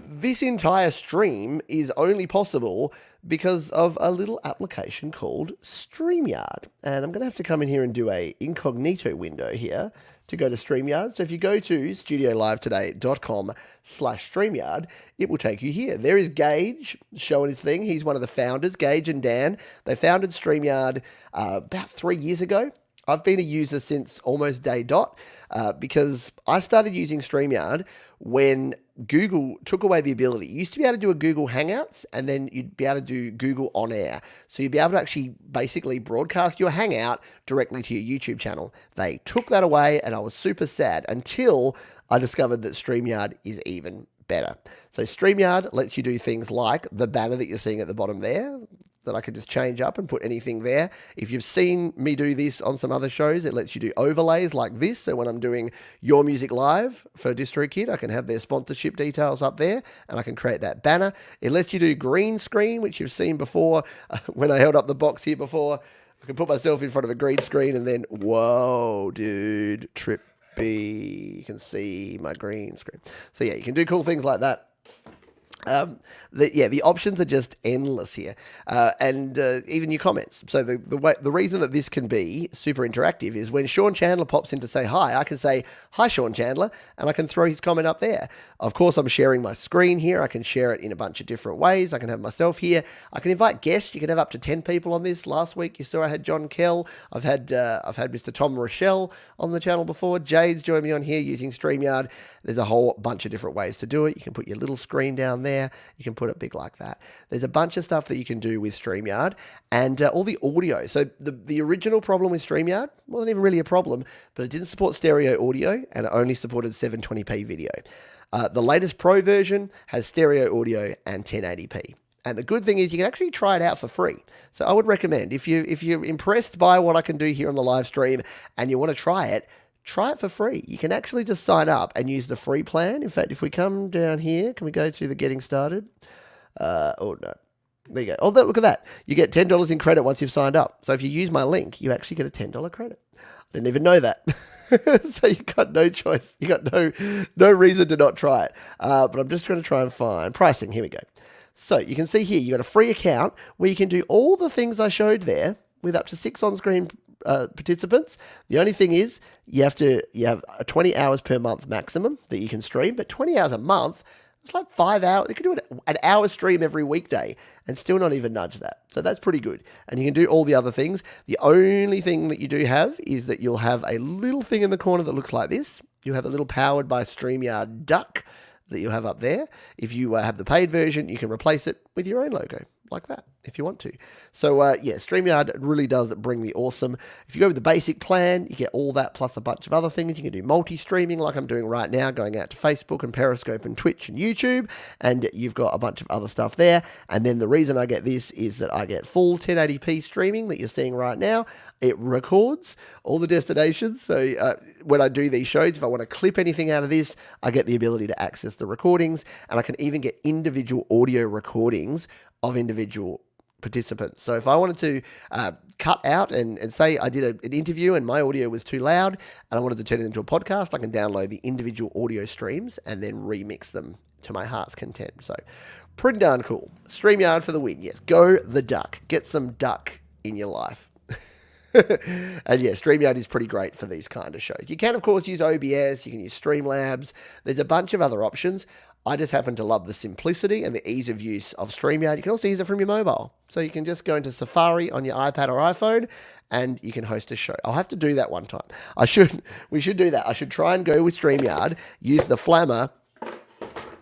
this entire stream is only possible because of a little application called StreamYard. And I'm going to have to come in here and do a incognito window here to go to StreamYard. So if you go to studiolivetoday.com/StreamYard, it will take you here. There is Gage showing his thing. He's one of the founders, Gage and Dan. They founded StreamYard about 3 years ago. I've been a user since almost day dot because I started using StreamYard when Google took away the ability. You used to be able to do a Google Hangouts, and then you'd be able to do Google On Air. So you'd be able to actually basically broadcast your Hangout directly to your YouTube channel. They took that away, and I was super sad until I discovered that StreamYard is even better. So StreamYard lets you do things like the banner that you're seeing at the bottom there, that I can just change up and put anything there. If you've seen me do this on some other shows, it lets you do overlays like this. So when I'm doing Your Music Live for DistroKid, I can have their sponsorship details up there and I can create that banner. It lets you do green screen, which you've seen before when I held up the box here before. I can put myself in front of a green screen and then, whoa, dude, trippy. You can see my green screen. So yeah, you can do cool things like that. The options are just endless here, and even your comments. So the reason that this can be super interactive is when Sean Chandler pops in to say hi, I can say, hi, Sean Chandler, and I can throw his comment up there. Of course, I'm sharing my screen here. I can share it in a bunch of different ways. I can have myself here. I can invite guests. You can have up to 10 people on this. Last week, you saw I had John Kell. I've had Mr. Tom Rochelle on the channel before. Jade's joined me on here using StreamYard. There's a whole bunch of different ways to do it. You can put your little screen down there. You can put it big like that. There's a bunch of stuff that you can do with StreamYard and all the audio. So the original problem with StreamYard wasn't even really a problem, but it didn't support stereo audio and it only supported 720p video. The latest Pro version has stereo audio and 1080p. And the good thing is you can actually try it out for free. So I would recommend if you're impressed by what I can do here on the live stream and you want to try try it for free. You can actually just sign up and use the free plan. In fact, if we come down here, can we go to the getting started? Oh, no. There you go. Oh, look at that. You get $10 in credit once you've signed up. So if you use my link, you actually get a $10 credit. I didn't even know that. So you got no choice. You got no reason to not try it. But I'm just trying and find pricing. Here we go. So you can see here, you got a free account where you can do all the things I showed there with up to 6 on-screen participants. The only thing is you have a 20 hours per month maximum that you can stream, but 20 hours a month, it's like 5 hours. You can do an hour stream every weekday and still not even nudge that. So that's pretty good. And you can do all the other things. The only thing that you do have is that you'll have a little thing in the corner that looks like this. You have a little powered by StreamYard duck that you have up there. If you have the paid version, you can replace it with your own logo like that if you want to. So yeah, StreamYard really does bring the awesome. If you go with the basic plan, you get all that plus a bunch of other things. You can do multi-streaming like I'm doing right now, going out to Facebook and Periscope and Twitch and YouTube, and you've got a bunch of other stuff there. And then the reason I get this is that I get full 1080p streaming that you're seeing right now. It records all the destinations. So when I do these shows, if I want to clip anything out of this, I get the ability to access the recordings, and I can even get individual audio recordings of individual participants. So if I wanted to cut out and say I did an interview and my audio was too loud and I wanted to turn it into a podcast, I can download the individual audio streams and then remix them to my heart's content. So pretty darn cool. StreamYard for the win. Yes, go the duck. Get some duck in your life. And yeah, StreamYard is pretty great for these kind of shows. You can, of course, use OBS. You can use Streamlabs. There's a bunch of other options. I just happen to love the simplicity and the ease of use of StreamYard. You can also use it from your mobile. So you can just go into Safari on your iPad or iPhone and you can host a show. I'll have to do that one time. We should do that. I should try and go with StreamYard, use the Flammer,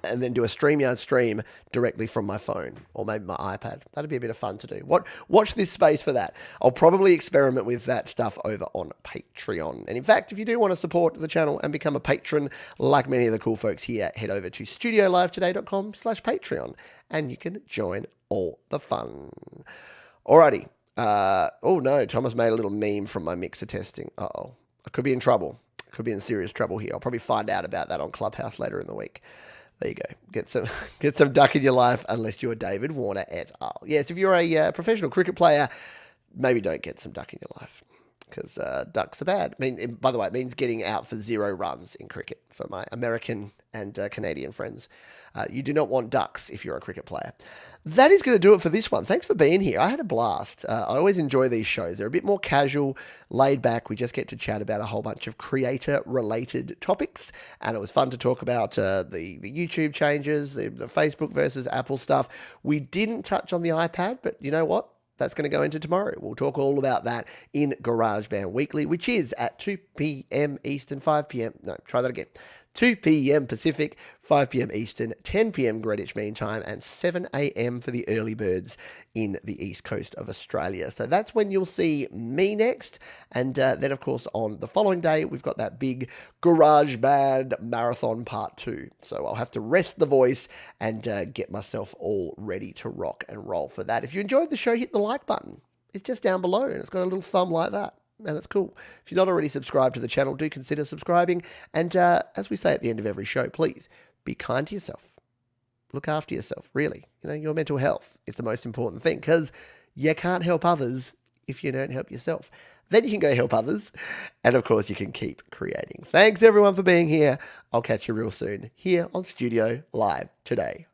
and then do a StreamYard stream directly from my phone or maybe my iPad. That'd be a bit of fun to do. Watch this space for that. I'll probably experiment with that stuff over on Patreon. And in fact, if you do want to support the channel and become a patron, like many of the cool folks here, head over to studiolivetoday.com/Patreon and you can join all the fun. Alrighty. Oh no, Thomas made a little meme from my mixer testing. Uh-oh. I could be in trouble. Could be in serious trouble here. I'll probably find out about that on Clubhouse later in the week. There you go. Get some duck in your life, unless you're David Warner et al. Yes, if you're a professional cricket player, maybe don't get some duck in your life because ducks are bad. By the way, it means getting out for 0 runs in cricket for my American and Canadian friends. You do not want ducks if you're a cricket player. That is going to do it for this one. Thanks for being here. I had a blast. I always enjoy these shows. They're a bit more casual, laid back. We just get to chat about a whole bunch of creator-related topics, and it was fun to talk about the YouTube changes, the Facebook versus Apple stuff. We didn't touch on the iPad, but you know what? That's going to go into tomorrow. We'll talk all about that in GarageBand Weekly, which is at 2 p.m. Eastern, 5 p.m. No, try that again. 2 p.m. Pacific, 5 p.m. Eastern, 10 p.m. Greenwich Mean Time, and 7 a.m. for the early birds in the east coast of Australia. So that's when you'll see me next. And then, of course, on the following day, we've got that big GarageBand Marathon Part 2. So I'll have to rest the voice and get myself all ready to rock and roll for that. If you enjoyed the show, hit the like button. It's just down below, and it's got a little thumb like that. And it's cool. If you're not already subscribed to the channel, do consider subscribing. And as we say at the end of every show, please be kind to yourself. Look after yourself, really. Your mental health is the most important thing because you can't help others if you don't help yourself. Then you can go help others. And of course, you can keep creating. Thanks everyone for being here. I'll catch you real soon here on Studio Live Today.